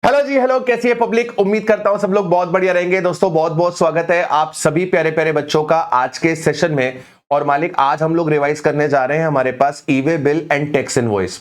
Hello जी, hello. कैसी है public? उम्मीद करता हूं सब लोग बहुत बढ़िया रहेंगे। दोस्तों बहुत बहुत स्वागत है आप सभी प्यारे प्यारे बच्चों का आज के सेशन में। और मालिक, आज हम लोग रिवाइज करने जा रहे हैं। हमारे पास e way bill and tax invoice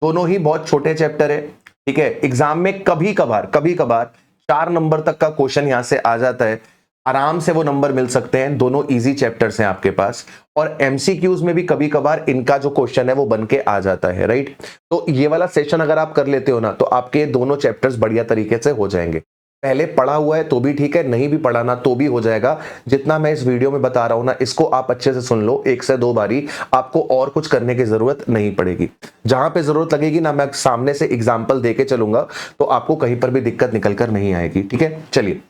दोनों ही बहुत छोटे चैप्टर है। ठीक है, एग्जाम में कभी कभार 4 नंबर तक का क्वेश्चन यहां से आ जाता है। आराम से वो नंबर मिल सकते हैं। दोनों इजी चैप्टर्स हैं आपके पास। और एमसीक्यूज में भी कभी कभार इनका जो क्वेश्चन है वो बन के आ जाता है, राइट। तो ये वाला सेशन अगर आप कर लेते हो ना, तो आपके दोनों चैप्टर्स बढ़िया तरीके से हो जाएंगे। पहले पढ़ा हुआ है तो भी ठीक है, नहीं भी पढ़ा ना तो भी हो जाएगा। जितना मैं इस वीडियो में बता रहा हूं ना, इसको आप अच्छे से सुन लो 1 से 2 बारी। आपको और कुछ करने की जरूरत नहीं पड़ेगी। जहां पे जरूरत लगेगी ना, मैं सामने से एग्जाम्पल देके चलूंगा, तो आपको कहीं पर भी दिक्कत निकल कर नहीं आएगी। ठीक है, चलिए।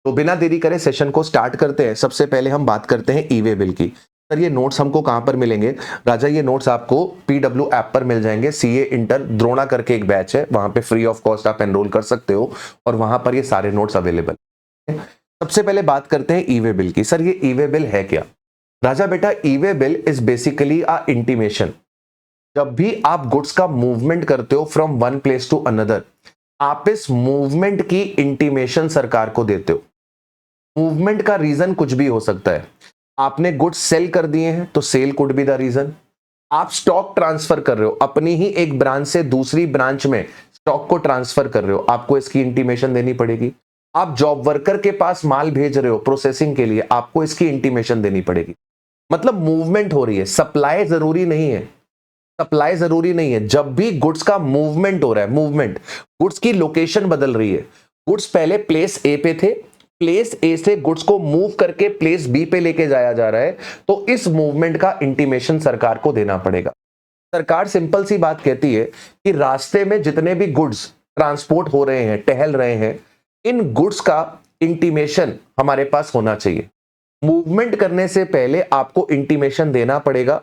तो बिना देरी करे सेशन को स्टार्ट करते हैं। सबसे पहले हम बात करते हैं ई वे बिल की। सर, ये नोट्स हमको कहां पर मिलेंगे? राजा, ये नोट्स आपको पीडब्ल्यू ऐप पर मिल जाएंगे। सीए इंटर द्रोणा करके एक बैच है, वहां पे फ्री ऑफ कॉस्ट आप एनरोल कर सकते हो और वहां पर ये सारे नोट्स अवेलेबल है। सबसे पहले बात करते हैं ई वे बिल की। सर, ये ई वे बिल है क्या? राजा बेटा, e way bill is basically a intimation. जब भी आप गुड्स का मूवमेंट करते हो from one place to another, आप इस मूवमेंट की इंटीमेशन सरकार को देते हो। मूवमेंट का रीजन कुछ भी हो सकता है। आपने गुड्स सेल कर दिए हैं तो sale could be the reason. आप स्टॉक ट्रांसफर कर रहे हो, अपनी ही एक ब्रांच से दूसरी ब्रांच में स्टॉक को ट्रांसफर कर रहे हो, आपको इसकी इंटीमेशन देनी पड़ेगी। आप जॉब वर्कर के पास माल भेज रहे हो प्रोसेसिंग के लिए, आपको इसकी इंटीमेशन देनी पड़ेगी। मतलब मूवमेंट हो रही है, सप्लाई जरूरी नहीं है। सप्लाई जरूरी नहीं है। जब भी गुड्स का मूवमेंट हो रहा है, मूवमेंट, गुड्स की लोकेशन बदल रही है। गुड्स पहले प्लेस ए पे थे, प्लेस ए से गुड्स को मूव करके प्लेस बी पे लेके जाया जा रहा है, तो इस मूवमेंट का इंटीमेशन सरकार को देना पड़ेगा। सरकार सिंपल सी बात कहती है कि रास्ते में जितने भी गुड्स ट्रांसपोर्ट हो रहे हैं, टहल रहे हैं, इन गुड्स का इंटीमेशन हमारे पास होना चाहिए। मूवमेंट करने से पहले आपको इंटीमेशन देना पड़ेगा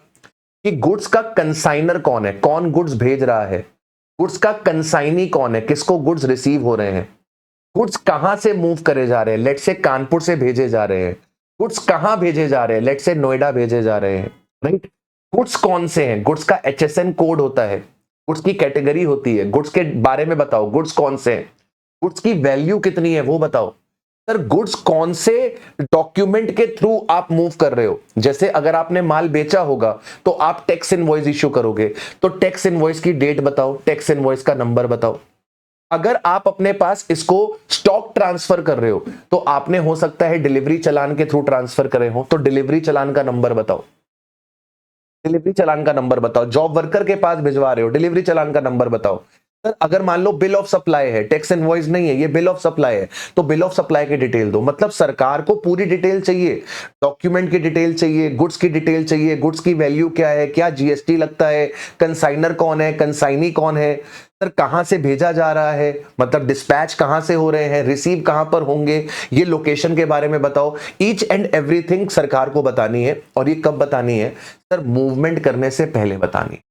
कि गुड्स का कंसाइनर कौन है, कौन गुड्स भेज रहा है, गुड्स का कंसाइनी कौन है, किसको गुड्स रिसीव हो रहे हैं, गुड्स कहां से मूव करे जा रहे हैं। लेट से कानपुर से भेजे जा रहे हैं। गुड्स कहां भेजे जा रहे हैं? लेट से नोएडा भेजे जा रहे हैं, राइट। गुड्स कौन से हैं? गुड्स का एचएसएन कोड होता है, गुड्स की कैटेगरी होती है। गुड्स के बारे में बताओ, गुड्स कौन से हैं, गुड्स की वैल्यू कितनी है वो बताओ। सर, गुड्स कौन से डॉक्यूमेंट के थ्रू आप मूव कर रहे हो? जैसे अगर आपने माल बेचा होगा तो आप टैक्स इनवॉइस इश्यू करोगे, तो टैक्स इनवॉइस की डेट बताओ, टैक्स इनवॉइस का नंबर बताओ। अगर आप अपने पास इसको स्टॉक ट्रांसफर कर रहे हो, तो आपने हो सकता है डिलीवरी चालान के थ्रू ट्रांसफर करे हो, तो डिलीवरी चालान का नंबर बताओ, डिलीवरी चालान का नंबर बताओ। जॉब वर्कर के पास भिजवा रहे हो, डिलीवरी चालान का नंबर बताओ। सर, अगर मान लो बिल ऑफ सप्लाई है, टैक्स इनवॉइस नहीं है, ये बिल ऑफ सप्लाई है, तो बिल ऑफ सप्लाई की डिटेल दो। मतलब सरकार को पूरी डिटेल चाहिए, डॉक्यूमेंट की डिटेल चाहिए, गुड्स की डिटेल चाहिए, गुड्स की वैल्यू क्या है, क्या जीएसटी लगता है, कंसाइनर कौन है, कंसाइनी कौन है, सर कहां से भेजा जा रहा है, मतलब डिस्पैच कहां से हो रहे हैं, रिसीव कहां पर होंगे, ये लोकेशन के बारे में बताओ। ईच एंड एवरीथिंग सरकार को बतानी है। और ये कब बतानी है? सर, मूवमेंट करने से पहले बतानी है।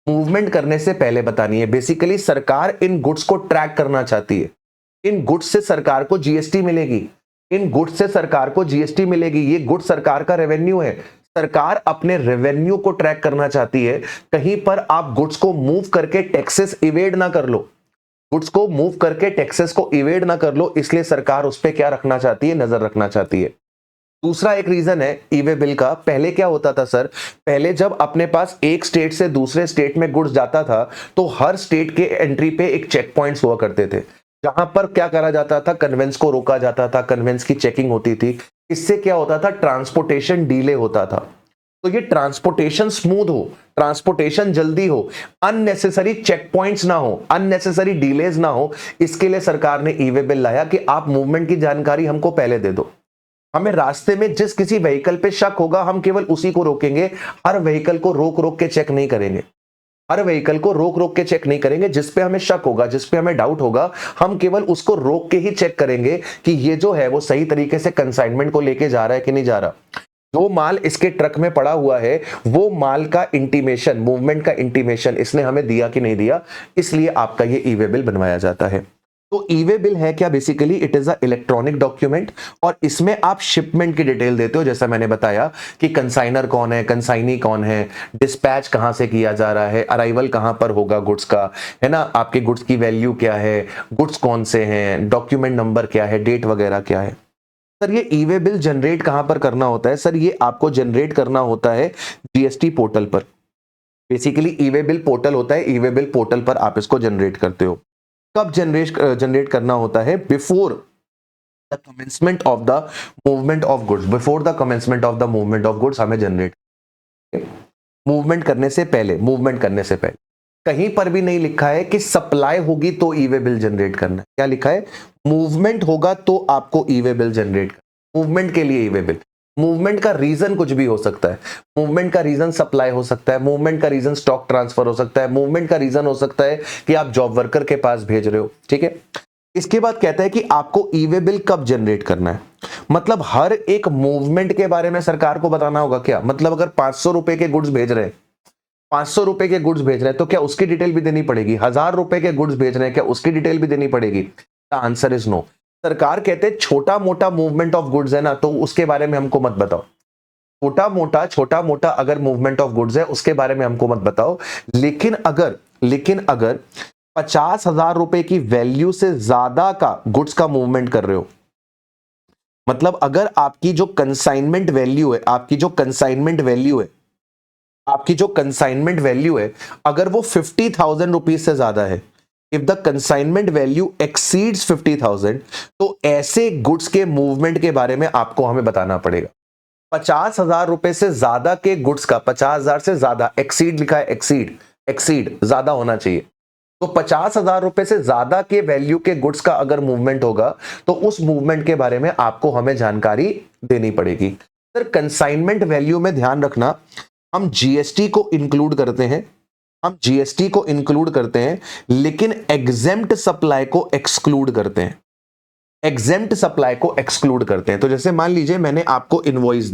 मूवमेंट करने से पहले बतानी है। बेसिकली सरकार इन गुड्स को ट्रैक करना चाहती है। इन गुड्स से सरकार को जीएसटी मिलेगी, इन गुड्स से सरकार को जीएसटी मिलेगी। ये गुड्स सरकार का रेवेन्यू है। सरकार अपने रेवेन्यू को ट्रैक करना चाहती है। कहीं पर आप गुड्स को मूव करके टैक्सेस इवेड ना कर लो, गुड्स को मूव करके टैक्सेस को इवेड ना कर लो, इसलिए सरकार उस पर क्या रखना चाहती है? नजर रखना चाहती है। दूसरा एक रीजन है ई वे बिल का। पहले क्या होता था सर? पहले जब अपने पास एक स्टेट से दूसरे स्टेट में गुड्स जाता था, तो हर स्टेट के एंट्री पे एक चेक पॉइंट्स हुआ करते थे, जहां पर क्या करा जाता था? कन्वेंस को रोका जाता था, कन्वेंस की चेकिंग होती थी। इससे क्या होता था? ट्रांसपोर्टेशन डिले होता था। तो ये ट्रांसपोर्टेशन स्मूथ हो, ट्रांसपोर्टेशन जल्दी हो, अननेसेसरी चेक पॉइंट्स ना हो, अननेसेसरी डिलेज ना हो, इसके लिए सरकार ने ई वे बिल लाया कि आप मूवमेंट की जानकारी हमको पहले दे दो। हमें रास्ते में जिस किसी व्हीकल पे शक होगा, हम केवल उसी को रोकेंगे। हर व्हीकल को रोक रोक के चेक नहीं करेंगे, हर व्हीकल को रोक रोक के चेक नहीं करेंगे। जिस पे हमें शक होगा, जिस पे हमें डाउट होगा, हम केवल उसको रोक के ही चेक करेंगे कि ये जो है वो सही तरीके से कंसाइनमेंट को लेके जा रहा है कि नहीं जा रहा। जो माल इसके ट्रक में पड़ा हुआ है, वो माल का इंटीमेशन, मूवमेंट का इंटीमेशन इसने हमें दिया कि नहीं दिया, इसलिए आपका ये ई वे बिल बनवाया जाता है। तो ई वे बिल है क्या? Basically it is a electronic document और इसमें आप शिपमेंट की डिटेल देते हो, जैसा मैंने बताया कि कंसाइनर कौन है, कंसाइनी कौन है, डिस्पैच कहां से किया जा रहा है, अराइवल कहां पर होगा गुड्स का, है ना, आपके गुड्स की वैल्यू क्या है, गुड्स कौन से हैं, डॉक्यूमेंट नंबर क्या है, डेट वगैरह क्या है। सर ये ई वे बिल जनरेट कहां पर करना होता है? सर ये आपको जनरेट करना होता है जीएसटी पोर्टल पर। बेसिकली ई वे बिल पोर्टल होता है, ई वे बिल पोर्टल पर आप इसको जनरेट करते हो। कब जनरेट करना होता है? Before the commencement of the movement of goods. Before the commencement of the movement of goods हमें जनरेट, मूवमेंट करने से पहले, मूवमेंट करने से पहले। कहीं पर भी नहीं लिखा है कि सप्लाई होगी तो ई वे बिल जनरेट करना है। क्या लिखा है? मूवमेंट होगा तो आपको ई वे बिल जनरेट करना, मूवमेंट के लिए ई वे बिल। मूवमेंट का रीजन कुछ भी हो सकता है। मूवमेंट का रीजन सप्लाई हो सकता है, मूवमेंट का रीजन स्टॉक ट्रांसफर हो सकता है, मूवमेंट का रीजन हो सकता है कि आप जॉब वर्कर के पास भेज रहे हो। ठीक है, इसके बाद कहता है कि आपको ई वे बिल कब जनरेट करना है। मतलब हर एक मूवमेंट के बारे में सरकार को बताना होगा क्या? मतलब अगर 500 रुपए के गुड्स भेज रहे हैं, 500 रुपए के गुड्स भेज रहे हैं तो क्या उसकी डिटेल भी देनी पड़ेगी? 1000 रुपए के गुड्स भेज रहे हैं, क्या उसकी डिटेल भी देनी पड़ेगी? The answer is no. सरकार कहते हैं छोटा मोटा मूवमेंट ऑफ गुड्स है ना, तो उसके बारे में हमको मत बताओ। छोटा मोटा अगर मूवमेंट ऑफ गुड्स है उसके बारे में हमको मत बताओ। लेकिन अगर 50,000 रुपए की वैल्यू से ज्यादा का गुड्स का मूवमेंट कर रहे हो, मतलब अगर आपकी जो कंसाइनमेंट वैल्यू है, अगर वो 50,000 रुपीज से ज्यादा है, if the consignment value exceeds 50,000, तो ऐसे गुड्स के मूवमेंट के बारे में आपको हमें बताना पड़ेगा। 50,000 रुपए से ज्यादा के गुड्स का, 50,000 से ज्यादा, एक्सीड लिखा है, एक्सीड ज्यादा होना चाहिए। तो 50,000 रुपए से ज्यादा के वैल्यू के गुड्स का अगर मूवमेंट होगा तो उस मूवमेंट के बारे में आपको हमें जानकारी देनी पड़ेगी। सर कंसाइनमेंट वैल्यू में ध्यान रखना, हम जीएसटी को इंक्लूड करते हैं, लेकिन एग्जेम्प्ट सप्लाई को एक्सक्लूड करते हैं। तो जैसे मान लीजिए मैंने आपको इनवॉइस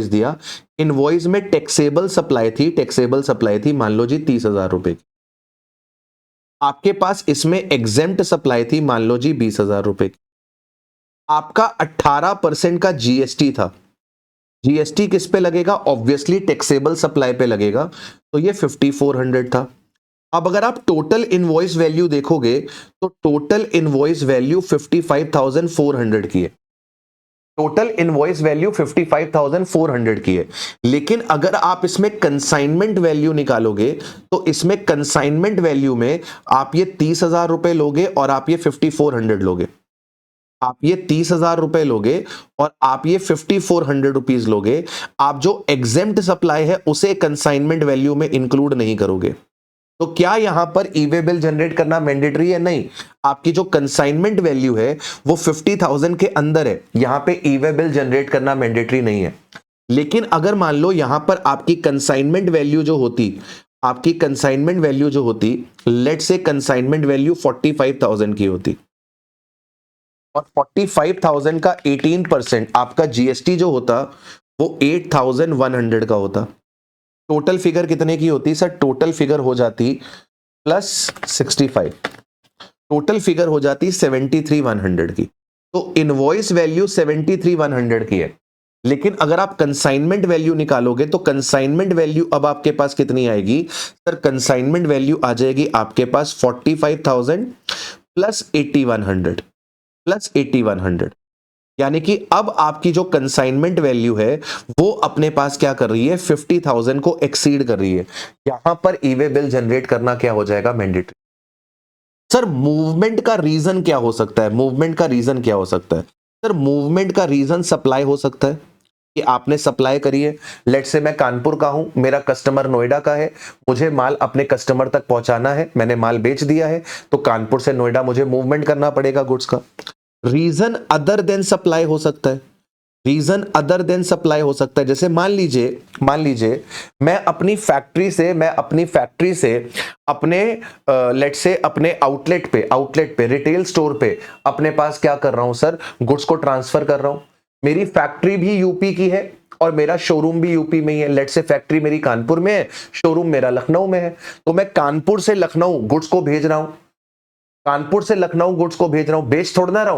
दिया, इनवॉइस में टैक्सेबल सप्लाई थी, मान लो जी 30,000 रुपए की। आपके पास इसमें एग्जेम्प्ट सप्लाई थी, मान लो जी 20,000 रुपए की। आपका 18% का जीएसटी था। जीएसटी किस पे लगेगा? ऑब्वियसली टैक्सेबल सप्लाई पे लगेगा, तो ये 5400 था। अब अगर आप टोटल इनवॉइस वैल्यू देखोगे तो टोटल इनवॉइस वैल्यू 55,400 की है। टोटल इनवॉइस वैल्यू 55,400 की है। लेकिन अगर आप इसमें कंसाइनमेंट वैल्यू निकालोगे तो इसमें कंसाइनमेंट वैल्यू में आप ये 30,000 रुपए लोगे और आप ये 5400 लोगे। आप ये 30,000 रुपए लोगे और आप ये 5400 रुपीज लोगे। आप जो एग्जेम्प्ट सप्लाई है उसे कंसाइनमेंट वैल्यू में इंक्लूड नहीं करोगे। तो क्या यहां पर ई वे बिल जनरेट करना मैंडेटरी है? नहीं। आपकी जो कंसाइनमेंट वैल्यू है वो 50,000 के अंदर है, यहां पे ई वे बिल जनरेट करना मैंडेटरी नहीं है। लेकिन अगर मान लो यहां पर आपकी कंसाइनमेंट वैल्यू जो होती, लेट्स से कंसाइनमेंट वैल्यू 45,000 की होती और 45,000 का 18% आपका जीएसटी जो होता वो 8,100 का होता। टोटल फिगर कितने की होती? सर टोटल फिगर हो जाती प्लस 65, टोटल फिगर हो जाती 73,100 की। तो इनवॉइस वैल्यू 73,100 की है, लेकिन अगर आप कंसाइनमेंट वैल्यू निकालोगे तो कंसाइनमेंट वैल्यू अब आपके पास कितनी आएगी? सर कंसाइनमेंट वैल्यू आ जाएगी आपके पास 45,000 प्लस 8100, यानी कि अब आपकी जो कंसाइनमेंट वैल्यू है वो अपने पास क्या कर रही है? 50,000 को एक्सीड कर रही है। यहां पर ई वे बिल जनरेट करना क्या हो जाएगा? मैंडेटरी। सर मूवमेंट का रीजन क्या हो सकता है? सर मूवमेंट का रीजन सप्लाई हो सकता है कि आपने सप्लाई करी है। लेट से मैं कानपुर का हूं, मेरा कस्टमर नोएडा का है, मुझे माल अपने कस्टमर तक पहुंचाना है, मैंने माल बेच दिया है, तो कानपुर से नोएडा मुझे मूवमेंट करना पड़ेगा गुड्स का। रीजन अदर देन सप्लाई हो सकता है, जैसे मान लीजिए मैं अपनी फैक्ट्री से अपने लेट से अपने आउटलेट पे रिटेल स्टोर पे अपने पास क्या कर रहा हूं सर? गुड्स को ट्रांसफर कर रहा हूं। मेरी फैक्ट्री भी यूपी की है और मेरा शोरूम भी यूपी में ही है, लेट्स से फैक्ट्री मेरी कानपुर में है, शोरूम मेरा लखनऊ में है, तो मैं कानपुर से लखनऊ गुड्स को भेज रहा हूं, कानपुर से लखनऊ गुड्स को भेज रहा हूं, बेच थोड़ा ना रहा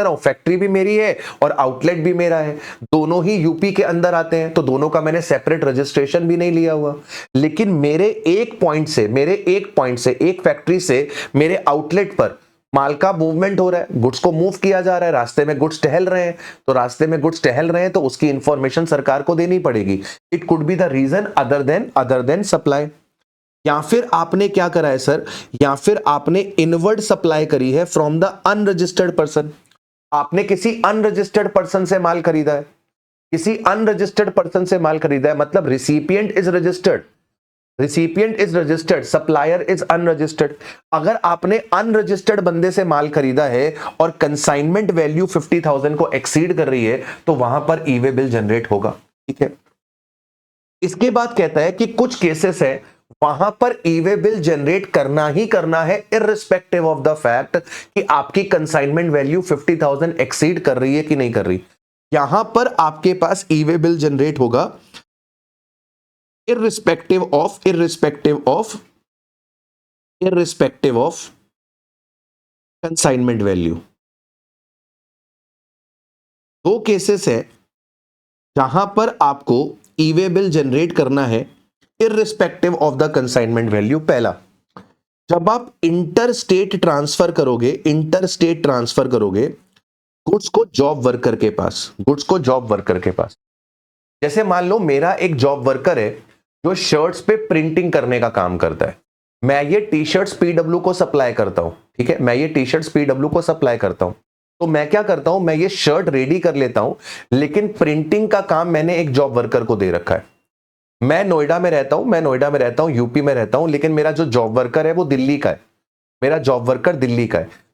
हूं, फैक्ट्री भी मेरी है और आउटलेट भी मेरा है, दोनों ही यूपी के अंदर आते हैं, तो दोनों का मैंने सेपरेट रजिस्ट्रेशन भी नहीं लिया हुआ। लेकिन मेरे एक पॉइंट से एक फैक्ट्री से मेरे आउटलेट पर माल का मूवमेंट हो रहा है, गुड्स को मूव किया जा रहा है, रास्ते में गुड्स टहल रहे हैं, तो उसकी इंफॉर्मेशन सरकार को देनी पड़ेगी। It could be the reason other than supply. या फिर आपने क्या करा है सर, या फिर आपने इनवर्ड सप्लाई करी है फ्रॉम द अनरजिस्टर्ड पर्सन। आपने किसी अनरजिस्टर्ड पर्सन से माल खरीदा है, मतलब recipient is registered, supplier is unregistered. अगर आपने अनरजिस्टर्ड बंदे से माल खरीदा है और कंसाइनमेंट वैल्यू 50,000 को एक्सीड कर रही है, तो वहां पर ई वे बिल जनरेट होगा। ठीक है, इसके बाद कहता है कि कुछ केसेस है वहां पर ई वे बिल जनरेट करना ही करना है, इररिस्पेक्टिव ऑफ द फैक्ट कि आपकी कंसाइनमेंट वैल्यू 50,000 एक्सीड कर रही है कि नहीं कर रही। यहां पर आपके पास ई वे बिल जनरेट होगा irrespective of कंसाइनमेंट वैल्यू। दो केसेस है जहां पर आपको ई वे बिल जनरेट करना है irrespective of the consignment value. पहला, जब आप इंटर स्टेट ट्रांसफर करोगे गुड्स को जॉब वर्कर के पास, जैसे मान लो मेरा एक जॉब वर्कर है जो शर्ट्स पे प्रिंटिंग करने का काम करता है, मैं ये टी शर्ट्स पीडब्ल्यू को सप्लाई करता हूं। ठीक है, मैं ये टी शर्ट्स पीडब्ल्यू को सप्लाई करता हूं, तो मैं क्या करता हूं, मैं ये शर्ट रेडी कर लेता हूं, लेकिन प्रिंटिंग का काम मैंने एक जॉब वर्कर को दे रखा है। मैं नोएडा में रहता हूं, यूपी में रहता हूं, लेकिन मेरा जो जॉब वर्कर है वो दिल्ली का है,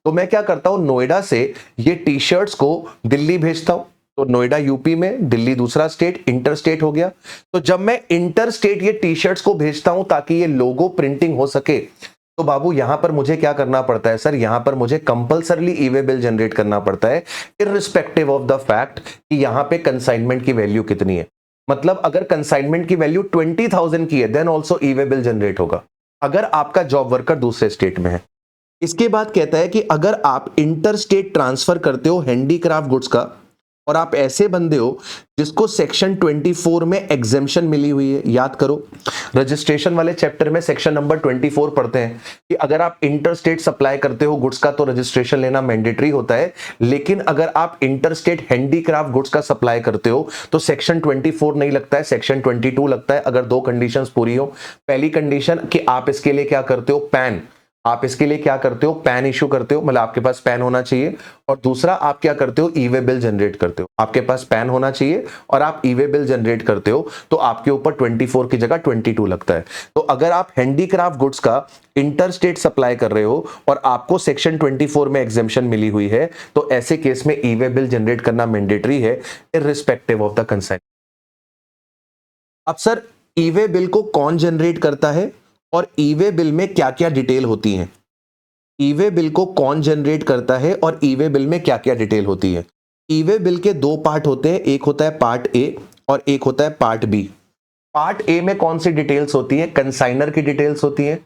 तो मैं क्या करता हूं, नोएडा से ये टी शर्ट्स को दिल्ली भेजता हूं। तो नोएडा यूपी में, दिल्ली दूसरा स्टेट, इंटर स्टेट हो गया। तो जब मैं इंटर स्टेट ये टी शर्ट्स को भेजता हूं ताकि ये लोगो प्रिंटिंग हो सके, तो बाबू यहां पर मुझे क्या करना पड़ता है सर, यहां पर मुझे कंपलसरली ई वे बिल जनरेट करना पड़ता है, इररिस्पेक्टिव ऑफ द फैक्ट कि यहां पे कंसाइनमेंट की वैल्यू कितनी है। मतलब अगर कंसाइनमेंट की वैल्यू 20,000 की है, देन ऑल्सो ई वे बिल जनरेट होगा, अगर आपका जॉब वर्कर दूसरे स्टेट में है। इसके बाद कहता है कि अगर आप इंटर स्टेट ट्रांसफर करते हो हैंडीक्राफ्ट गुड्स का, और आप ऐसे बंदे हो जिसको सेक्शन 24 में एग्जेम्पशन मिली हुई है, याद करो रजिस्ट्रेशन वाले चैप्टर में सेक्शन नंबर 24 पढ़ते हैं कि अगर आप इंटर स्टेट सप्लाई करते हो गुड्स का तो रजिस्ट्रेशन लेना मैंडेटरी होता है, लेकिन अगर आप इंटर स्टेट हैंडीक्राफ्ट गुड्स का सप्लाई करते हो तो सेक्शन 24 नहीं लगता है, सेक्शन 22 लगता है, अगर दो कंडीशंस पूरी हो। पहली कंडीशन कि आप इसके लिए क्या करते हो, पैन इशू करते हो, मतलब आपके पास पैन होना चाहिए, और दूसरा आप क्या करते हो, ई वे बिल जनरेट करते हो। आपके पास पैन होना चाहिए और आप ई वे बिल जनरेट करते हो, तो आपके ऊपर 24 की जगह 22 लगता है। तो अगर आप हैंडीक्राफ्ट गुड्स का इंटर स्टेट सप्लाई कर रहे हो और आपको सेक्शन 24 में एग्जेम्पशन मिली हुई है, तो ऐसे केस में ई वे बिल जनरेट करना मैंडेटरी है, इररिस्पेक्टिव ऑफ द कंसाइनमेंट। अब सर ई वे बिल को कौन जनरेट करता है और ई वे बिल में क्या क्या डिटेल होती है, ई वे बिल को कौन जनरेट करता है और ई वे बिल में क्या क्या डिटेल होती है। ई वे बिल के दो पार्ट होते हैं, एक होता है पार्ट ए और एक होता है पार्ट बी। पार्ट ए में कौन सी डिटेल्स होती है, कंसाइनर की डिटेल्स होती है,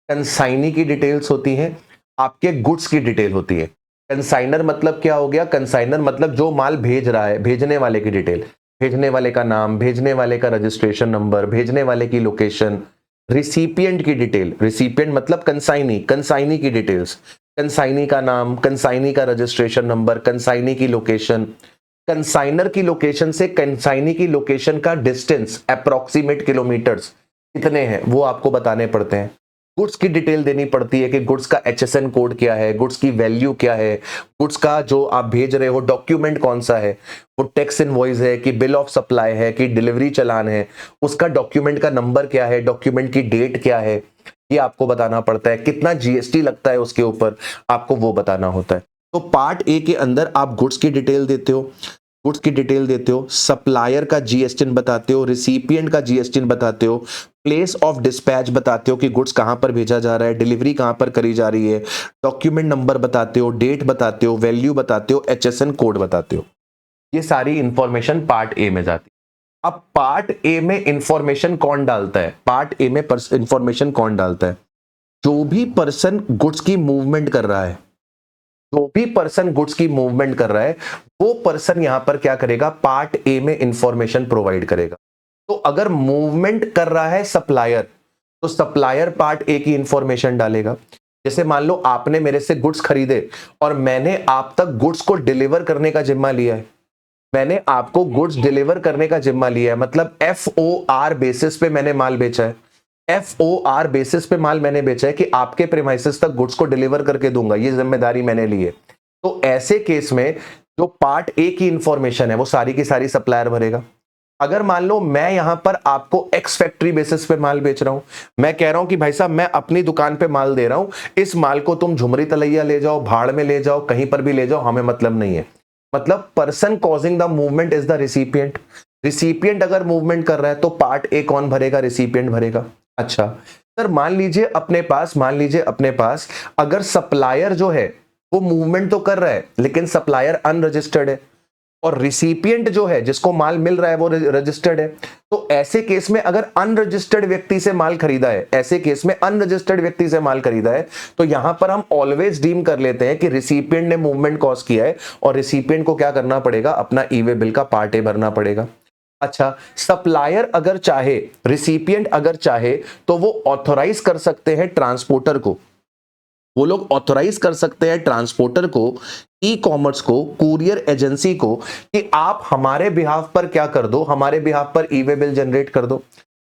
कंसाइनी की डिटेल्स होती है, आपके गुड्स की डिटेल होती है। कंसाइनर मतलब क्या हो गया, कंसाइनर मतलब जो माल भेज रहा है, भेजने वाले की डिटेल, भेजने वाले का नाम, भेजने वाले का रजिस्ट्रेशन नंबर, भेजने वाले की लोकेशन। रिसिपिएंट की डिटेल, रिसिपिएंट मतलब कंसाइनी की डिटेल्स, कंसाइनी का नाम, कंसाइनी का रजिस्ट्रेशन नंबर, कंसाइनी की लोकेशन। कंसाइनर की लोकेशन से कंसाइनी की लोकेशन का डिस्टेंस अप्रोक्सीमेट किलोमीटर्स कितने हैं वो आपको बताने पड़ते हैं। गुड्स की डिटेल देनी पड़ती है कि गुड्स का HSN कोड क्या है, गुड्स की वैल्यू क्या है, गुड्स का जो आप भेज रहे हो डॉक्यूमेंट कौन सा है, वो टैक्स इनवॉइस है कि बिल ऑफ सप्लाई है कि डिलीवरी चालान है, उसका डॉक्यूमेंट का नंबर क्या है, डॉक्यूमेंट की डेट क्या है, ये आपको बताना पड़ता है। कितना GST लगता है उसके ऊपर आपको वो बताना होता है। तो पार्ट ए के अंदर आप गुड्स की डिटेल देते हो, सप्लायर का GSTN बताते हो, रिसिपिएंट का GSTN बताते हो, प्लेस ऑफ डिस्पैच बताते हो कि गुड्स कहां पर भेजा जा रहा है, डिलीवरी कहां पर करी जा रही है, डॉक्यूमेंट नंबर बताते हो, डेट बताते हो, वैल्यू बताते हो, HSN कोड बताते हो। ये सारी इंफॉर्मेशन पार्ट ए में जाती है। अब पार्ट ए में इंफॉर्मेशन कौन डालता है? पार्ट ए में इंफॉर्मेशन कौन डालता है? जो भी पर्सन गुड्स की मूवमेंट कर रहा है, जो भी पर्सन गुड्स की मूवमेंट कर रहा है, वो पर्सन यहां पर क्या करेगा? पार्ट ए में इंफॉर्मेशन प्रोवाइड करेगा। तो अगर मूवमेंट कर रहा है सप्लायर, तो सप्लायर पार्ट ए की इंफॉर्मेशन डालेगा। जैसे मान लो आपने मेरे से गुड्स खरीदे और मैंने आप तक गुड्स को डिलीवर करने का जिम्मा लिया है, मैंने आपको गुड्स डिलीवर करने का जिम्मा लिया है, मतलब FOR बेसिस पे मैंने माल बेचा है। FOR बेसिस पे माल मैंने बेचा है कि आपके प्रीमाइसेस तक गुड्स को डिलीवर करके दूंगा, ये जिम्मेदारी मैंने ली है। तो ऐसे केस में जो पार्ट ए की इंफॉर्मेशन है वो सारी की सारी सप्लायर भरेगा। अगर मान लो मैं यहां पर आपको एक्स फैक्ट्री बेसिस पे माल बेच रहा हूं, मैं कह रहा हूं कि भाई साहब मैं अपनी दुकान पे माल दे रहा हूं, इस माल को तुम झुमरी तलैया ले जाओ, भाड़ में ले जाओ, कहीं पर भी ले जाओ, हमें मतलब नहीं है। मतलब person causing the movement is the recipient. Recipient अगर मूवमेंट कर रहा है तो पार्ट ए कौन भरेगा? रिसिपिएंट भरेगा। अच्छा सर, मान लीजिए अपने पास अगर सप्लायर जो है वो मूवमेंट तो कर रहा है लेकिन सप्लायर अनरजिस्टर्ड है, और रिसिपिएंट जो है जिसको माल मिल रहा है वो रजिस्टर्ड है। तो ऐसे केस में अगर अनरजिस्टर्ड व्यक्ति से माल खरीदा है, तो यहां पर हम ऑलवेज डीम कर लेते हैं कि रिसिपिएंट ने मूवमेंट कॉज किया है और रिसिपिएंट को क्या करना पड़ेगा? अपना ई वे बिल का पार्ट ए भरना पड़ेगा। अच्छा, सप्लायर अगर चाहे, रिसिपिएंट अगर चाहे तो वो ऑथोराइज कर सकते हैं ट्रांसपोर्टर को, वो लोग ऑथोराइज कर सकते हैं ट्रांसपोर्टर को, ई कॉमर्स को, कुरियर एजेंसी को, कि आप हमारे बिहाफ पर क्या कर दो? हमारे बिहाफ पर ई वे बिल जनरेट कर दो।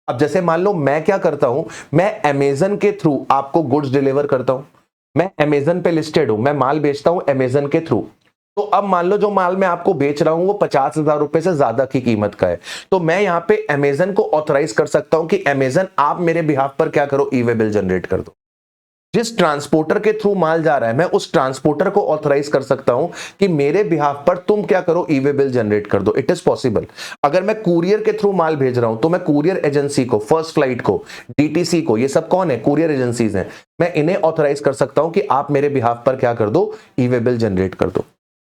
अब जैसे मान लो मैं क्या करता हूं, मैं अमेजन के थ्रू आपको गुड्स डिलीवर करता हूं, मैं अमेजन पे लिस्टेड हूं, मैं माल बेचता हूं अमेजन के थ्रू। तो अब मान लो जो माल मैं आपको बेच रहा हूं वो 50,000 रुपए से ज्यादा की कीमत का है, तो मैं यहां पे अमेजन को ऑथोराइज कर सकता हूं कि अमेजन आप मेरे बिहाफ पर क्या करो? ई वे बिल जनरेट कर दो। जिस ट्रांसपोर्टर के थ्रू माल जा रहा है मैं उस ट्रांसपोर्टर को ऑथराइज कर सकता हूं कि मेरे बिहाफ पर तुम क्या करो? ई वे बिल जनरेट कर दो। It is possible. अगर मैं कुरियर के थ्रू माल भेज रहा हूं तो मैं कुरियर एजेंसी को, फर्स्ट फ्लाइट को, डीटीसी को, ये सब कौन है? कुरियर एजेंसीज हैं, मैं इन्हें ऑथराइज कर सकता हूं कि आप मेरे बिहाफ पर क्या कर दो? ई वे बिल जनरेट कर दो।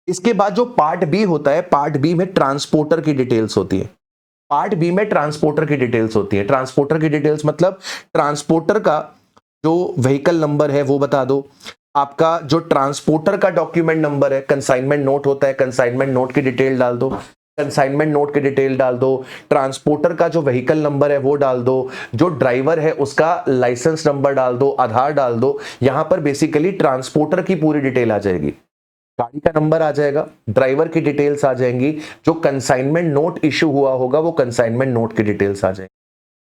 इसके बाद जो पार्ट बी होता है, पार्ट बी में ट्रांसपोर्टर की डिटेल्स होती है। ट्रांसपोर्टर की डिटेल्स मतलब ट्रांसपोर्टर का जो व्हीकल नंबर है वो बता दो, आपका जो ट्रांसपोर्टर का डॉक्यूमेंट नंबर है, कंसाइनमेंट नोट होता है, कंसाइनमेंट नोट की डिटेल डाल दो, ट्रांसपोर्टर का जो व्हीकल नंबर है वो डाल दो, जो ड्राइवर है उसका लाइसेंस नंबर डाल दो, आधार डाल दो। यहां पर बेसिकली ट्रांसपोर्टर की पूरी डिटेल आ जाएगी, गाड़ी का नंबर आ जाएगा, ड्राइवर की डिटेल्स आ जाएंगी, जो कंसाइनमेंट नोट इश्यू हुआ होगा वो कंसाइनमेंट नोट की डिटेल्स आ जाएंगी।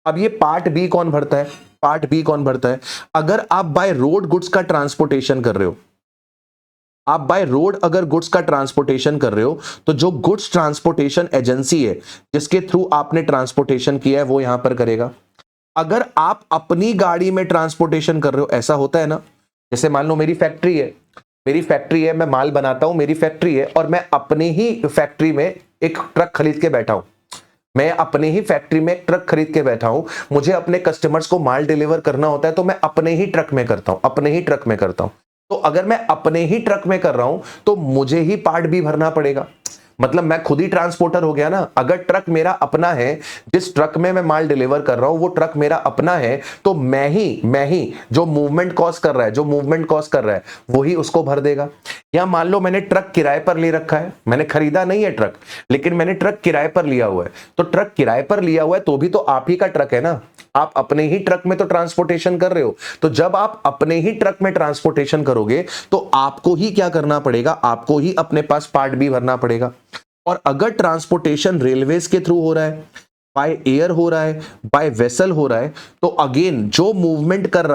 अब ये पार्ट बी कौन भरता है? अगर आप बाय रोड गुड्स का ट्रांसपोर्टेशन कर रहे हो, अगर गुड्स का ट्रांसपोर्टेशन कर रहे हो, तो जो गुड्स ट्रांसपोर्टेशन एजेंसी है जिसके थ्रू आपने ट्रांसपोर्टेशन किया है वो यहां पर करेगा। अगर आप अपनी गाड़ी में ट्रांसपोर्टेशन कर रहे हो, ऐसा होता है ना, जैसे मान लो मेरी फैक्ट्री है, मैं माल बनाता हूं, मेरी फैक्ट्री है और मैं अपनी ही फैक्ट्री में एक ट्रक खरीद के बैठा हूं, मुझे अपने कस्टमर्स को माल डिलीवर करना होता है तो मैं अपने ही ट्रक में करता हूं। तो अगर मैं अपने ही ट्रक में कर रहा हूं तो मुझे ही पार्ट बी भरना पड़ेगा, मतलब मैं खुद ही ट्रांसपोर्टर हो गया ना। अगर ट्रक मेरा अपना है, जिस ट्रक में मैं माल डिलीवर कर रहा हूं वो ट्रक मेरा अपना है, तो मैं ही जो मूवमेंट कॉस्ट कर रहा है वही उसको भर देगा। या मान लो मैंने ट्रक किराए पर ले रखा है, मैंने खरीदा नहीं है ट्रक, लेकिन मैंने ट्रक किराए पर लिया हुआ है, तो ट्रक किराए पर लिया हुआ है तो भी तो आप ही का ट्रक है ना, आप अपने ही ट्रक में तो ट्रांसपोर्टेशन कर रहे हो। तो जब आप अपने ही ट्रक में ट्रांसपोर्टेशन करोगे तो आपको ही क्या करना पड़ेगा? आपको ही अपने पास पार्ट बी भरना पड़ेगा। और अगर ट्रांसपोर्टेशन रेलवेज के थ्रू हो रहा है, बाय एयर हो रहा है, बाय वेसल हो रहा है, तो अगेन जो मूवमेंट कर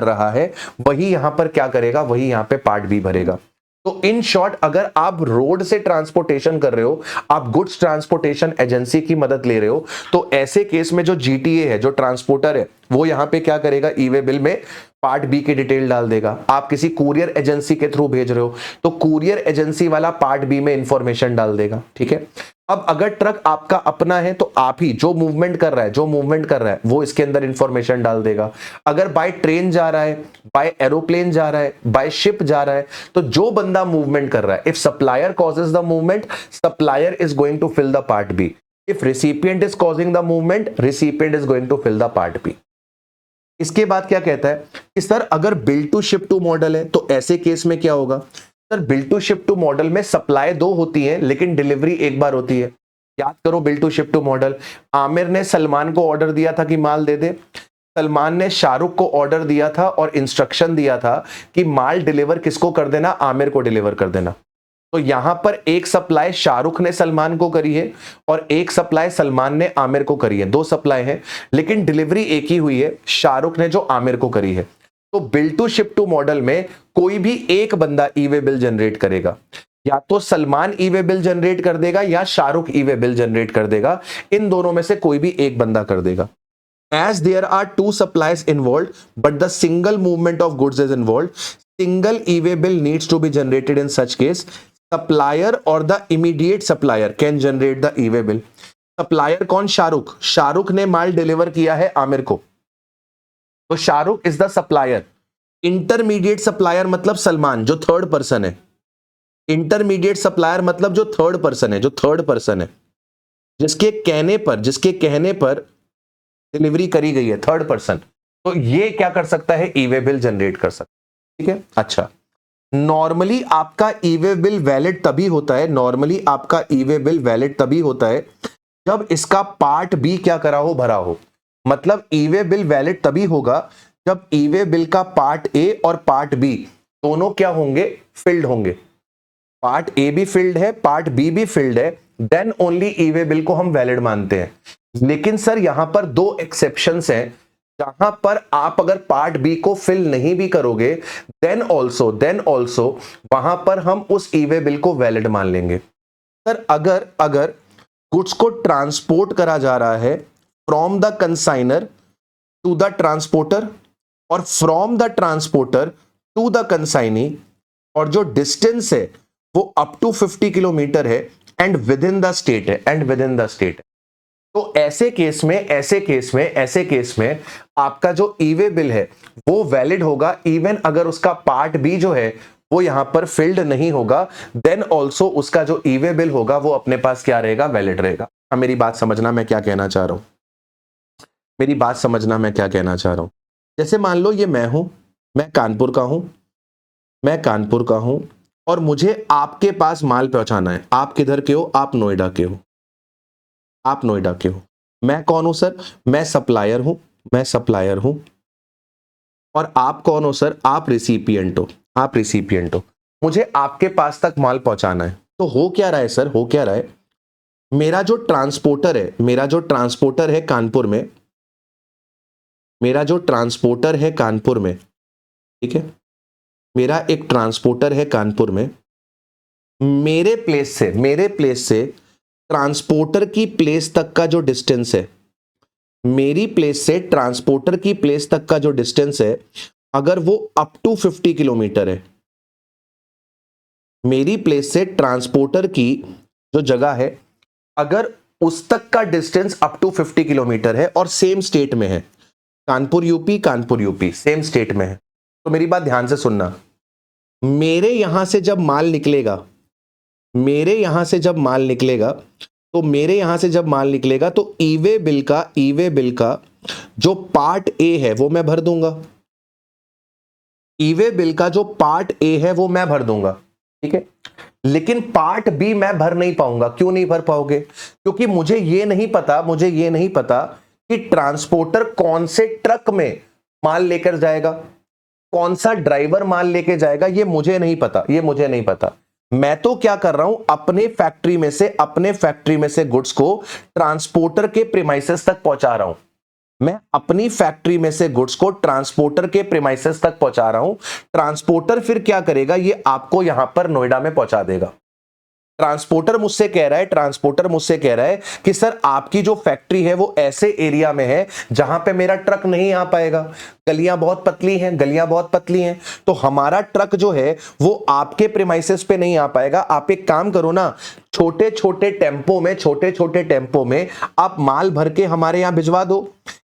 रहा है वही यहां पर क्या करेगा? वही यहां पे पार्ट बी भरेगा। तो इन शॉर्ट, अगर आप रोड से ट्रांसपोर्टेशन कर रहे हो, आप गुड्स ट्रांसपोर्टेशन एजेंसी की मदद ले रहे हो, तो ऐसे केस में जो जीटीए है, जो ट्रांसपोर्टर है, वो यहां पे क्या करेगा? ई वे बिल में पार्ट बी की डिटेल डाल देगा। आप किसी कुरियर एजेंसी के थ्रू भेज रहे हो तो कुरियर एजेंसी वाला पार्ट बी में इंफॉर्मेशन डाल देगा। ठीक है। अब अगर ट्रक आपका अपना है तो आप ही जो मूवमेंट कर रहा है वो इसके अंदर इंफॉर्मेशन डाल देगा। अगर बाय ट्रेन जा रहा है, बाय एरोप्लेन जा रहा है, बाय शिप जा रहा है, तो जो बंदा मूवमेंट कर रहा है, if supplier causes the movement, supplier is going to fill the part B. If recipient is causing the movement, recipient is going to fill the part B. इसके बाद क्या कहता है कि सर अगर build to ship to model है तो ऐसे केस में क्या होगा? Sir build to ship to model में सप्लाई दो होती है लेकिन डिलीवरी एक बार होती है। याद करो build to ship to model, Aamir ने सलमान को ऑर्डर दिया था कि माल दे दे, सलमान ने शाहरुख को ऑर्डर दिया था और इंस्ट्रक्शन दिया था कि माल डिलीवर किसको कर देना? आमिर को डिलीवर कर देना। तो यहां पर एक सप्लाई शाहरुख ने सलमान को करी है और एक सप्लाई सलमान ने आमिर को करी है, दो सप्लाई है लेकिन डिलीवरी एक ही हुई है, शाहरुख ने जो आमिर को करी है। तो build to ship to model में कोई भी एक बंदा ई वे बिल जनरेट करेगा, या तो सलमान ई वे बिल जनरेट कर देगा या शाहरुख ई वे बिल जनरेट कर देगा, इन दोनों में से कोई भी एक बंदा कर देगा। As there are two supplies involved, but the single movement of goods is involved, single e-way bill needs to be generated in such case. Supplier or the immediate supplier can generate the e-way bill. Supplier कौन? शाहरुख। शाहरुख ने माल deliver किया है आमिर को, तो Shahrukh is the supplier. Intermediate supplier मतलब सलमान, जो third person है। Intermediate supplier मतलब जो थर्ड पर्सन है, जो थर्ड पर्सन है, जिसके कहने पर डिलीवरी करी गई है, थर्ड पर्सन। तो ये क्या कर सकता है? ई वे बिल जनरेट कर सकता है। ठीक है, अच्छा। नॉर्मली आपका ई वे बिल वैलिड तभी होता है, नॉर्मली आपका ई वे बिल वैलिड तभी होता है जब इसका पार्ट बी क्या करा हो? भरा हो। मतलब ई वे बिल वैलिड तभी होगा जब ई वे बिल का पार्ट ए और पार्ट बी दोनों क्या होंगे? फिल्ड होंगे। पार्ट ए भी फिल्ड है, पार्ट बी भी फिल्ड है, then only E way bill को हम वैलिड मानते हैं। लेकिन सर यहां पर दो एक्सेप्शंस हैं, जहां पर आप अगर पार्ट बी को फिल नहीं भी करोगे देन ऑल्सो वहां पर हम उस ई वे बिल को वैलिड मान लेंगे। सर अगर गुड्स को ट्रांसपोर्ट करा जा रहा है from the consignor to the transporter और from the transporter to the consignee, और जो डिस्टेंस है वो अप टू 50 किलोमीटर है and within the state है, तो ऐसे केस में आपका जो ई वे बिल है वो वैलिड होगा, इवन अगर उसका पार्ट बी जो है वो यहां पर फिल्ड नहीं होगा, देन ऑल्सो उसका जो ई वे बिल होगा वो अपने पास क्या रहेगा? वैलिड रहेगा। अब मेरी बात समझना मैं क्या कहना चाह रहा हूं। जैसे मान लो ये मैं हूं, मैं कानपुर का हूं और मुझे आपके पास माल पहुंचाना है। आप किधर के हो? आप नोएडा के हो। मैं कौन हूं सर? मैं सप्लायर हूं। और आप कौन हो सर? आप रिसिपिएंट हो। मुझे आपके पास तक माल पहुंचाना है। तो हो क्या रहा है सर? मेरा जो ट्रांसपोर्टर है कानपुर में, ठीक है, मेरा एक ट्रांसपोर्टर है कानपुर में, मेरे प्लेस से ट्रांसपोर्टर की प्लेस तक का जो डिस्टेंस है, मेरी प्लेस से ट्रांसपोर्टर की प्लेस तक का जो डिस्टेंस है, अगर वो अप टू 50 किलोमीटर है, मेरी प्लेस से ट्रांसपोर्टर की जो जगह है अगर उस तक का डिस्टेंस अप टू 50 किलोमीटर है और सेम स्टेट में है, कानपुर यूपी सेम स्टेट में है, तो मेरी बात ध्यान से सुनना। मेरे यहां से जब माल निकलेगा तो ई वे बिल का जो पार्ट ए है वो मैं भर दूंगा। ठीक है, लेकिन पार्ट बी मैं भर नहीं पाऊंगा। क्यों नहीं भर पाओगे? क्योंकि मुझे ये नहीं पता कि ट्रांसपोर्टर कौन से ट्रक में माल लेकर जाएगा, कौन सा ड्राइवर माल लेके जाएगा, ये मुझे नहीं पता। मैं तो क्या कर रहा हूं? अपने फैक्ट्री में से गुड्स को ट्रांसपोर्टर के प्रीमाइसेस तक पहुंचा रहा हूं। ट्रांसपोर्टर फिर क्या करेगा? ये आपको यहां पर नोएडा में पहुंचा देगा। ट्रांसपोर्टर मुझसे कह रहा है कि सर आपकी जो फैक्ट्री है वो ऐसे एरिया में है जहां पे मेरा ट्रक नहीं आ पाएगा, गलियां बहुत पतली हैं, तो हमारा ट्रक जो है वो आपके प्रीमाइसेस पे नहीं आ पाएगा। आप एक काम करो ना, छोटे छोटे टेम्पो में आप माल भर के हमारे यहां भिजवा दो,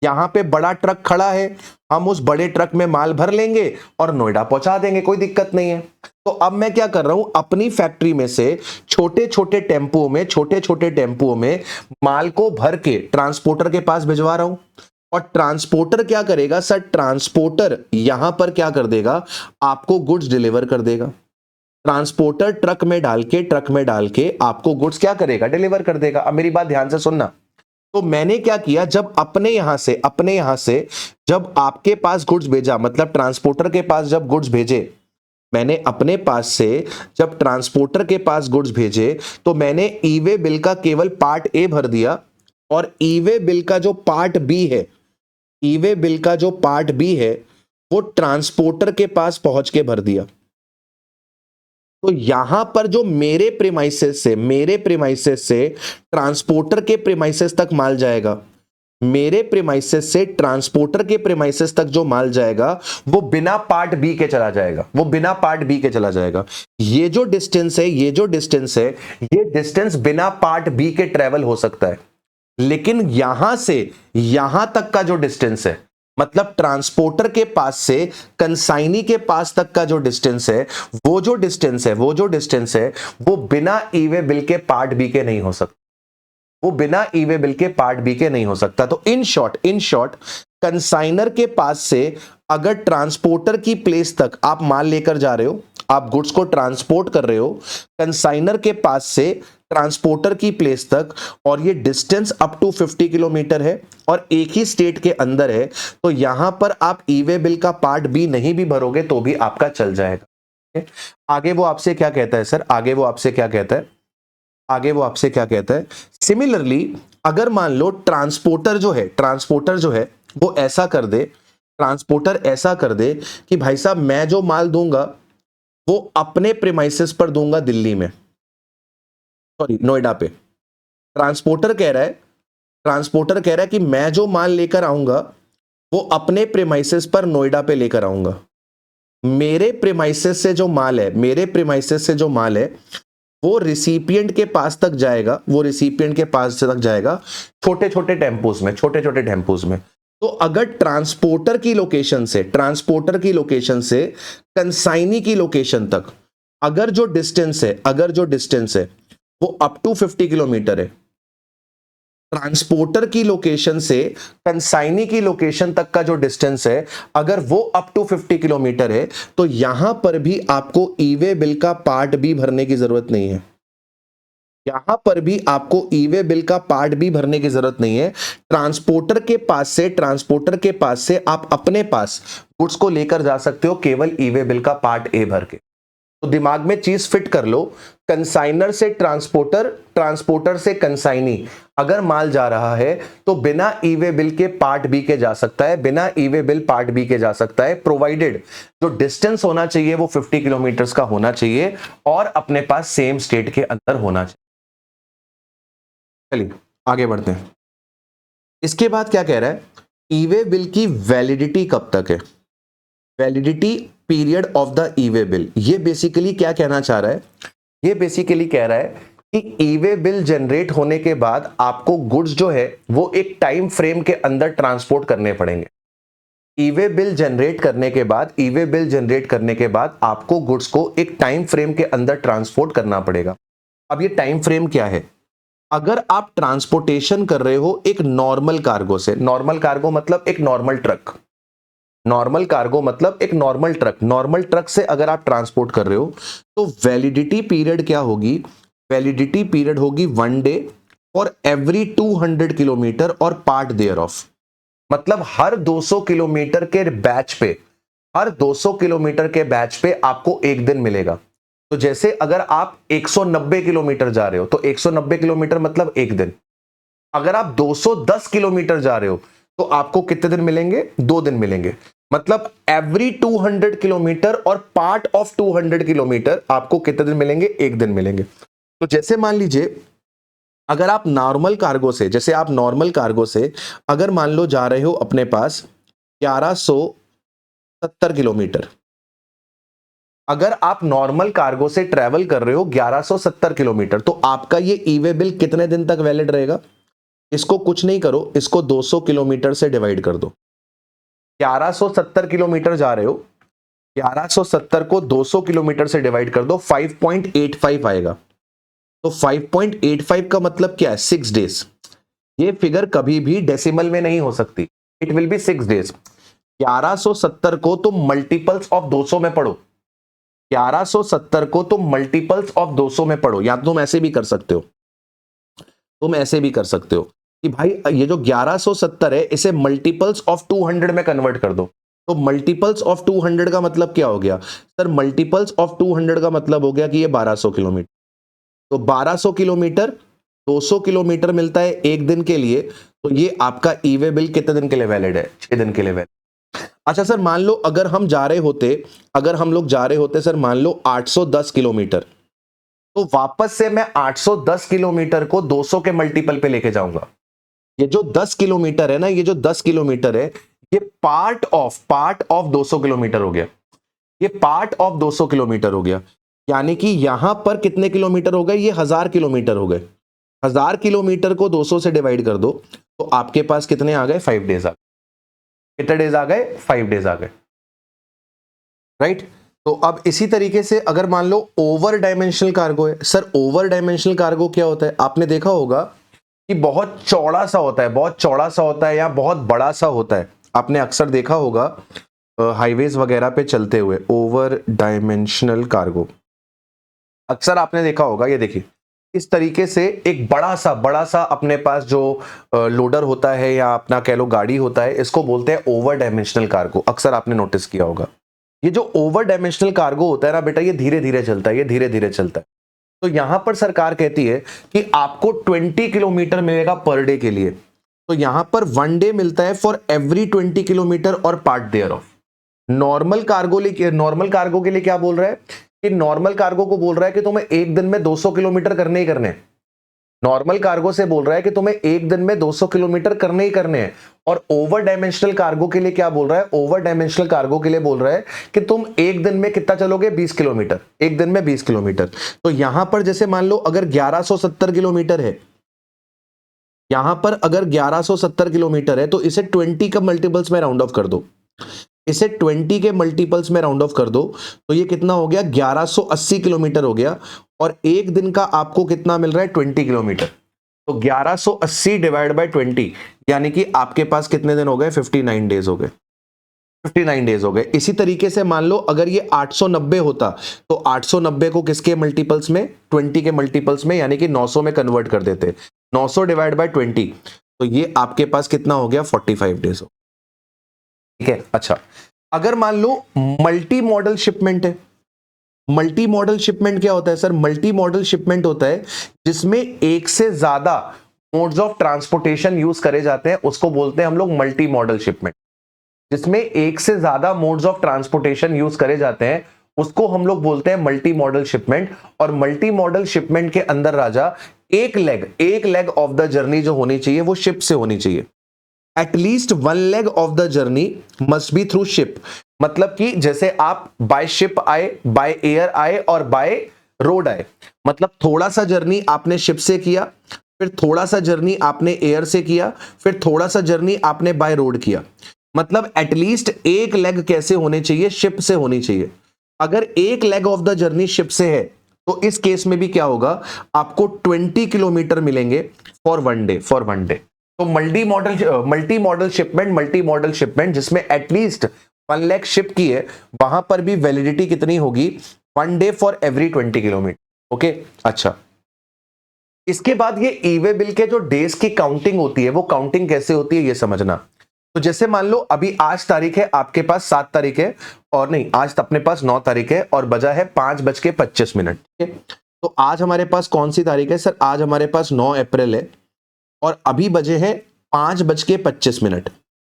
यहां पे बड़ा ट्रक खड़ा है, हम उस बड़े ट्रक में माल भर लेंगे और नोएडा पहुंचा देंगे, कोई दिक्कत नहीं है। तो अब मैं क्या कर रहा हूं, अपनी फैक्ट्री में से छोटे छोटे टेम्पुओं में माल को भर के ट्रांसपोर्टर के पास भिजवा रहा हूं। और ट्रांसपोर्टर क्या करेगा सर, ट्रांसपोर्टर यहां पर क्या कर देगा, आपको गुड्स डिलीवर कर देगा। ट्रांसपोर्टर ट्रक में डाल के आपको गुड्स क्या करेगा, डिलीवर कर देगा। अब मेरी बात ध्यान से सुनना। तो मैंने क्या किया, जब अपने यहां से जब आपके पास गुड्स भेजा, मतलब ट्रांसपोर्टर के पास जब गुड्स भेजे, मैंने अपने पास से जब ट्रांसपोर्टर के पास गुड्स भेजे, तो मैंने ई वे बिल का केवल पार्ट ए भर दिया, और ई वे बिल का जो पार्ट बी है, ई वे बिल का जो पार्ट बी है वो ट्रांसपोर्टर के पास पहुंच के भर दिया। तो यहां पर जो मेरे प्रीमाइसेस से ट्रांसपोर्टर के प्रीमाइसेस तक माल जाएगा, मेरे प्रीमाइसेस से ट्रांसपोर्टर के प्रीमाइसेस तक जो माल जाएगा वो बिना पार्ट बी के चला जाएगा, वो बिना पार्ट बी के चला जाएगा। ये जो डिस्टेंस है, ये डिस्टेंस बिना पार्ट बी के ट्रेवल हो सकता है, लेकिन यहां से यहां तक का जो डिस्टेंस है, मतलब ट्रांसपोर्टर के पास से कंसाइनी के पास तक का जो डिस्टेंस है, वो जो डिस्टेंस है वो बिना ई वे बिल के पार्ट बी के नहीं हो सकता, वो बिना ई वे बिल के पार्ट बी के नहीं हो सकता। तो इन शॉर्ट कंसाइनर के पास से अगर ट्रांसपोर्टर की प्लेस तक आप माल लेकर जा रहे हो, आप गुड्स को ट्रांसपोर्ट कर रहे हो कंसाइनर के पास से ट्रांसपोर्टर की प्लेस तक, और ये डिस्टेंस अप टू 50 किलोमीटर है और एक ही स्टेट के अंदर है, तो यहां पर आप ई वे बिल का पार्ट बी नहीं भी भरोगे तो भी आपका चल जाएगा। आगे वो आपसे क्या कहता है सर, आगे वो आपसे क्या कहता है, सिमिलरली अगर मान लो ट्रांसपोर्टर जो है वो ऐसा कर दे, ट्रांसपोर्टर ऐसा कर दे कि भाई साहब मैं जो माल दूंगा वो अपने प्रीमाइसेस पर दूंगा दिल्ली में, सॉरी नोएडा पे। ट्रांसपोर्टर कह रहा है कि मैं जो माल लेकर आऊंगा वो अपने प्रीमाइसेस पर नोएडा पे लेकर आऊंगा। मेरे प्रीमाइसेस से जो माल है वो रिसिपिएंट के पास तक जाएगा, छोटे छोटे टेम्पोस में। तो अगर ट्रांसपोर्टर की लोकेशन से कंसाइनी की लोकेशन तक अगर जो डिस्टेंस है वो अप टू 50 किलोमीटर है, ट्रांसपोर्टर की लोकेशन से कंसाइनी की लोकेशन तक का जो डिस्टेंस है अगर वो अप टू 50 किलोमीटर है, तो यहां पर भी आपको ई वे बिल का पार्ट बी भरने की जरूरत नहीं है। यहां पर भी आपको ई वे बिल का पार्ट बी भरने की जरूरत नहीं है। ट्रांसपोर्टर के पास से आप अपने पास गुड्स को लेकर जा सकते हो केवल ई वे बिल का पार्ट ए भर के। तो दिमाग में चीज फिट कर लो, कंसाइनर से ट्रांसपोर्टर, ट्रांसपोर्टर से कंसाइनी अगर माल जा रहा है तो बिना ई वे बिल के पार्ट बी के जा सकता है, बिना ई वे बिल पार्ट बी के जा सकता है, प्रोवाइडेड जो डिस्टेंस होना चाहिए वो 50 किलोमीटर का होना चाहिए और अपने पास सेम स्टेट के अंदर होना चाहिए। चलिए आगे बढ़ते हैं। इसके बाद क्या कह रहा है, ई वे बिल की वैलिडिटी कब तक है, validity period of the e way bill. ये बेसिकली क्या कहना चाह रहा है, ये बेसिकली कह रहा है कि ई वे बिल जनरेट होने के बाद आपको गुड्स जो है वो एक टाइम फ्रेम के अंदर ट्रांसपोर्ट करने पड़ेंगे। ई वे बिल जनरेट करने के बाद आपको गुड्स को एक टाइम फ्रेम के अंदर ट्रांसपोर्ट करना पड़ेगा। अब ये टाइम फ्रेम क्या है, अगर आप ट्रांसपोर्टेशन कर रहे हो एक नॉर्मल कार्गो से, नॉर्मल कार्गो मतलब एक नॉर्मल ट्रक से अगर आप ट्रांसपोर्ट कर रहे हो तो वैलिडिटी पीरियड क्या होगी, वैलिडिटी पीरियड होगी 1 डे और एवरी 200 किलोमीटर और पार्ट देयर ऑफ। मतलब हर 200 किलोमीटर के बैच पे आपको एक दिन मिलेगा। तो जैसे अगर आप 190 किलोमीटर जा रहे हो तो 190 किलोमीटर मतलब एक दिन। अगर आप 210 किलोमीटर जा रहे हो तो आपको कितने दिन मिलेंगे, 2 दिन मिलेंगे। मतलब एवरी 200 किलोमीटर और पार्ट ऑफ 200 किलोमीटर आपको कितने दिन मिलेंगे, एक दिन मिलेंगे। तो जैसे मान लीजिए अगर आप नॉर्मल कार्गो से अगर मान लो जा रहे हो अपने पास 1170 किलोमीटर, अगर आप नॉर्मल कार्गो से ट्रेवल कर रहे हो 1170 किलोमीटर, तो आपका ये ई वे बिल कितने दिन तक वैलिड रहेगा, इसको कुछ नहीं करो, इसको 200 किलोमीटर से डिवाइड कर दो। 1170 किलोमीटर जा रहे हो, 1170 को 200 किलोमीटर से डिवाइड कर दो, 5.85 आएगा। तो 5.85 का मतलब क्या है? 6 डेज। ये फिगर कभी भी डेसिमल में नहीं हो सकती, इट विल बी 6 डेज। 1170 को तुम मल्टीपल्स ऑफ 200 में पढ़ो, 1170 को तुम मल्टीपल्स ऑफ 200 में पढ़ो, या तुम ऐसे भी कर सकते हो, तुम ऐसे भी कर सकते हो कि भाई ये जो 1170 है इसे मल्टीपल्स ऑफ 200 में कन्वर्ट कर दो। तो मल्टीपल्स ऑफ 200 का मतलब क्या हो गया सर? मल्टीपल्स ऑफ 200 का मतलब हो गया कि ये 1200 किलोमीटर। तो 1200 किलोमीटर, 200 किलोमीटर मिलता है एक दिन के लिए। तो ये आपका ई वे बिल कितने दिन के लिए वैलिड है? 6 दिन के लिए वैलिड। अच्छा सर, मान लो अगर हम जा रहे होते, अगर हम लोग जा रहे होते सर मान लो 810 किलोमीटर, तो वापस से मैं 810 किलोमीटर को 200 के मल्टीपल पे लेके जाऊंगा। ये जो 10 किलोमीटर है ना, ये जो 10 किलोमीटर है, ये पार्ट ऑफ 200 किलोमीटर हो गया। ये पार्ट ऑफ 200 किलोमीटर हो गया, यानी कि यहां पर कितने किलोमीटर हो गए? ये 1000 किलोमीटर हो गए। 1000 किलोमीटर को 200 से डिवाइड कर दो, तो आपके पास कितने आ गए? 5 डेज आ गए। कितने डेज आ गए? 5 डेज आ गए, राइट। तो अब इसी तरीके से अगर मान लो ओवर डायमेंशनल कार्गो है, सर ओवर डायमेंशनल कार्गो क्या होता है? आपने देखा होगा कि बहुत चौड़ा सा होता है, बहुत चौड़ा सा होता है या बहुत बड़ा सा होता है। आपने अक्सर देखा होगा हाईवेज वगैरह पे चलते हुए, ओवर डायमेंशनल कार्गो अक्सर आपने देखा होगा। ये देखिए इस तरीके से एक बड़ा सा अपने पास जो लोडर होता है या अपना कह लो गाड़ी होता है, इसको बोलते हैं ओवर डायमेंशनल कार्गो। अक्सर आपने नोटिस किया होगा। ये जो ओवर डायमेंशनल कार्गो होता है ना बेटा, ये धीरे धीरे चलता है, ये धीरे धीरे चलता है। तो यहां पर सरकार कहती है कि आपको 20 किलोमीटर मिलेगा पर डे के लिए। तो यहां पर 1 डे मिलता है फॉर एवरी 20 किलोमीटर और part thereof. Normal cargo के लिए क्या बोल रहा है कि नॉर्मल कार्गो को बोल रहा है कि तुम्हें एक दिन में 200 किलोमीटर करने ही करने हैं। नॉर्मल कार्गो से बोल रहा है कि तुम्हें एक दिन में 200 किलोमीटर करने ही करने हैं। और ओवर डायमेंशनल कार्गो के लिए क्या बोल रहा है? ओवर डायमेंशनल कार्गो के लिए बोल रहा है कि तुम एक दिन में कितना चलोगे? 20 किलोमीटर, एक दिन में 20 किलोमीटर। तो यहां पर जैसे मान लो अगर 1170 किलोमीटर है, यहां पर अगर 1170 किलोमीटर है, तो इसे 20 का मल्टीपल्स में राउंड ऑफ कर दो, इसे 20 के मल्टीपल्स में राउंड ऑफ कर दो, तो ये कितना हो गया? 1180 किलोमीटर हो गया। और एक दिन का आपको कितना मिल रहा है? 20 किलोमीटर। तो 1180 डिवाइड बाय 20, यानी कि आपके पास कितने दिन हो गए? 59 डेज हो गए, 59 डेज हो गए। इसी तरीके से मान लो अगर ये 890 होता, तो 890 को किसके मल्टीपल्स में? 20 के मल्टीपल्स में, यानी कि 900 में कन्वर्ट कर देते। 900 डिवाइड बाय 20, तो ये आपके पास कितना हो गया? 45 डेज हो। ठीक है। अच्छा, अगर मान लो मल्टी मॉडल शिपमेंट है। मल्टी मॉडल शिपमेंट क्या होता है सर? मल्टी मॉडल शिपमेंट होता है जिसमें एक से ज्यादा मोड्स ऑफ ट्रांसपोर्टेशन यूज करे जाते हैं, उसको बोलते हैं हम लोग मल्टी मॉडल शिपमेंट। जिसमें एक से ज्यादा मोड्स ऑफ ट्रांसपोर्टेशन यूज करे जाते हैं, उसको हम लोग बोलते हैं मल्टी मॉडल शिपमेंट। और मल्टी मॉडल शिपमेंट के अंदर राजा एक लेग ऑफ द जर्नी जो होनी चाहिए वो शिप से होनी चाहिए। At least 1 leg of the journey must be through ship. मतलब कि जैसे आप बाय शिप आए, बाय एयर आए और बाय रोड आए, मतलब थोड़ा सा जर्नी आपने शिप से किया, फिर थोड़ा सा जर्नी आपने एयर से किया, फिर थोड़ा सा जर्नी आपने बाय रोड किया। मतलब एटलीस्ट एक लेग कैसे होने चाहिए? शिप से होनी चाहिए। अगर एक leg of the journey ship से है, तो इस केस में भी क्या होगा? आपको 20 किलोमीटर मिलेंगे फॉर वन डे। तो मल्टी मॉडल शिपमेंट जिसमें एटलीस्ट 1 लाख शिप की है, वहां पर भी वैलिडिटी कितनी होगी? 1 day for every 20 kilometre. Okay. अच्छा, इसके बाद ये ई वे बिल के जो डेज की काउंटिंग होती है, वो काउंटिंग कैसे होती है ये समझना। तो जैसे मान लो अभी आज तारीख है, आपके पास 7 तारीख है, और नहीं, आज अपने पास 9 तारीख है और बजा है 5:25। ठीक है। तो आज हमारे पास कौन सी तारीख है सर? आज हमारे पास 9 अप्रैल है और अभी बजे हैं 5:25।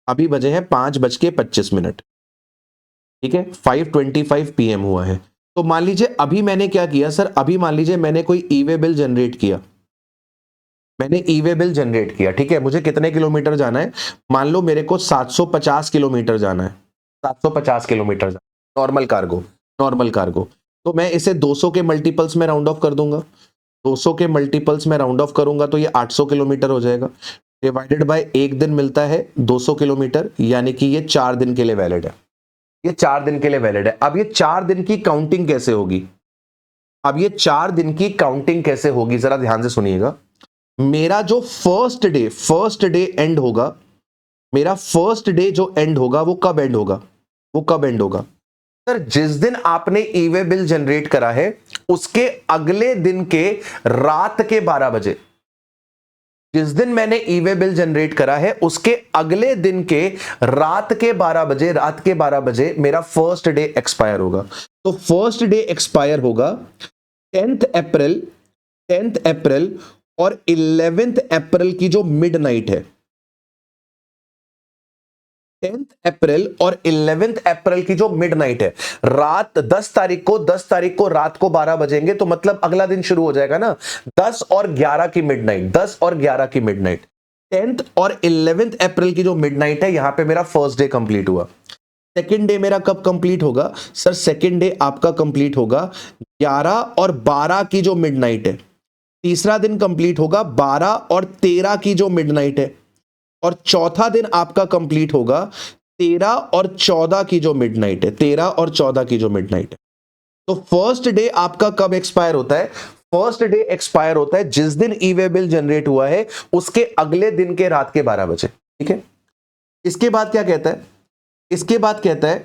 अभी बजे हैं 5:25। ठीक है, 5:25 PM हुआ है। तो मान लीजिए अभी मैंने क्या किया सर? अभी मान लीजिए मैंने कोई ई वे बिल जनरेट किया, ठीक है। मुझे कितने किलोमीटर जाना है? मान लो मेरे को 750 किलोमीटर जाना है, 750 किलोमीटर नॉर्मल कार्गो। तो मैं इसे 200 के मल्टीपल्स में राउंड ऑफ कर दूंगा। 200 के मल्टीपल्स में राउंड ऑफ करूंगा तो ये 800 किलोमीटर हो जाएगा। डिवाइडेड बाय एक दिन मिलता है 200 किलोमीटर, यानी कि ये 4 दिन के लिए वैलिड है। ये 4 दिन के लिए वैलिड है। अब ये 4 दिन की काउंटिंग कैसे होगी? अब ये 4 दिन की काउंटिंग कैसे होगी, जरा ध्यान से सुनिएगा। मेरा जो फर्स्ट डे एंड होगा, मेरा फर्स्ट डे जो एंड होगा वो कब एंड होगा? वो कब एंड होगा सर? जिस दिन आपने ई वे बिल जनरेट करा है उसके अगले दिन के रात के 12 बजे। जिस दिन मैंने ई वे बिल जनरेट करा है उसके अगले दिन के रात के 12 बजे, रात के 12 बजे मेरा फर्स्ट डे एक्सपायर होगा। तो फर्स्ट डे एक्सपायर होगा 10th अप्रैल और 11th अप्रैल की जो मिडनाइट है, 10th अप्रैल और 11th अप्रैल की जो मिडनाइट है, रात 10 तारीख को रात को 12 बजेंगे, तो मतलब अगला दिन शुरू हो जाएगा ना 10 और 11 की मिडनाइट, 10 और 11 की मिडनाइट। 10th और 11th अप्रैल की जो मिडनाइट है, यहां पे मेरा फर्स्ट डे कंप्लीट हुआ। सेकेंड डे मेरा कब कंप्लीट होगा सर? सेकेंड डे आपका कंप्लीट होगा 11 और 12 की जो मिडनाइट है। तीसरा दिन कंप्लीट होगा 12 और 13 की जो मिडनाइट है, और चौथा दिन आपका कंप्लीट होगा 13 और 14 की जो मिडनाइट है, 13 और 14 की जो मिडनाइट है। तो फर्स्ट डे आपका कब एक्सपायर होता है? फर्स्ट डे एक्सपायर होता है जिस दिन ई वे बिल जनरेट हुआ है उसके अगले दिन के रात के 12 बजे। ठीक है, इसके बाद क्या कहता है? इसके बाद कहता है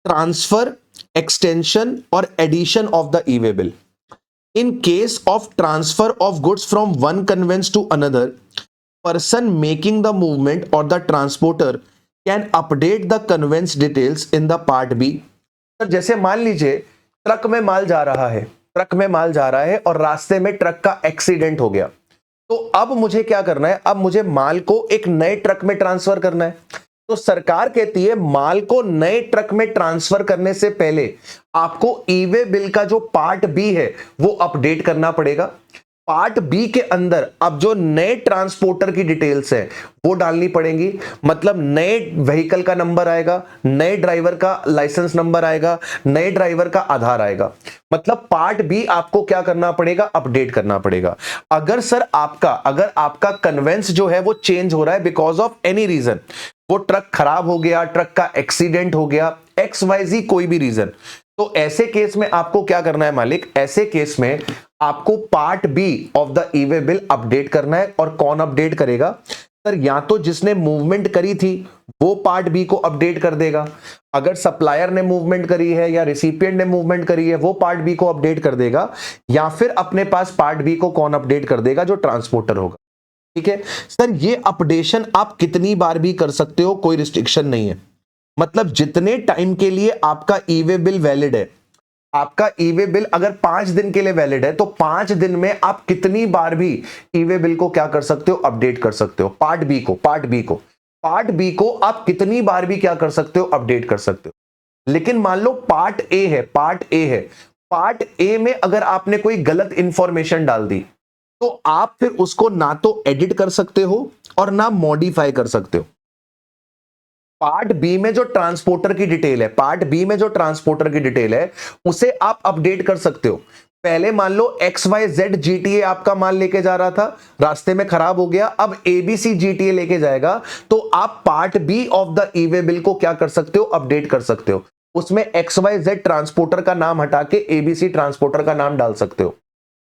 ट्रांसफर, एक्सटेंशन और addition of the e way bill. In case of transfer of goods from one conveyance to another, person making the movement or the transporter can update the conveyance details in the part B। Sir जैसे मान लीजिए truck में माल जा रहा है, truck में माल जा रहा है और रास्ते में ट्रक का एक्सीडेंट हो गया, तो अब मुझे क्या करना है? अब मुझे माल को एक नए ट्रक में ट्रांसफर करना है। तो सरकार कहती है माल को नए ट्रक में ट्रांसफर करने से पहले आपको ई वे बिल का जो पार्ट बी है वो अपडेट करना पड़ेगा। पार्ट बी के अंदर अब जो नए ट्रांसपोर्टर की डिटेल्स है वो डालनी पड़ेंगी, मतलब नए व्हीकल का नंबर आएगा, नए ड्राइवर का लाइसेंस नंबर आएगा, नए ड्राइवर का आधार आएगा। मतलब पार्ट बी आपको क्या करना पड़ेगा? अपडेट करना पड़ेगा। अगर सर आपका कन्वेंस जो है वो चेंज हो रहा है बिकॉज ऑफ एनी रीजन, वो ट्रक खराब हो गया, ट्रक का एक्सीडेंट हो गया, XYZ कोई भी रीजन, तो ऐसे केस में आपको क्या करना है मालिक? ऐसे केस में आपको part B of the e way bill update करना है। और कौन अपडेट करेगा सर? या तो जिसने मूवमेंट करी थी वो पार्ट बी को अपडेट कर देगा, अगर सप्लायर ने मूवमेंट करी है या रिसिपिएंट ने मूवमेंट करी है वो पार्ट बी को अपडेट कर देगा, या फिर अपने पास पार्ट बी को कौन अपडेट कर देगा? जो ट्रांसपोर्टर होगा। ठीक है सर, ये अपडेशन आप कितनी बार भी कर सकते हो, कोई रिस्ट्रिक्शन नहीं है। मतलब जितने टाइम के लिए आपका ई वे बिल वैलिड है, आपका ई वे बिल अगर 5 दिन के लिए वैलिड है तो 5 दिन में आप कितनी बार भी ई वे बिल को क्या कर सकते हो? अपडेट कर सकते हो। पार्ट बी को आप कितनी बार भी क्या कर सकते हो? अपडेट कर सकते हो। लेकिन मान लो पार्ट ए में अगर आपने कोई गलत इंफॉर्मेशन डाल दी तो आप फिर उसको ना तो एडिट कर सकते हो और ना मॉडिफाई कर सकते हो। पार्ट बी में जो ट्रांसपोर्टर की डिटेल है उसे आप अपडेट कर सकते हो। पहले मान लो XYZ GTA आपका माल लेके जा रहा था, रास्ते में खराब हो गया, अब ABC GTA लेके जाएगा, तो आप part B of the e way bill को क्या कर सकते हो? अपडेट कर सकते हो। उसमें XYZ ट्रांसपोर्टर का नाम हटा के ABC ट्रांसपोर्टर का नाम डाल सकते हो।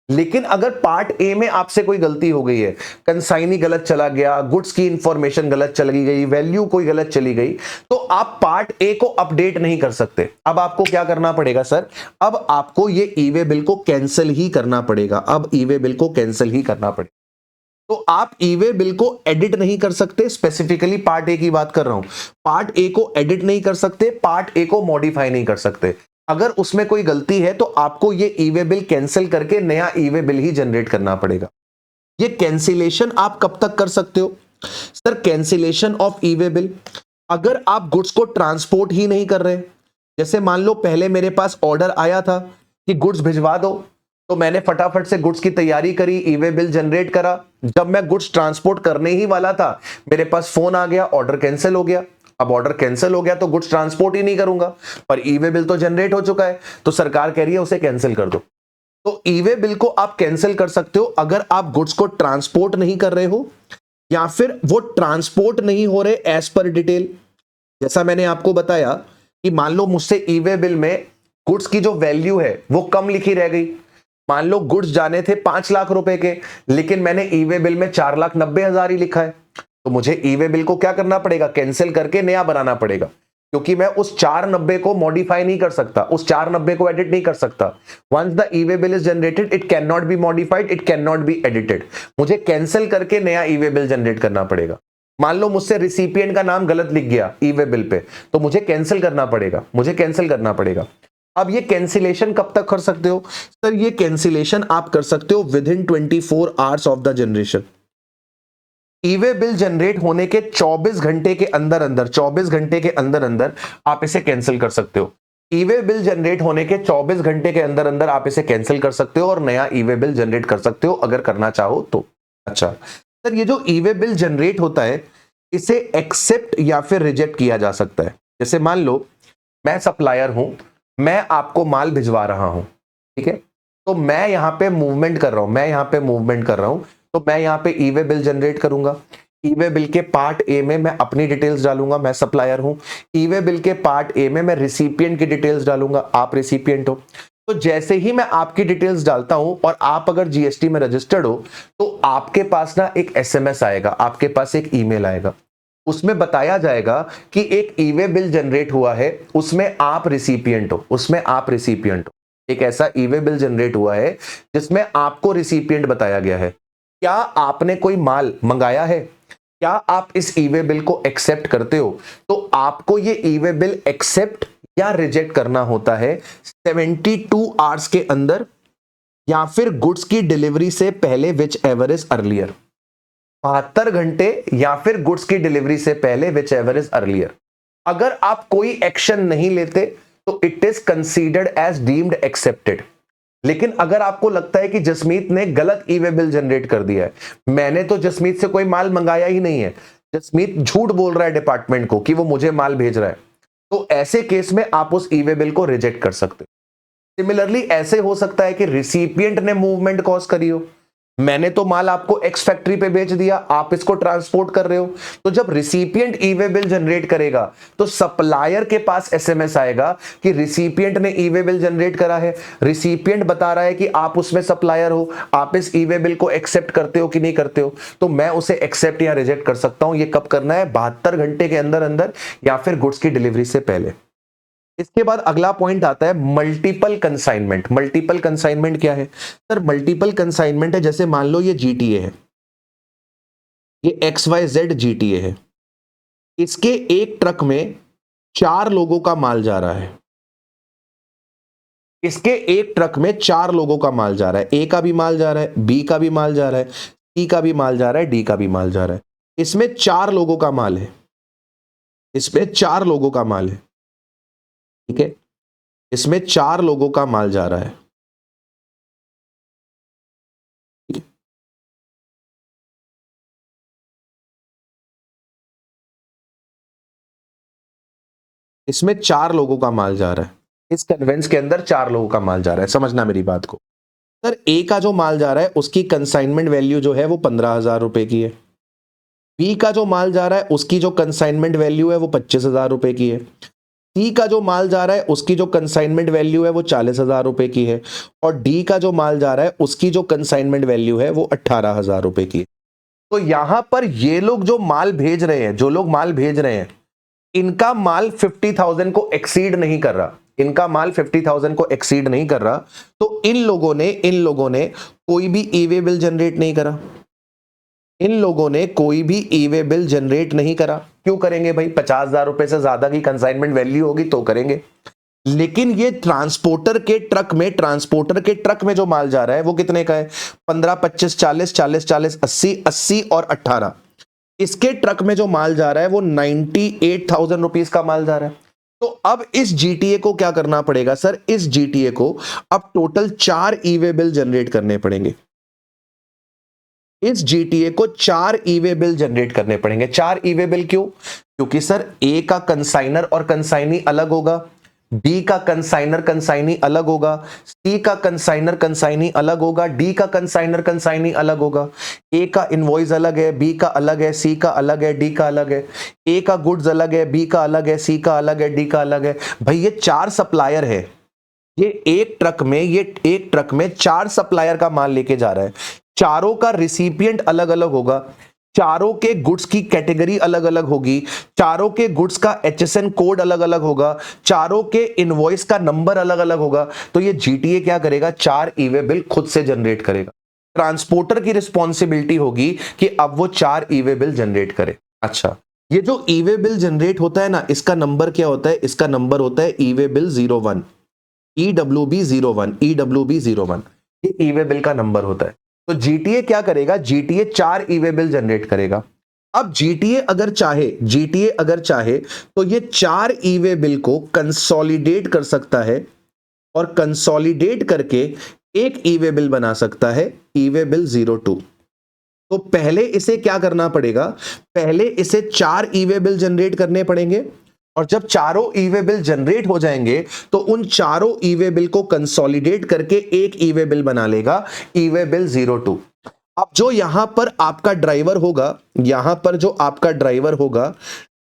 लेकिन अगर पार्ट ए में आपसे कोई गलती हो गई है, कंसाइनी गलत चला गया, गुड्स की इंफॉर्मेशन गलत चली गई, वैल्यू कोई गलत चली गई, तो आप पार्ट ए को अपडेट नहीं कर सकते। अब आपको क्या करना पड़ेगा सर? अब आपको ये ई वे बिल को कैंसिल ही करना पड़ेगा। तो आप ई वे बिल को एडिट नहीं कर सकते, स्पेसिफिकली पार्ट ए की बात कर रहा हूं। पार्ट ए को एडिट नहीं कर सकते, पार्ट ए को मॉडिफाई नहीं कर सकते। अगर उसमें कोई गलती है तो आपको ये ई वे बिल कैंसिल करके नया ई वे बिल ही जनरेट करना पड़ेगा। ये कैंसिलेशन आप कब तक कर सकते हो sir? Cancellation of e way bill, अगर आप गुड्स को ट्रांसपोर्ट ही नहीं कर रहे, जैसे मान लो पहले मेरे पास ऑर्डर आया था कि गुड्स भिजवा दो, तो मैंने फटाफट से गुड्स की तैयारी करी, ई वे बिल जनरेट करा। जब मैं गुड्स ट्रांसपोर्ट करने ही वाला था मेरे पास फोन आ गया, ऑर्डर कैंसिल हो गया। अब ऑर्डर कैंसिल हो गया तो गुड्स ट्रांसपोर्ट ही नहीं करूंगा, पर ई वे बिल तो जनरेट हो चुका है, तो सरकार कह रही है उसे कैंसिल कर दो। तो ई वे बिल को आप कैंसिल कर सकते हो अगर आप गुड्स को ट्रांसपोर्ट नहीं कर रहे हो, या फिर वो ट्रांसपोर्ट नहीं हो रहे एज पर डिटेल। जैसा मैंने आपको बताया कि मान लो मुझसे ई वे बिल में गुड्स की जो वैल्यू है वो कम लिखी रह गई। मान लो गुड्स जाने थे 5 लाख रुपए के, लेकिन मैंने ई वे बिल में 4,90,000 ही लिखा है, तो मुझे ई वे बिल को क्या करना पड़ेगा, कैंसिल करके नया बनाना पड़ेगा, क्योंकि मैं उस 490 को मॉडिफाई नहीं कर सकता, उस 490 को एडिट नहीं कर सकता। Once the e way bill is generated it can not be modified, it can not be edited. मुझे कैंसिल करके नया ई वे बिल जनरेट करना पड़ेगा। मान लो मुझसे रिसिपिएंट का नाम गलत लिख गया ई वे बिल पे, तो मुझे कैंसिल करना पड़ेगा, मुझे कैंसिल करना पड़ेगा। अब ये कैंसिलेशन कब तक कर सकते हो सर? ये कैंसिलेशन आप कर सकते हो with in 24 hours of the generation. E way bill generate होने के 24 घंटे के अंदर अंदर, 24 घंटे के अंदर अंदर आप इसे कैंसिल कर सकते हो। ई वे बिल जनरेट होने के 24 घंटे के अंदर अंदर आप इसे कैंसिल कर सकते हो और नया ई वे बिल जनरेट कर सकते हो अगर करना चाहो तो। अच्छा सर, ये जो ई वे बिल जनरेट होता है इसे एक्सेप्ट या फिर रिजेक्ट किया जा सकता है। जैसे मान लो मैं सप्लायर हूं, मैं आपको माल भिजवा रहा हूं, ठीक है, तो मैं यहां पे मूवमेंट कर रहा हूं, मैं यहां पे मूवमेंट कर रहा हूं, तो मैं यहां पे ई वे बिल जनरेट करूंगा। ई वे बिल के पार्ट ए में मैं अपनी डिटेल्स डालूंगा, मैं सप्लायर हूं। ई वे बिल के पार्ट ए में मैं रिसिपिएंट की डिटेल्स डालूंगा, आप रिसिपिएंट हो। तो जैसे ही मैं आपकी डिटेल्स डालता हूं और आप अगर जीएसटी में रजिस्टर्ड हो, तो आपके पास ना एक एसएमएस आएगा, आपके पास एक ईमेल आएगा, उसमें बताया जाएगा कि एक ई वे बिल जनरेट हुआ है, उसमें आप रिसिपिएंट हो, उसमें आप रिसिपिएंट हो। एक ऐसा ई वे बिल जनरेट हुआ है जिसमें आपको रिसिपिएंट बताया गया है। क्या आपने कोई माल मंगाया है? क्या आप इस ई वे बिल को एक्सेप्ट करते हो? तो आपको ये ई वे बिल एक्सेप्ट या रिजेक्ट करना होता है 72 आवर्स के अंदर, या फिर गुड्स की डिलीवरी से पहले, विच एवर इज अर्लियर। 72 घंटे या फिर गुड्स की डिलीवरी से पहले, विच एवर इज अर्लियर। अगर आप कोई एक्शन नहीं लेते तो it is considered as deemed accepted. लेकिन अगर आपको लगता है कि जसमीत ने गलत ई वे बिल जनरेट कर दिया है, मैंने तो जसमीत से कोई माल मंगाया ही नहीं है, जसमीत झूठ बोल रहा है डिपार्टमेंट को कि वो मुझे माल भेज रहा है, तो ऐसे केस में आप उस ई वे बिल को रिजेक्ट कर सकते हो। सिमिलरली ऐसे हो सकता है कि रिसिपिएंट ने मूवमेंट कॉज करी हो, मैंने तो माल आपको एक्स फैक्ट्री पे बेच दिया, आप इसको ट्रांसपोर्ट कर रहे हो, तो जब रिसिपिएंट ई वे बिल जनरेट करेगा तो सप्लायर के पास एसएमएस आएगा कि रिसिपिएंट ने ई वे बिल जनरेट करा है, रिसिपिएंट बता रहा है कि आप उसमें सप्लायर हो, आप इस ई वे बिल को एक्सेप्ट करते हो कि नहीं करते हो, तो मैं उसे एक्सेप्ट या रिजेक्ट कर सकता हूं। ये कब करना है? 72 घंटे के अंदर अंदर या फिर गुड्स की डिलीवरी से पहले। इसके बाद अगला पॉइंट आता है मल्टीपल कंसाइनमेंट। मल्टीपल कंसाइनमेंट क्या है सर? मल्टीपल कंसाइनमेंट है, जैसे मान लो ये जीटीए है, ये XYZ जीटीए है, इसके एक ट्रक में 4 लोगों का माल जा रहा है, इसके एक ट्रक में 4 लोगों का माल जा रहा है, ए का भी माल जा रहा है, बी का भी माल जा रहा है, सी का भी माल जा रहा है, डी का भी माल जा रहा है। इसमें 4 लोगों का माल है, इसमें 4 लोगों का माल है, ठीक है, इसमें 4 लोगों का माल जा रहा है। इसमें 4 लोगों का माल जा रहा है, इस कन्वेंस के अंदर 4 लोगों का माल जा रहा है, समझना मेरी बात को। सर ए का जो माल जा रहा है उसकी कंसाइनमेंट वैल्यू जो है वो 15,000 रुपए की है, बी का जो माल जा रहा है उसकी जो कंसाइनमेंट वैल्यू है वो 25,000 रुपए की है, सी का जो माल जा रहा है उसकी जो कंसाइनमेंट वैल्यू है वो 40,000 रुपए की है, और डी का जो माल जा रहा है उसकी जो कंसाइनमेंट वैल्यू है वो 18,000 रुपए की है। तो यहां पर ये लोग जो माल भेज रहे हैं, जो लोग माल भेज रहे हैं, इनका माल 50,000 को एक्सीड नहीं कर रहा, इनका माल 50,000 को एक्सीड नहीं कर रहा, तो इन लोगों ने कोई भी ई वे बिल जनरेट नहीं करा, इन लोगों ने कोई भी ई वे बिल जनरेट नहीं करा। क्यों करेंगे भाई? 50,000 रुपए से ज्यादा की कंसाइनमेंट वैल्यू होगी तो करेंगे। लेकिन ये ट्रांसपोर्टर के ट्रक में जो माल जा रहा है वो कितने का है? 15, 25, 40, 40, 40, 80, 80 और 18। इसके ट्रक में जो माल जा रहा है वो 98,000 रुपीज का माल जा रहा है। तो अब इस जीटीए को क्या करना पड़ेगा सर? इस जीटीए को अब टोटल 4 ई वे बिल जनरेट करने पड़ेंगे। इस जीटीए को 4 ई वे बिल जनरेट करने पड़ेंगे। 4 ई वे बिल क्यों? क्योंकि सर ए का कंसाइनर और कंसाइनी अलग होगा, बी का कंसाइनर कंसाइनी अलग होगा, सी का कंसाइनर कंसाइनी अलग होगा, डी का कंसाइनर कंसाइनी अलग होगा। ए का इनवॉइस अलग है, बी का अलग है, सी का अलग है, डी का अलग है। ए का गुड्स अलग है, बी का अलग है, सी का अलग है, डी का अलग है। भाई ये 4 सप्लायर है, ये एक ट्रक में 4 सप्लायर का माल लेके जा रहा है। चारों का रिसिपिएंट अलग अलग होगा, चारों के गुड्स की कैटेगरी अलग अलग होगी, चारों के गुड्स का एचएसएन कोड अलग अलग होगा, चारों के इनवॉइस का नंबर अलग अलग होगा। तो ये जीटीए क्या करेगा, 4 ई वे बिल खुद से जनरेट करेगा। ट्रांसपोर्टर की रिस्पॉन्सिबिलिटी होगी कि अब वो 4 ई वे बिल जनरेट करे। अच्छा, ये जो ई वे बिल जनरेट होता है ना, इसका नंबर क्या होता है, इसका नंबर होता है ई वे बिल 01, EWB 01, EWB 01, ये ई वे बिल का नंबर होता है। तो जीटीए क्या करेगा, जीटीए 4 ई वे बिल जनरेट करेगा। अब जीटीए अगर चाहे तो ये 4 ई वे बिल को कंसोलिडेट कर सकता है और कंसोलिडेट करके एक ई वे बिल बना सकता है, ई वे बिल 02। तो पहले इसे क्या करना पड़ेगा, पहले इसे 4 ई वे बिल जनरेट करने पड़ेंगे, और जब चारों ई वे बिल जनरेट हो जाएंगे तो उन चारों ई वे बिल को कंसोलिडेट करके एक ई वे बिल बना लेगा, ई वे बिल 02। अब जो यहां पर आपका ड्राइवर होगा,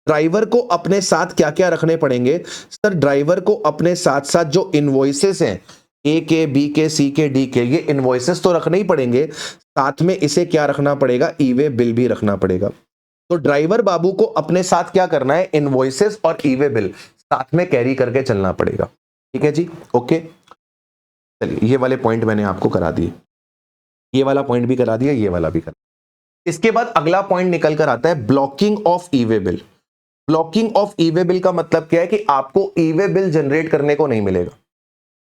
ड्राइवर को अपने साथ क्या क्या रखने पड़ेंगे सर, ड्राइवर को अपने साथ साथ जो इनवॉइसेस हैं, ए के, बी के, सी के, डी के, ये इनवॉइसेस तो रखने ही पड़ेंगे, साथ में इसे क्या रखना पड़ेगा, ई वे बिल भी रखना पड़ेगा। तो ड्राइवर बाबू को अपने साथ क्या करना है, इनवॉइसेस और ई वे बिल साथ में कैरी करके चलना पड़ेगा। ठीक है जी, ओके। चलिए, ये वाले पॉइंट मैंने आपको करा दिए, ये वाला पॉइंट भी करा दिया, ये वाला भी करा। इसके बाद अगला पॉइंट निकल कर आता है blocking of e way bill. Blocking of e way bill का मतलब क्या है कि आपको ई वे बिल जनरेट करने को नहीं मिलेगा,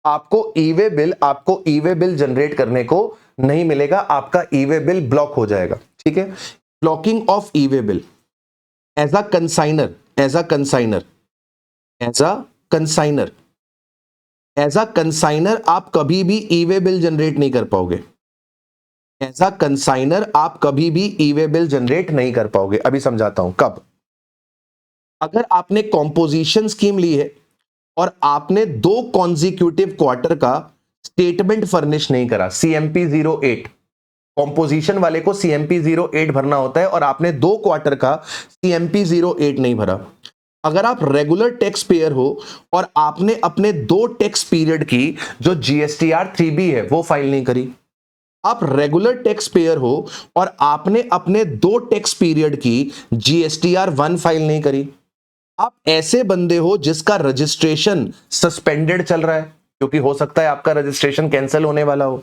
आपको ई वे बिल जनरेट करने को नहीं मिलेगा, आपका ई वे बिल ब्लॉक हो जाएगा। ठीक है, blocking of e way bill as a consignor आप कभी भी ई वे बिल जनरेट नहीं कर पाओगे। एज अ कंसाइनर आप कभी भी ई वे बिल जनरेट नहीं कर पाओगे। अभी समझाता हूं कब। अगर आपने कॉम्पोजिशन स्कीम ली है और आपने 2 कॉन्जिक्यूटिव क्वार्टर का स्टेटमेंट फर्निश नहीं करा, CMP 08, कॉम्पोजिशन वाले को CMP 08 भरना होता है और आपने 2 क्वार्टर का CMP 08 नहीं भरा। अगर आप रेगुलर टैक्स पेयर हो और आपने अपने 2 टैक्स पीरियड की जो GSTR 3B है वो फाइल नहीं करी, आप रेगुलर टैक्स पेयर हो और आपने अपने 2 टैक्स पीरियड की GSTR 1 फाइल नहीं करी, आप ऐसे बंदे हो जिसका रजिस्ट्रेशन सस्पेंडेड चल रहा है, क्योंकि हो सकता है आपका रजिस्ट्रेशन कैंसिल होने वाला हो,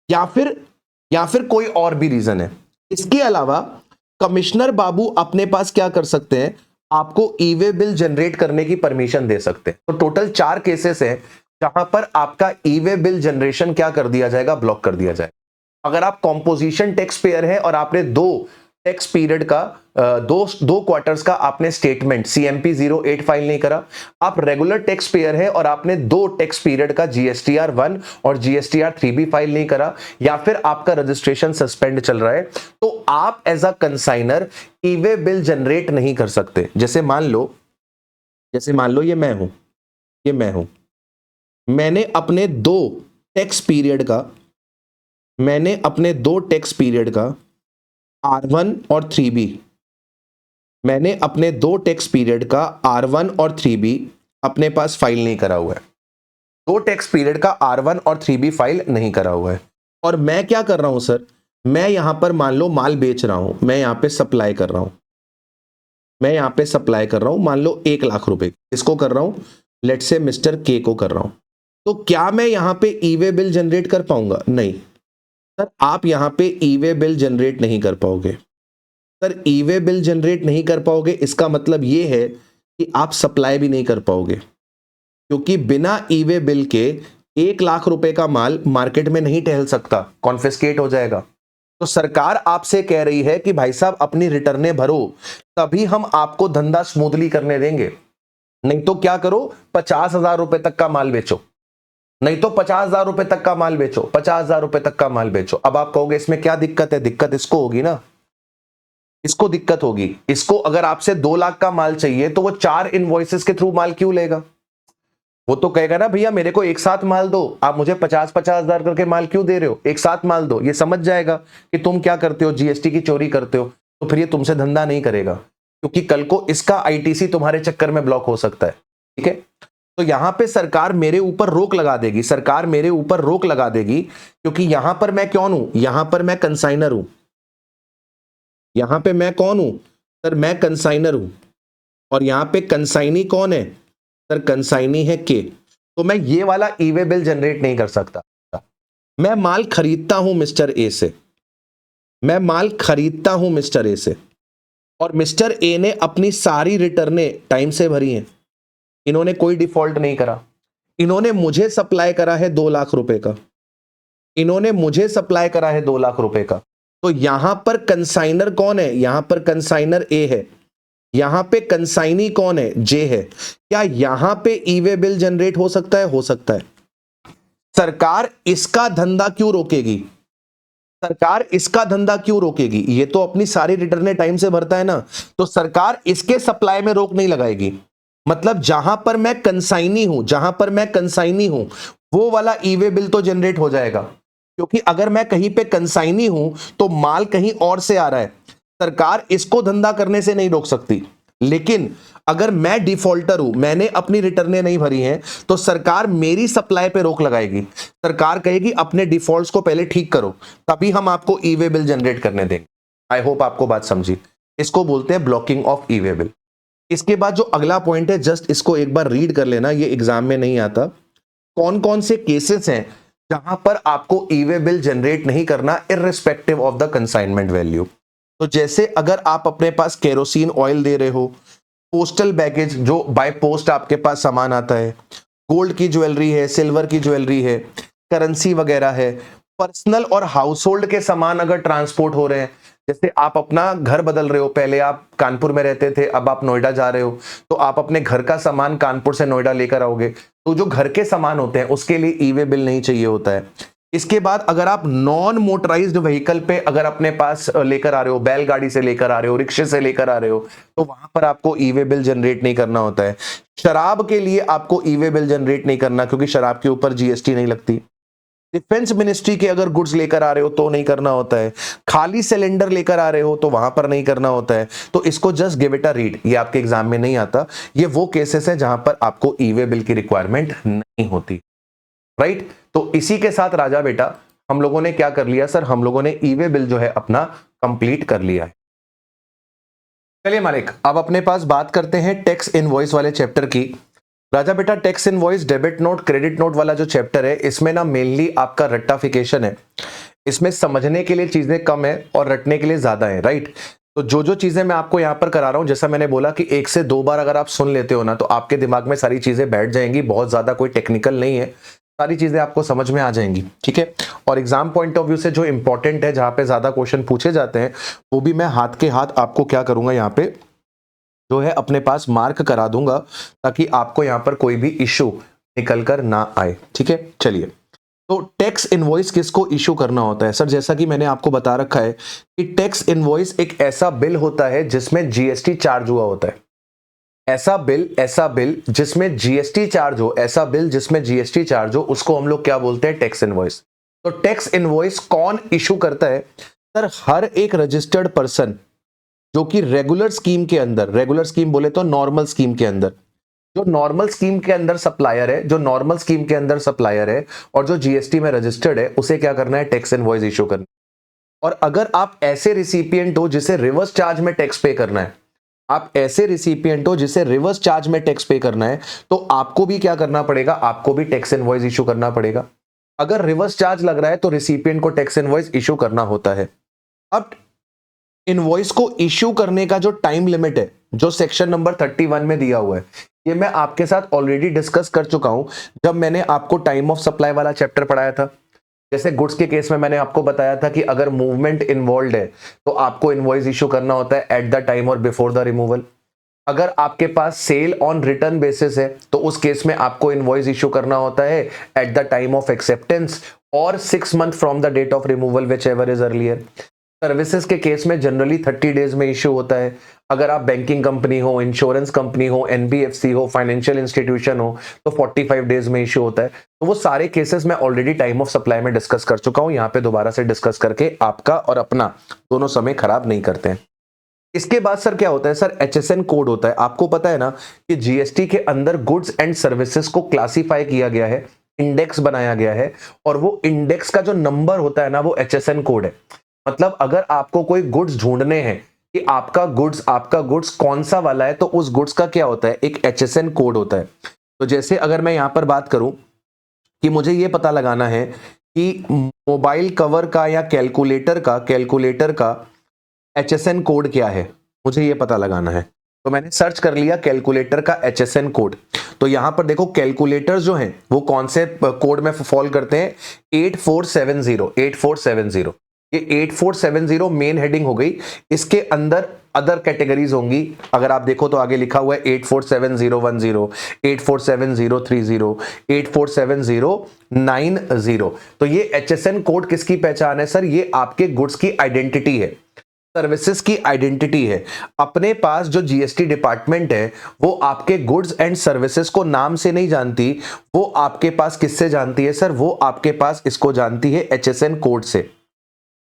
या फिर कोई और भी रीजन है। इसके अलावा कमिश्नर बाबू अपने पास क्या कर सकते हैं, आपको ई वे बिल जनरेट करने की परमिशन दे सकते हैं। तो टोटल 4 केसेस हैं जहां पर आपका ई वे बिल जनरेशन क्या कर दिया जाएगा, ब्लॉक कर दिया जाएगा। अगर आप कॉम्पोजिशन टैक्स पेयर है और आपने 2 टैक्स पीरियड का दो क्वार्टर्स का आपने स्टेटमेंट CMP 08 फाइल नहीं करा, आप रेगुलर टैक्स पेयर है और आपने 2 टैक्स पीरियड का GSTR 1 और GSTR 3B फाइल नहीं करा, या फिर आपका रजिस्ट्रेशन सस्पेंड चल रहा है, तो आप as a consignor e way bill generate नहीं कर सकते। जैसे मान लो ये मैं हूं, मैंने अपने 2 टैक्स पीरियड का R1 और 3B, मैंने अपने 2 टैक्स पीरियड का R1 और 3B अपने पास फाइल नहीं करा हुआ है, 2 टैक्स पीरियड का R1 और 3B फाइल नहीं करा हुआ है, और मैं क्या कर रहा हूं सर, मैं यहां पर मान लो माल बेच रहा हूं, मैं यहां पे सप्लाई कर रहा हूं, मान लो 1 लाख रुपए, इसको कर रहा हूं, लेट से मिस्टर के को कर रहा हूं, तो क्या मैं यहां पे ई वे बिल जनरेट कर पाऊंगा? नहीं सर, आप यहां पे ई वे बिल जनरेट नहीं कर पाओगे। सर, ई वे बिल जनरेट नहीं कर पाओगे, इसका मतलब यह है कि आप सप्लाई भी नहीं कर पाओगे, क्योंकि बिना ई वे बिल के 1 लाख रुपए का माल मार्केट में नहीं टहल सकता, कॉन्फिस्केट हो जाएगा। तो सरकार आपसे कह रही है कि भाई साहब अपनी रिटर्नें भरो, तभी हम आपको धंधा स्मूथली करने देंगे, नहीं तो क्या करो, 50,000 रुपए तक का माल बेचो, नहीं तो 50,000 रुपए तक का माल बेचो, 50,000 रुपए तक का माल बेचो। अब आप कहोगे इसमें क्या दिक्कत है? दिक्कत इसको होगी ना, इसको दिक्कत होगी। इसको अगर आपसे 2 लाख का माल चाहिए तो वो 4 इनवॉइसेस के थ्रू माल क्यों लेगा? वो तो कहेगा ना भैया मेरे को एक साथ माल दो, आप मुझे 50-50 हजार करके माल क्यों दे रहे हो, एक साथ माल दो। ये समझ जाएगा कि तुम क्या करते हो, जीएसटी की चोरी करते हो, तो फिर ये तुमसे धंधा नहीं करेगा, क्योंकि कल को इसका आईटीसी तुम्हारे चक्कर में ब्लॉक हो सकता है। ठीक है, तो यहां पे सरकार मेरे ऊपर रोक लगा देगी, सरकार मेरे ऊपर रोक लगा देगी, क्योंकि यहां पर मैं कौन हूं, यहां पर मैं कंसाइनर हूं। यहां पे मैं कौन हूं सर, मैं कंसाइनर हूं, और यहां पे कंसाइनी कौन है सर, कंसाइनी है के। तो मैं ये वाला ई वे बिल जनरेट नहीं कर सकता। मैं माल खरीदता हूं मिस्टर ए से, मैं माल खरीदता हूं मिस्टर ए से, और मिस्टर ए ने अपनी सारी रिटर्नें टाइम से भरी हैं, इन्होंने कोई डिफॉल्ट नहीं करा, इन्होंने मुझे सप्लाई करा है 2 लाख रुपए का, इन्होंने मुझे सप्लाई करा है 2 लाख रुपए का। तो यहां पर कंसाइनर कौन है, यहां पर कंसाइनर ए है, यहां पे कंसाइनी कौन है, जे है। क्या यहां पे ई वे बिल जनरेट हो सकता है, हो सकता है। सरकार इसका धंधा क्यों रोकेगी, सरकार इसका धंधा क्यों रोकेगी, ये तो अपनी सारी रिटर्नें टाइम से भरता है ना, तो सरकार इसके सप्लाई में रोक नहीं लगाएगी। मतलब जहां पर मैं कंसाइनी हूं, जहां पर मैं कंसाइनी हूं, वो वाला ई वे बिल तो जनरेट हो जाएगा, क्योंकि अगर मैं कहीं पे कंसाइनी हूं तो माल कहीं और से आ रहा है, सरकार इसको धंधा करने से नहीं रोक सकती। लेकिन अगर मैं डिफॉल्टर हूं, मैंने अपनी रिटर्नें नहीं भरी हैं, तो सरकार मेरी सप्लाई पे रोक लगाएगी, सरकार कहेगी अपने डिफॉल्ट्स को पहले ठीक करो, तभी हम आपको ई वे बिल जनरेट करने देंगे। आई होप आपको बात समझी, इसको बोलते हैं blocking of e way bill. इसके बाद जो अगला पॉइंट है, जस्ट इसको एक बार रीड कर लेना, ये एग्जाम में नहीं आता। कौन कौन से केसेस हैं जहां पर आपको ई वे बिल जनरेट नहीं करना irrespective of the consignment value. तो जैसे अगर आप अपने पास केरोसिन ऑयल दे रहे हो, पोस्टल बैगेज जो बाय पोस्ट आपके पास सामान आता है, गोल्ड की ज्वेलरी है, सिल्वर की ज्वेलरी है, करेंसी वगैरह है, पर्सनल और हाउस होल्ड के सामान अगर ट्रांसपोर्ट हो रहे हैं, जैसे आप अपना घर बदल रहे हो, पहले आप कानपुर में रहते थे, अब आप नोएडा जा रहे हो, तो आप अपने घर का सामान कानपुर से नोएडा लेकर आओगे, तो जो घर के सामान होते हैं उसके लिए ई वे बिल नहीं चाहिए होता है। इसके बाद अगर आप नॉन मोटराइज्ड व्हीकल पे अगर अपने पास लेकर आ रहे हो, बैलगाड़ी से लेकर आ रहे हो, रिक्शे से लेकर आ रहे हो, तो वहां पर आपको ई वे बिल जनरेट नहीं करना होता है। शराब के लिए आपको ई वे बिल जनरेट नहीं करना, क्योंकि शराब के ऊपर जीएसटी नहीं लगती। डिफेंस मिनिस्ट्री के अगर गुड्स लेकर आ रहे हो तो नहीं करना होता है। खाली सिलेंडर लेकर आ रहे हो तो वहां पर नहीं करना होता है। तो इसको just give it a read, ये आपके एग्जाम में नहीं आता। ये वो केसेस है जहां पर आपको ई वे बिल की रिक्वायरमेंट नहीं होती, राइट। तो इसी के साथ राजा बेटा हम लोगों ने क्या कर लिया सर, हम लोगों ने ई वे बिल जो है अपना कंप्लीट कर लिया है। चलिए मालिक, अब अपने पास बात करते हैं टैक्स इनवॉइस वाले चैप्टर की। राजा बेटा tax invoice, debit note, credit note वाला जो चैप्टर है, इसमें ना मेनली आपका रट्टाफिकेशन है। इसमें समझने के लिए चीजें कम है और रटने के लिए ज्यादा है, राइट। तो जो जो चीजें मैं आपको यहां पर करा रहा हूं, जैसा मैंने बोला कि 1 से 2 बार अगर आप सुन लेते हो ना, तो आपके दिमाग में सारी चीजें बैठ जाएंगी। बहुत ज्यादा कोई टेक्निकल नहीं है, सारी चीजें आपको समझ में आ जाएंगी, ठीक है। और एग्जाम पॉइंट ऑफ व्यू से जो इंपॉर्टेंट है, जहां पे ज्यादा क्वेश्चन पूछे जाते हैं, वो भी मैं हाथ के हाथ आपको क्या करूंगा, यहाँ पे जो है अपने पास मार्क करा दूंगा, ताकि आपको यहां पर कोई भी इश्यू निकल कर ना आए, ठीक है। चलिए, तो टैक्स इनवॉइस किसको इशू करना होता है सर, जैसा कि मैंने आपको बता रखा है कि टैक्स इनवॉइस एक ऐसा बिल होता है जिसमें जीएसटी चार्ज हुआ होता है। ऐसा बिल जिसमें जीएसटी चार्ज हो, ऐसा बिल जिसमें जीएसटी चार्ज हो, उसको हम लोग क्या बोलते हैं, टैक्स इनवॉइस। तो टैक्स इनवॉइस कौन इशू करता है सर, हर एक रजिस्टर्ड पर्सन जो कि रेगुलर स्कीम के अंदर, रेगुलर स्कीम बोले तो नॉर्मल स्कीम के अंदर, जो नॉर्मल स्कीम के अंदर सप्लायर है, जो नॉर्मल स्कीम के अंदर सप्लायर है और जो जीएसटी में रजिस्टर्ड है, उसे क्या करना है, टैक्स इनवॉइस इशू करना। और अगर आप ऐसे रिसिपिएंट हो जिसे रिवर्स चार्ज में टैक्स पे करना है, आप ऐसे रिसिपिएंट हो जिसे रिवर्स चार्ज में टैक्स पे करना है, तो आपको भी क्या करना पड़ेगा, आपको भी टैक्स इनवॉइस इशू करना पड़ेगा। अगर रिवर्स चार्ज लग रहा है तो रिसिपिएंट को टैक्स इनवॉइस इशू करना होता है। अब इनवॉइस को इशू करने का जो टाइम लिमिट है, जो सेक्शन नंबर 31 में दिया हुआ है, ये मैं आपके साथ ऑलरेडी डिस्कस कर चुका हूं जब मैंने आपको टाइम ऑफ सप्लाई वाला चैप्टर पढ़ाया था। जैसे गुड्स के केस में मैंने आपको बताया था कि अगर मूवमेंट इन्वॉल्व है तो आपको इनवॉइस इशू करना होता है एट द टाइम और बिफोर द रिमूवल। अगर आपके पास सेल ऑन रिटर्न बेसिस है तो उस केस में आपको इनवॉइस इशू करना होता है at the time of acceptance और 6 month from the date of removal, whichever is earlier. Services के केस में जनरली 30 डेज में इश्यू होता है। अगर आप बैंकिंग कंपनी हो, इंश्योरेंस कंपनी हो, एनबीएफसी हो, फाइनेंशियल इंस्टीट्यूशन हो, तो 45 डेज में इश्यू होता है। तो वो सारे केसेस मैं ऑलरेडी टाइम ऑफ सप्लाई में डिस्कस कर चुका हूं, यहाँ पे दोबारा से डिस्कस करके आपका और अपना दोनों समय खराब नहीं करते हैं। इसके बाद सर क्या होता है, सर एचएसएन कोड होता है। आपको पता है ना कि जीएसटी के अंदर गुड्स एंड सर्विसेज को क्लासिफाई किया गया है, इंडेक्स बनाया गया है, और वो इंडेक्स का जो नंबर होता है ना, वो एचएसएन कोड है। मतलब अगर आपको कोई गुड्स ढूंढने हैं कि आपका गुड्स कौन सा वाला है, तो उस गुड्स का क्या होता है, एक एचएसएन कोड होता है। तो जैसे अगर मैं यहां पर बात करूं कि मुझे ये पता लगाना है कि मोबाइल कवर का या कैलकुलेटर का एचएसएन कोड क्या है, मुझे ये पता लगाना है। तो मैंने सर्च कर लिया कैलकुलेटर का एचएसएन कोड। तो यहां पर देखो कैलकुलेटर जो हैं वो कौन से कोड में फॉल करते हैं, 8470। ये 8470 मेन हेडिंग हो गई। इसके अंदर अदर कैटेगरीज होंगी। अगर आप देखो तो आगे लिखा हुआ है 847010, 847030, 847090। तो ये एचएसएन कोड किसकी पहचान है सर, ये आपके गुड्स की आइडेंटिटी है, सर्विसेज की आइडेंटिटी है। अपने पास जो जीएसटी डिपार्टमेंट है वो आपके गुड्स एंड सर्विसेज को नाम से नहीं जानती, वो आपके पास किससे जानती है सर, वो आपके पास इसको जानती है एचएसएन कोड से।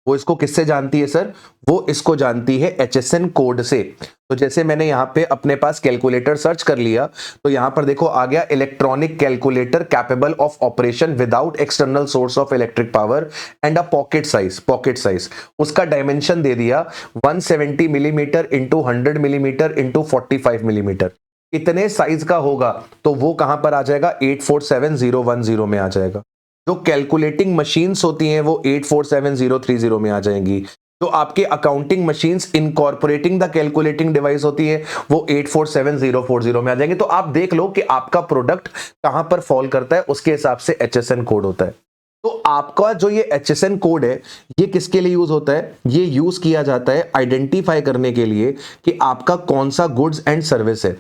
वो इसको किससे जानती है सर, वो इसको जानती है एचएसएन कोड से। तो जैसे मैंने यहाँ पे अपने पास कैलकुलेटर सर्च कर लिया, तो यहां पर देखो आ गया electronic calculator capable of operation without external source of electric power and a pocket size. उसका डायमेंशन दे दिया 170 millimetre into 100 millimetre into 45 millimetre. इतने साइज का होगा तो वो कहां पर आ जाएगा, 847010 में आ जाएगा। जो कैलकुलेटिंग मशीन्स होती हैं वो 847030 में आ जाएंगी। जो आपके accounting machines incorporating the calculating device होती है वो 847040 में आ जाएंगे। तो आप देख लो कि आपका प्रोडक्ट कहां पर फॉल करता है, उसके हिसाब से एचएसएन कोड होता है। तो आपका जो ये एचएसएन कोड है ये किसके लिए यूज होता है, ये यूज किया जाता है आइडेंटिफाई करने के लिए कि आपका कौन सा गुड्स एंड सर्विस है।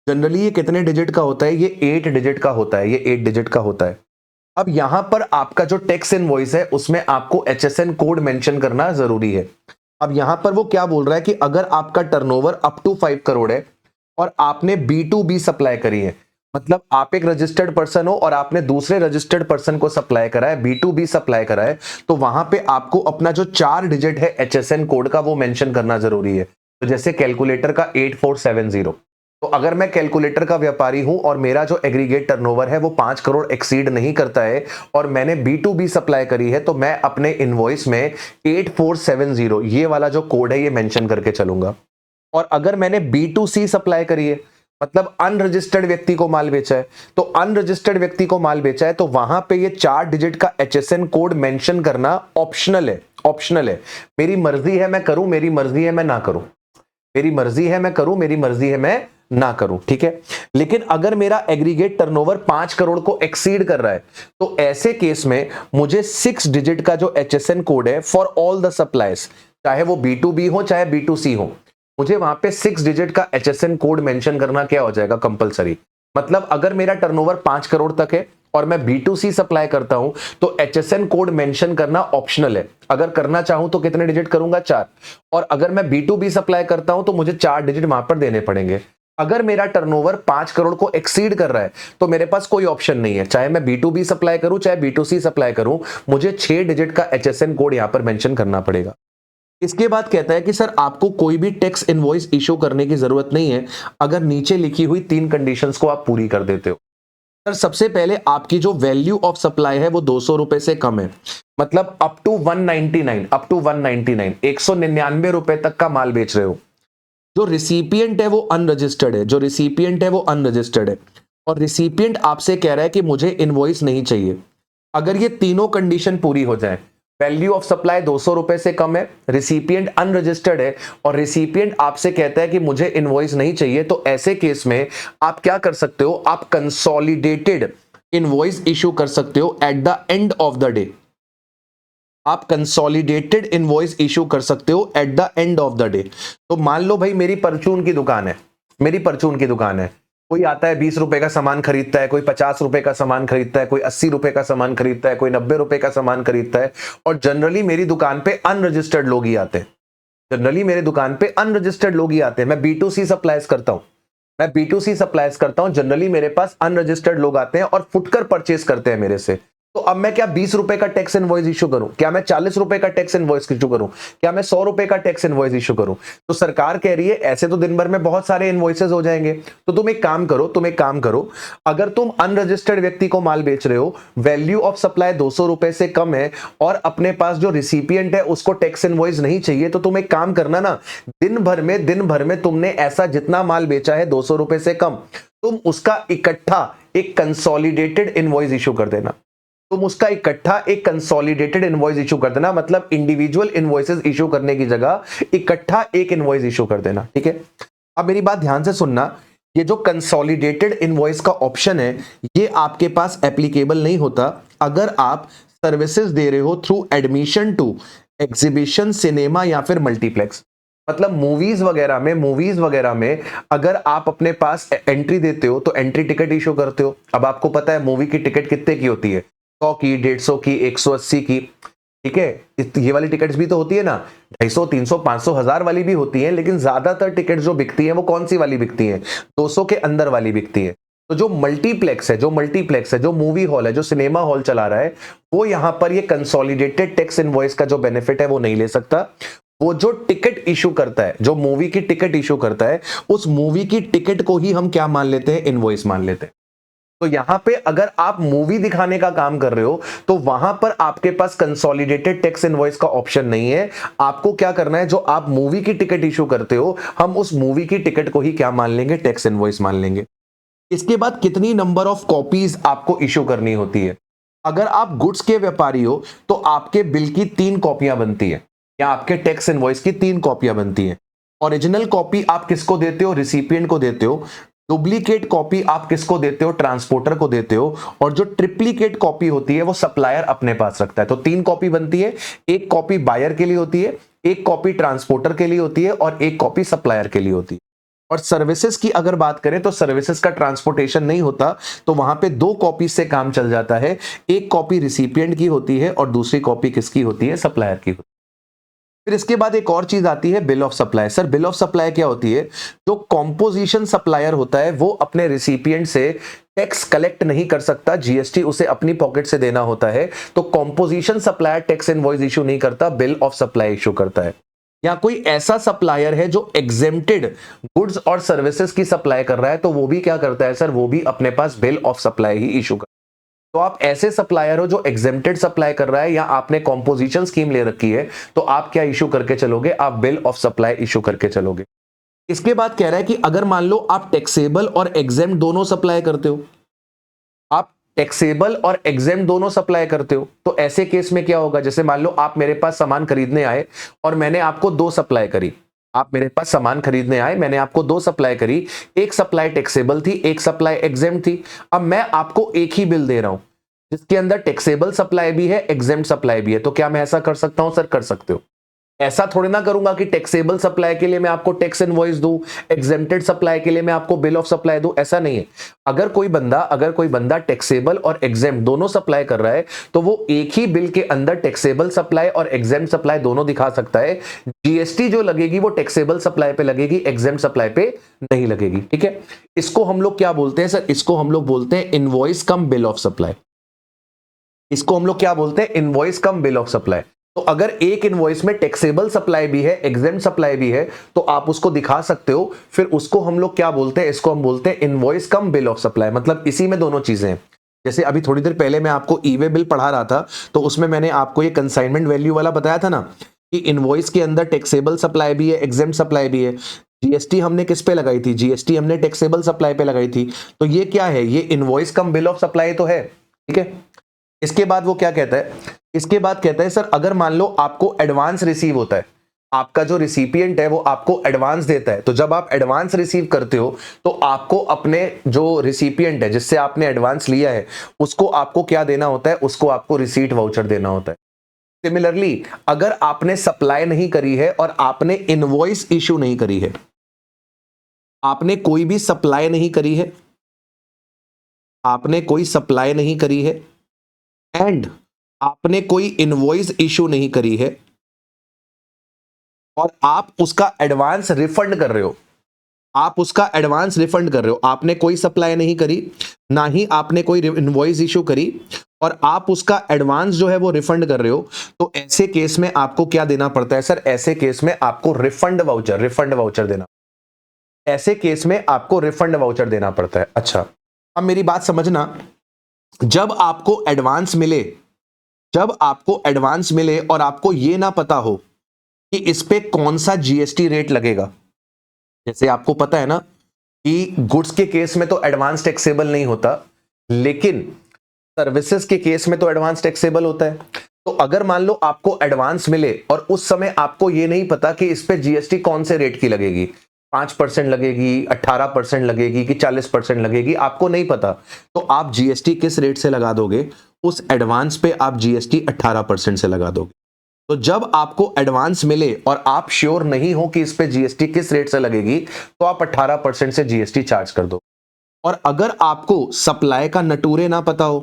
जनरली ये कितने डिजिट का होता है, ये 8 डिजिट का होता है, ये 8 डिजिट का होता है। अब यहां पर आपका जो टैक्स इनवॉइस है उसमें आपको एचएसएन कोड मेंशन करना जरूरी है। अब यहां पर वो क्या बोल रहा है कि अगर आपका टर्नओवर अप टू 5 करोड़ है और आपने B2B सप्लाई करी है, मतलब आप एक रजिस्टर्ड पर्सन हो और आपने दूसरे रजिस्टर्ड पर्सन को सप्लाई करा है, B2B सप्लाई करा है, तो वहां पे आपको अपना जो 4 डिजिट है एचएसएन कोड का वो मेंशन करना जरूरी है। तो जैसे कैलकुलेटर का 8470, तो अगर मैं कैलकुलेटर का व्यापारी हूं और मेरा जो एग्रीगेट टर्नओवर है वो 5 करोड़ एक्सीड नहीं करता है और मैंने B2B सप्लाई करी है, तो मैं अपने इनवॉइस में 8470 ये वाला जो कोड है ये मेंशन करके चलूंगा। और अगर मैंने B2C सप्लाई करी है, मतलब अनरजिस्टर्ड व्यक्ति को माल बेचा है, तो अनरजिस्टर्ड व्यक्ति को माल बेचा है, तो वहां पे ये 4 डिजिट का एचएसएन कोड मेंशन करना ऑप्शनल है। ऑप्शनल है, मेरी मर्जी है मैं करूं, मेरी मर्जी है मैं ना करूं, मेरी मर्जी है मैं करूं, मेरी मर्जी है मैं ना करूं, ठीक है। लेकिन अगर मेरा एग्रीगेट टर्नओवर 5 करोड़ को एक्सीड कर रहा है, तो ऐसे केस में मुझे 6 डिजिट का जो एचएसएन कोड है फॉर ऑल द सप्लाईज, चाहे वो B2B हो चाहे B2C हो, मुझे वहां पे 6 डिजिट का एचएसएन कोड मेंशन करना क्या हो जाएगा, कंपलसरी। मतलब अगर मेरा टर्नओवर 5 करोड़ तक है और मैं B2C सप्लाई करता हूं तो एचएसएन कोड मेंशन करना ऑप्शनल है। अगर करना चाहूं तो कितने डिजिट करूंगा, 4। और अगर मैं B2B सप्लाई करता हूं तो मुझे 4 डिजिट वहां पर देने पड़ेंगे। अगर मेरा टर्नओवर 5 करोड़ को एक्सीड कर रहा है तो मेरे पास कोई ऑप्शन नहीं है, चाहे मैं B2B सप्लाई करूं चाहे B2C सप्लाई करूं, मुझे 6 डिजिट का एचएसएन कोड यहां पर मेंशन करना पड़ेगा। इसके बाद कहता है कि सर आपको कोई भी टैक्स इनवॉइस इशू करने की जरूरत नहीं है अगर नीचे लिखी हुई 3 कंडीशंस को आप पूरी कर देते हो। सर सबसे पहले आपकी जो वैल्यू ऑफ सप्लाई है वो 200 रुपए से कम है, मतलब अप टू 199, 199 रुपए तक का माल बेच रहे हो। जो रिसिपिएंट है वो अनरजिस्टर्ड है, जो रिसिपिएंट है वो अनरजिस्टर्ड है, और रिसिपिएंट आपसे कह रहा है कि मुझे इनवॉइस नहीं चाहिए। अगर ये तीनों कंडीशन पूरी हो जाए, वैल्यू ऑफ सप्लाई 200 रुपए से कम है, रिसिपिएंट अनरजिस्टर्ड है और रिसिपिएंट आपसे कहता है कि मुझे इनवॉइस नहीं चाहिए, तो ऐसे केस में आप क्या कर सकते हो, आप कंसोलिडेटेड इनवॉइस इशू कर सकते हो at the end of the day. आप कंसोलिडेटेड इनवॉइस इशू कर सकते हो at the end of the day. तो मान लो भाई मेरी परचून की दुकान है, मेरी परचून की दुकान है, कोई आता है 20 रुपए का सामान खरीदता है, कोई 50 रुपए का सामान खरीदता है, कोई 80 रुपए का सामान खरीदता है, कोई 90 रुपए का सामान खरीदता है। और जनरली मेरी दुकान पे अनरजिस्टर्ड लोग ही आते हैं। जनरली मेरे दुकान पे अनरजिस्टर्ड लोग ही आते हैं। मैं B2C सप्लाईज करता हूं। जनरली मेरे पास अनरजिस्टर्ड लोग आते हैं और फुटकर परचेस करते हैं मेरे से। तो अब मैं क्या 20 रुपए का टैक्स इनवॉइस इशू करूं? क्या मैं 40 रुपए का टैक्स इनवॉइस इशू करूं? क्या मैं 100 रुपए का टैक्स इनवॉइस इशू करूं? तो सरकार कह रही है ऐसे तो दिन भर में बहुत सारे इनवॉइसेस हो जाएंगे। तो तुम एक काम करो, अगर तुम अनरजिस्टर्ड व्यक्ति को माल बेच रहे हो, वैल्यू ऑफ सप्लाई 200 रुपए से कम है और अपने पास जो रिसिपिएंट है उसको टैक्स इनवॉइस नहीं चाहिए, तो तुम एक काम करना ना, दिन भर में तुमने ऐसा जितना माल बेचा है 200 रुपए से कम, तुम उसका इकट्ठा एक कंसोलिडेटेड इनवॉइस इशू कर देना। मतलब इंडिविजुअल इनवॉइसेस इशू करने की जगह इकट्ठा एक इनवॉइस इशू कर देना। ठीक है, अब मेरी बात ध्यान से सुनना, ये जो कंसोलिडेटेड इनवॉइस का ऑप्शन है ये आपके पास एप्लीकेबल नहीं होता अगर आप सर्विसेज दे रहे हो through admission to exhibition, cinema या फिर मल्टीप्लेक्स। मतलब मूवीज वगैरह में अगर आप अपने पास एंट्री देते हो तो एंट्री टिकट इशू करते हो। अब आपको पता है मूवी की टिकट कितने की होती है? 100 की, 150 की, 180 की। ठीक है, ये वाली टिकट्स भी तो होती है ना, 250, 300, 500, 1000 वाली भी होती है, लेकिन ज्यादातर टिकट जो बिकती है वो कौन सी वाली बिकती है? 200 के अंदर वाली बिकती है। तो जो मल्टीप्लेक्स है, जो मूवी हॉल है, जो सिनेमा हॉल चला रहा है, वो यहां पर ये कंसोलिडेटेड टैक्स इनवॉइस का जो बेनिफिट है वो नहीं ले सकता। वो जो टिकट इशू करता है, जो मूवी की टिकट इशू करता है, उस मूवी की टिकट को ही हम क्या मान लेते हैं? इनवॉइस मान लेते हैं। तो यहां पे अगर आप मूवी दिखाने का काम कर रहे हो तो वहां पर आपके पास कंसोलिडेटेड टैक्स इनवॉइस का ऑप्शन नहीं है। आपको क्या करना है, जो आप मूवी की टिकट इशू करते हो, हम उस मूवी की टिकट को ही क्या मान लेंगे? टैक्स इनवॉइस मान लेंगे। इसके बाद कितनी नंबर ऑफ कॉपीज आपको इशू करनी होती है? अगर आप गुड्स के व्यापारी हो तो आपके बिल की 3 कॉपियां बनती है, या आपके टैक्स इनवॉइस की 3 कॉपियां बनती हैं। ओरिजिनल कॉपी आप किसको देते हो? रिसिपिएंट को देते हो। डुप्लीकेट कॉपी आप किसको देते हो? ट्रांसपोर्टर को देते हो। और जो ट्रिप्लीकेट कॉपी होती है वो सप्लायर अपने पास रखता है। तो 3 कॉपी बनती है, एक कॉपी बायर के लिए होती है, एक कॉपी ट्रांसपोर्टर के लिए होती है और एक कॉपी सप्लायर के लिए होती है। और सर्विसेज की अगर बात करें तो सर्विसेज का ट्रांसपोर्टेशन नहीं होता, तो वहां पे 2 कॉपी से काम चल जाता है। एक कॉपी रिसिपिएंट की होती है और दूसरी कॉपी किसकी होती है? सप्लायर की होती है। फिर इसके बाद एक और चीज आती है, bill of supply. Sir bill of supply क्या होती है? जो कॉम्पोजिशन सप्लायर होता है वो अपने रिसिपिएंट से टैक्स कलेक्ट नहीं कर सकता, जीएसटी उसे अपनी पॉकेट से देना होता है। तो composition supplier tax invoice issue नहीं करता, बिल ऑफ सप्लाई इशू करता है। या कोई ऐसा सप्लायर है जो एग्जेम्प्टेड गुड्स और सर्विसेज की सप्लाई कर रहा है, तो वो भी क्या करता है सर? वो भी अपने पास बिल ऑफ सप्लाई ही इशू करता है। तो आप ऐसे सप्लायर हो जो एग्जेम्प्टेड सप्लाई कर रहा है या आपने कॉम्पोजिशन स्कीम ले रखी है, तो आप क्या इशू करके चलोगे? आप बिल ऑफ सप्लाई इशू करके चलोगे। इसके बाद कह रहा है कि अगर मान लो आप टैक्सेबल और एग्जेम्प्ट दोनों सप्लाई करते हो, आप टैक्सेबल और एग्जेम्प्ट दोनों सप्लाई करते हो, तो ऐसे केस में क्या होगा? जैसे मान लो आप मेरे पास सामान खरीदने आए और मैंने आपको 2 सप्लाई करी। आप मेरे पास सामान खरीदने आए, मैंने आपको 2 सप्लाई करी, एक सप्लाई टैक्सेबल थी, एक सप्लाई एग्जेम्प्ट थी। अब मैं आपको एक ही बिल दे रहा हूं जिसके अंदर टैक्सेबल सप्लाई भी है, एग्जेम्प्ट सप्लाई भी है। तो क्या मैं ऐसा कर सकता हूं? सर कर सकते हो। ऐसा थोड़ी ना करूंगा कि टैक्सेबल सप्लाई के लिए मैं आपको टैक्स इनवॉइस दूं, एग्जेम्प्टेड सप्लाई के लिए मैं आपको बिल ऑफ सप्लाई दूं, ऐसा नहीं है। अगर कोई बंदा टैक्सेबल और एग्जेम्प्ट दोनों सप्लाई कर रहा है, तो वो एक ही बिल के अंदर टैक्सेबल सप्लाई और एग्जेम्प्ट सप्लाई दोनों दिखा सकता है। जीएसटी जो लगेगी वो टैक्सेबल सप्लाई पे लगेगी, एग्जेम्प्ट सप्लाई पे नहीं लगेगी। ठीक है, इसको हम लोग क्या बोलते हैं सर? इसको हम लोग बोलते हैं invoice come bill of supply. इसको हम लोग क्या बोलते हैं? Invoice come bill of supply. तो अगर एक इनवॉइस में टैक्सेबल सप्लाई भी है, एग्जेम्प्ट सप्लाई भी है, तो आप उसको दिखा सकते हो। फिर उसको हम लोग क्या बोलते हैं? इसको हम बोलते हैं invoice come bill of supply. मतलब इसी में दोनों चीजें हैं। जैसे अभी थोड़ी देर पहले मैं आपको ई वे बिल पढ़ा रहा था, तो उसमें मैंने आपको ये कंसाइनमेंट वैल्यू वाला बताया था ना, कि इनवॉइस के अंदर टैक्सेबल सप्लाई भी है, एग्जेम्प्ट सप्लाई भी है। जीएसटी हमने किस पे लगाई थी? जीएसटी हमने टैक्सेबल सप्लाई पे लगाई थी। तो ये क्या है? ये invoice come bill of supply तो है। ठीक है, इसके बाद वो क्या कहता है? इसके बाद कहता है सर अगर मान लो आपको एडवांस रिसीव होता है, आपका जो रिसिपिएंट है वो आपको एडवांस देता है, तो जब आप एडवांस रिसीव करते हो तो आपको अपने जो रिसिपिएंट है जिससे आपने एडवांस लिया है उसको आपको क्या देना होता है? उसको आपको रिसीट वाउचर देना होता है। सिमिलरली अगर आपने सप्लाई नहीं करी है और आपने इनवॉइस इशू नहीं करी है, आपने कोई भी सप्लाई नहीं करी है, आपने कोई सप्लाई नहीं करी है, एंड आपने कोई इनवॉइस इशू नहीं करी है, और आप उसका एडवांस रिफंड कर रहे हो। आप उसका एडवांस रिफंड कर रहे हो, आपने कोई सप्लाई नहीं करी, ना ही आपने कोई इनवॉइस इशू करी, और आप उसका एडवांस जो है वो रिफंड कर रहे हो, तो ऐसे केस में आपको क्या देना पड़ता है सर? ऐसे केस में आपको रिफंड वाउचर देना, ऐसे केस में आपको रिफंड वाउचर देना पड़ता है। अच्छा, अब मेरी बात समझना, जब आपको एडवांस मिले, जब आपको एडवांस मिले और आपको यह ना पता हो कि इस पे कौन सा जीएसटी रेट लगेगा, जैसे आपको पता है ना कि गुड्स के केस में तो एडवांस टैक्सेबल नहीं होता, लेकिन सर्विसेज के केस में तो एडवांस टैक्सेबल होता है। तो अगर मान लो आपको एडवांस मिले और उस समय आपको यह नहीं पता कि इस पे जीएसटी कौन से रेट की लगेगी, 5% लगेगी, 18% लगेगी कि 40% लगेगी, आपको नहीं पता, तो आप जीएसटी किस रेट से लगा दोगे? उस एडवांस पे आप जीएसटी 18% से लगा दोगे। तो जब आपको एडवांस मिले और आप श्योर नहीं हो कि इस पे जीएसटी किस रेट से लगेगी, तो आप 18% से जीएसटी चार्ज कर दो। और अगर आपको सप्लाई का नटूरे ना पता हो,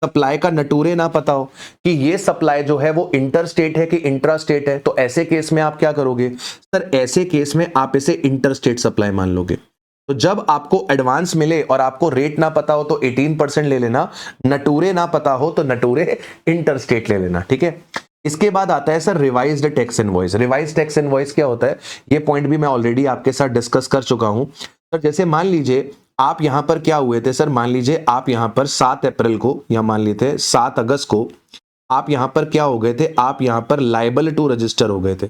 सप्लाई का नटूरे ना पता हो कि ये सप्लाई जो है वो इंटर स्टेट है कि इंट्रा स्टेट है, तो ऐसे केस में आप क्या करोगे सर? ऐसे केस में आप इसे इंटर स्टेट सप्लाई मान लोगे। तो जब आपको एडवांस मिले और आपको रेट ना पता हो तो 18% ले लेना, नटूरे ना पता हो तो नटूरे इंटर स्टेट ले लेना, ठीक है। इसके बाद आता है sir revised tax invoice. Revised tax invoice क्या होता है? ये पॉइंट भी मैं ऑलरेडी आपके साथ डिस्कस कर चुका हूं। सर जैसे मान लीजिए आप यहां पर क्या हुए थे सर, मान लीजिए आप यहां पर 7 अप्रैल को, या मान लेते हैं 7 अगस्त को, आप यहां पर क्या हो गए थे? आप यहां पर लायबल टू रजिस्टर हो गए थे।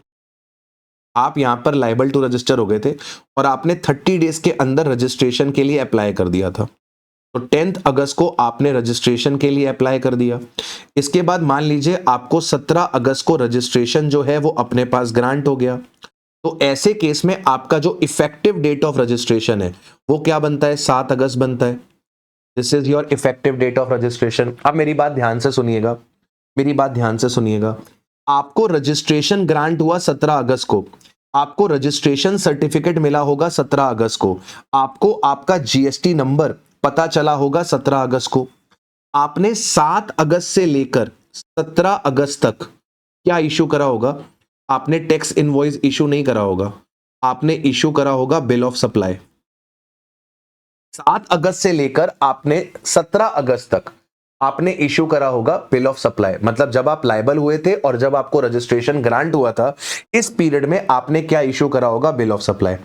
आप यहां पर लायबल टू रजिस्टर हो गए थे और आपने 30 डेज के अंदर रजिस्ट्रेशन के लिए अप्लाई कर दिया था। तो 10 अगस्त को आपने रजिस्ट्रेशन के लिए अप्लाई कर दिया। इसके बाद मान लीजिए आपको 17 अगस्त को रजिस्ट्रेशन जो है वो अपने पास ग्रांट हो गया। तो ऐसे केस में आपका जो इफेक्टिव डेट ऑफ रजिस्ट्रेशन है वो क्या बनता है? 7 अगस्त बनता है। This is your effective date of registration. अब मेरी बात ध्यान से सुनिएगा, मेरी बात ध्यान से सुनिएगा। आपको रजिस्ट्रेशन ग्रांट हुआ 17 अगस्त को, आपको रजिस्ट्रेशन सर्टिफिकेट मिला होगा 17 अगस्त को, आपको आपका जीएसटी नंबर पता चला होगा 17 अगस्त को। आपने 7 अगस्त से लेकर 17 अगस्त तक क्या इशू करा होगा? आपने टैक्स इनवॉइस इशू नहीं करा होगा, आपने इशू करा होगा बिल ऑफ सप्लाई। 7 अगस्त से लेकर आपने 17 अगस्त तक आपने इशू करा होगा बिल ऑफ सप्लाई। मतलब जब आप लायबल हुए थे और जब आपको रजिस्ट्रेशन ग्रांट हुआ था, इस पीरियड में आपने क्या इशू करा होगा? Bill of supply.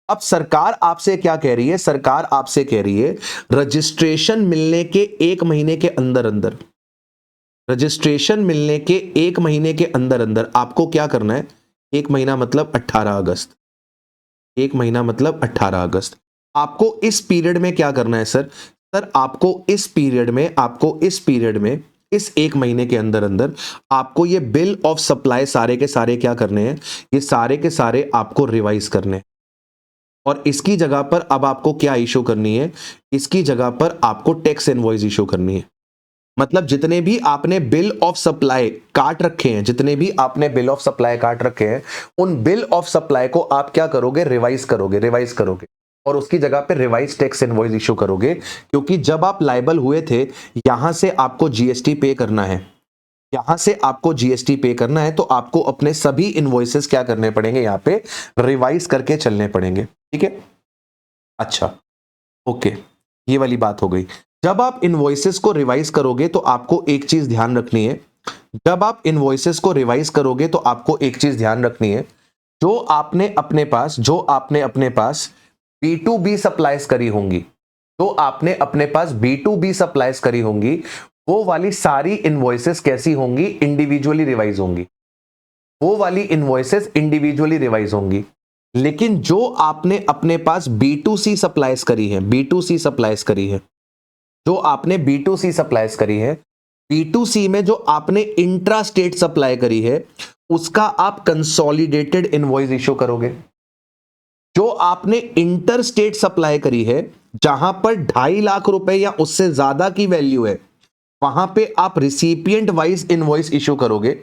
अब सरकार आपसे क्या कह रही है? सरकार आपसे कह रही है रजिस्ट्रेशन मिलने के 1 महीने के अंदर अंदर, रजिस्ट्रेशन मिलने के 1 महीने के अंदर अंदर आपको क्या करना है? 1 महीना मतलब 18 अगस्त, 1 महीना मतलब 18 अगस्त। आपको इस पीरियड में क्या करना है सर? सर आपको इस पीरियड में, आपको इस पीरियड में, इस 1 महीने के अंदर अंदर आपको ये बिल ऑफ सप्लाई सारे के सारे क्या करने हैं? ये सारे के सारे आपको रिवाइज करने हैं। और इसकी जगह पर अब आपको क्या इशू करनी है? इसकी जगह पर आपको टैक्स इनवॉइस इशू करनी है। मतलब जितने भी आपने बिल ऑफ सप्लाई काट रखे हैं, जितने भी आपने बिल ऑफ सप्लाई काट रखे हैं, उन बिल ऑफ सप्लाई को आप क्या करोगे? रिवाइज करोगे, रिवाइज करोगे, और उसकी जगह पे रिवाइज टैक्स इनवॉइस इशू करोगे। क्योंकि जब आप लायबल हुए थे, यहां से आपको जीएसटी पे करना है, यहां से आपको जीएसटी पे करना है, तो आपको अपने सभी इनवॉइसेस क्या करने पड़ेंगे? यहां पे रिवाइज करके चलने पड़ेंगे, ठीक है। अच्छा, ओके, ये वाली बात हो गई। जब आप इनवॉइसेस को रिवाइज करोगे तो आपको एक चीज ध्यान रखनी है, जब आप इनवॉइसेस को रिवाइज करोगे तो आपको एक चीज ध्यान रखनी है, जो आपने अपने पास, जो आपने अपने पास B2B सप्लाईज करी होंगी, तो आपने अपने पास B2B सप्लाईज करी होंगी, वो वाली सारी इनवॉइसेस कैसी होंगी? इंडिविजुअली रिवाइज होंगी। वो वाली इनवॉइसेस इंडिविजुअली रिवाइज होंगी। लेकिन जो आपने अपने पास B2C सप्लाईज करी है, B2C सप्लाईज करी है, जो आपने B2C सप्लाईज करी है, B2C में जो आपने इंट्रा स्टेट सप्लाई करी है, उसका आप कंसोलिडेटेड इनवॉइस इशू करोगे। जो आपने इंटर स्टेट सप्लाई करी है, जहां पर 2.5 लाख रुपए या उससे ज्यादा की वैल्यू है, वहां पे आप रिसिपिएंट वाइज इनवॉइस इशू करोगे।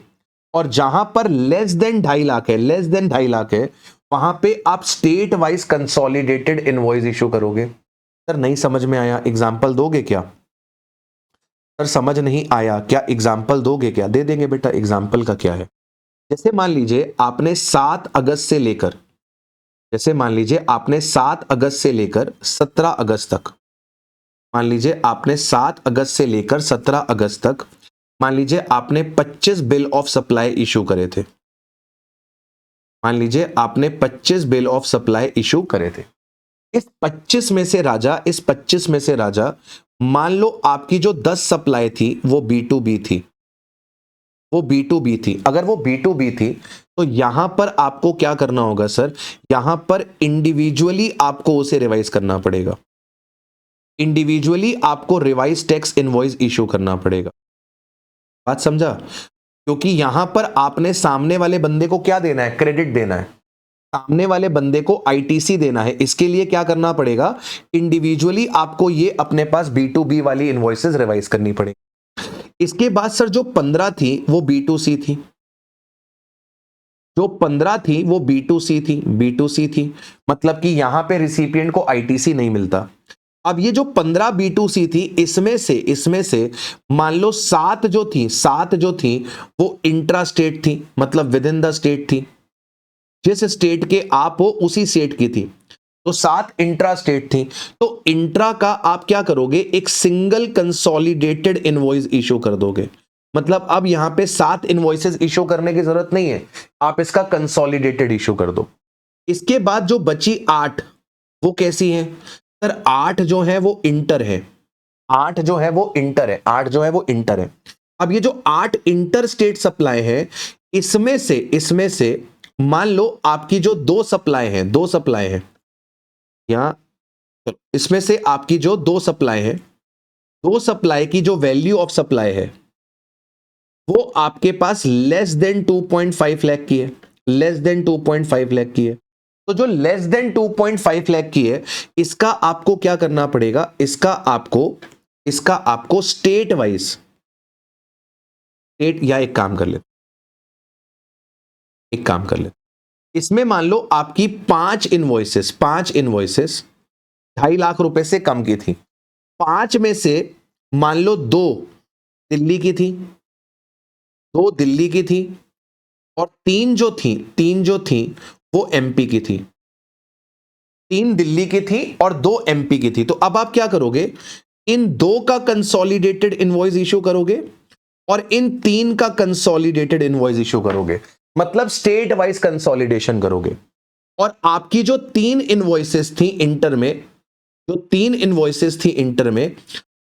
और जहां पर लेस देन 2.5 लाख है, लेस देन 2.5 लाख है, वहां पे आप state wise consolidated invoice issue करोगे। सर नहीं समझ में आया, एग्जांपल दोगे क्या? सर समझ नहीं आया, क्या एग्जांपल दोगे क्या? दे देंगे बेटा, एग्जांपल का क्या है। जैसे मान लीजिए आपने 7 अगस्त से लेकर, जैसे मान लीजिए आपने 7 अगस्त से लेकर 17 अगस्त तक, मान लीजिए आपने 7 अगस्त से लेकर 17 अगस्त तक, मान लीजिए आपने 25 बिल ऑफ सप्लाई इशू करे थे। मान लीजिए आपने 25 बिल ऑफ सप्लाई इशू करे थे। इस 25 में से राजा, इस 25 में से राजा, मान लो आपकी जो 10 सप्लाई थी वो B2B थी, वो B2B थी। अगर वो B2B थी तो यहां पर आपको क्या करना होगा सर? यहां पर इंडिविजुअली आपको उसे रिवाइज करना पड़ेगा, इंडिविजुअली आपको रिवाइज टैक्स इनवॉइस इशू करना पड़ेगा। बात समझा? क्योंकि यहां पर आपने सामने वाले बंदे को क्या देना है? क्रेडिट देना है, सामने वाले बंदे को आईटीसी देना है। इसके लिए क्या करना पड़ेगा? इंडिविजुअली आपको ये अपने पास B2B वाली इनवॉइसेस रिवाइज करनी पड़ेगी। इसके बाद सर जो 15 थी वो B2C थी, जो 15 थी वो B2C थी, B2C थी, मतलब कि यहां पे रिसिपिएंट को आईटीसी नहीं मिलता। अब ये जो 15 B2C थी, इसमें से मान लो 7 जो थी, 7 जो थी वो इंट्रा स्टेट थी, मतलब विद इन द स्टेट थी। जिस स्टेट के आप हो उसी स्टेट की थी, तो 7 इंट्रा स्टेट थी। तो इंट्रा का आप क्या करोगे? एक सिंगल कंसोलिडेटेड इनवॉइस इशू कर दोगे। मतलब अब यहां पे 7 इनवॉइसेस इशू करने की जरूरत नहीं है, आप इसका कंसोलिडेटेड इशू कर दो। इसके बाद जो बची 8, वो कैसी है सर? 8 जो है वो इंटर है, 8 जो है वो इंटर है, 8 जो है वो इंटर है। अब ये जो 8 इंटर स्टेट सप्लाई है, इसमें से मान लो आपकी जो 2 सप्लाई है, 2 सप्लाई है यहां, इसमें से आपकी जो 2 सप्लाई है, 2 सप्लाई की जो वैल्यू ऑफ सप्लाई है वो आपके पास लेस देन 2.5 लाख की है, लेस देन 2.5 लाख की है। तो जो लेस देन 2.5 लाख की है, इसका आपको क्या करना पड़ेगा? इसका आपको स्टेट वाइज, स्टेट, या एक काम कर ले, इसमें मान लो आपकी 5 इनवॉइसेस 2.5 लाख रुपए से कम की थी। 5 में से मान लो 2 दिल्ली की थी, 2 दिल्ली की थी, और 3 जो थी वो एमपी की थी। 3 दिल्ली की थी और 2 एमपी की थी। तो अब आप क्या करोगे? इन 2 का कंसोलिडेटेड इनवॉइस इशू करोगे और इन 3 का कंसोलिडेटेड इनवॉइस इशू करोगे, मतलब स्टेट वाइज कंसोलिडेशन करोगे। और आपकी जो 3 इनवॉइसेस थी इंटर में, जो 3 इनवॉइसेस थी इंटर में,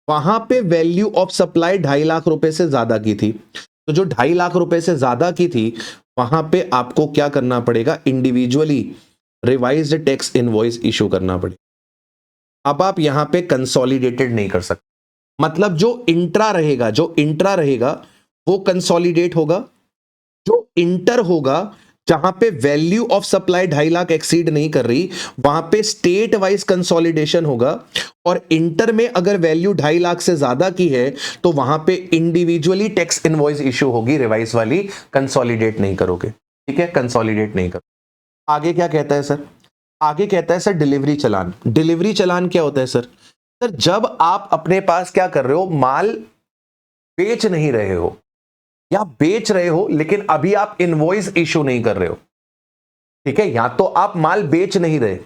वहां पे वैल्यू ऑफ सप्लाई 2.5 लाख रुपए से ज्यादा की थी। तो जो 2.5 लाख रुपए से ज्यादा की थी, वहां पे आपको क्या करना पड़ेगा? Individually revised tax invoice issue करना पड़ेगा। अब आप यहां पे कंसोलिडेटेड नहीं कर सकते, मतलब जो इंट्रा रहेगा वो कंसोलिडेट होगा, जो इंटर होगा जहां पे value of supply 2.5 lakh exceed नहीं कर रही, वहां पे स्टेट वाइज कंसोलिडेशन होगा। और इंटर में अगर वैल्यू 2.5 लाख से ज्यादा की है तो वहां पे इंडिविजुअली टैक्स इनवॉइस इशू होगी, रिवाइज वाली, कंसोलिडेट नहीं करोगे। ठीक है, कंसोलिडेट नहीं करो। आगे क्या कहता है सर? आगे कहता है सर डिलीवरी चलान। डिलीवरी चलान क्या होता है सर? सर जब आप अपने पास क्या कर रहे हो, माल बेच नहीं रहे हो, या बेच रहे हो लेकिन अभी आप इनवॉइस इशू नहीं कर रहे हो। ठीक है, या तो आप माल बेच नहीं रहे,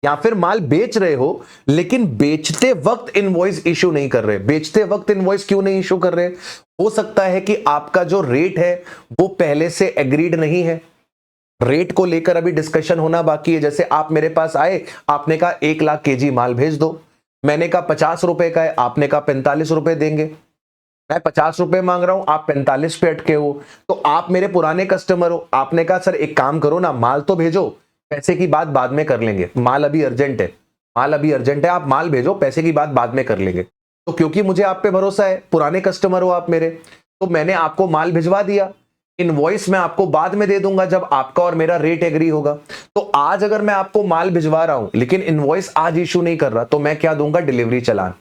या फिर माल बेच रहे हो लेकिन बेचते वक्त इनवॉइस इशू नहीं कर रहे। बेचते वक्त इनवॉइस क्यों नहीं इशू कर रहे? हो सकता है कि आपका जो रेट है वो पहले से एग्रीड नहीं है, रेट को लेकर अभी डिस्कशन होना बाकी है। जैसे आप मेरे पास आए, आपने कहा 1 लाख केजी माल भेज दो, मैंने कहा 50 रुपए का है, आपने कहा 45 रुपए देंगे। मैं 50 रुपए मांग रहा हूं, आप 45 पे अटके हो, तो आप मेरे पुराने कस्टमर हो। आपने कहा सर एक काम करो ना, माल तो भेजो, पैसे की बात बाद में कर लेंगे, माल अभी अर्जेंट है, माल अभी अर्जेंट है, आप माल भेजो, पैसे की बात बाद में कर लेंगे। तो क्योंकि मुझे आप पे भरोसा है, पुराने कस्टमर हो आप मेरे, तो मैंने आपको माल भिजवा दिया। इनवॉइस मैं आपको बाद में दे दूंगा जब आपका और मेरा रेट एग्री होगा। तो आज अगर मैं आपको माल भिजवा रहा हूं लेकिन इनवॉइस आज इशू नहीं कर रहा, तो मैं क्या दूंगा? डिलीवरी चलान।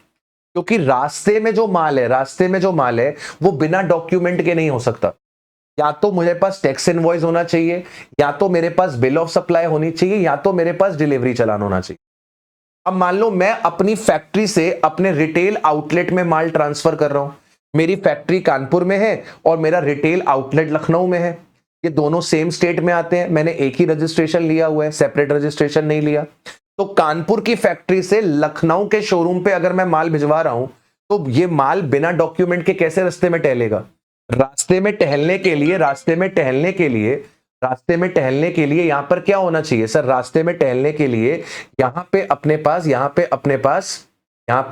क्योंकि रास्ते में जो माल है वो बिना डॉक्यूमेंट के नहीं हो सकता। या तो मेरे पास टैक्स इनवॉइस होना चाहिए, या तो मेरे पास बिल ऑफ सप्लाई होनी चाहिए, या तो मेरे पास डिलीवरी चालान होना चाहिए। अब मान लो मैं अपनी फैक्ट्री से अपने रिटेल आउटलेट में माल ट्रांसफर कर रहा हूं। मेरी फैक्ट्री कानपुर में है और मेरा रिटेल आउटलेट लखनऊ में है। ये दोनों सेम स्टेट में आते हैं, मैंने एक ही रजिस्ट्रेशन लिया हुआ है, सेपरेट रजिस्ट्रेशन नहीं लिया। तो कानपुर की फैक्ट्री से लखनऊ के शोरूम पे अगर मैं माल भिजवा रहा हूं, तो ये माल बिना डॉक्यूमेंट के कैसे रास्ते में टहलेगा? रास्ते में टहलने के लिए यहां पर क्या होना चाहिए सर? रास्ते में टहलने के लिए यहां पे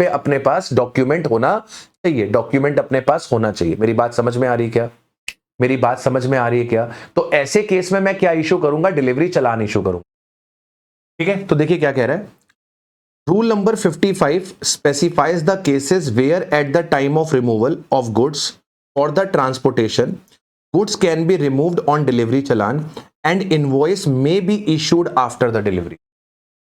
अपने पास डॉक्यूमेंट होना चाहिए, डॉक्यूमेंट अपने पास होना चाहिए। मेरी बात समझ में आ रही है क्या? तो ऐसे केस में मैं क्या इशू करूंगा? डिलीवरी चालान इशू करूंगा। ठीक है, तो देखिए क्या कह रहा है। Rule number 55 specifies the cases where at the time of removal of goods for the transportation, goods can be removed on delivery challan and invoice may be issued after the delivery।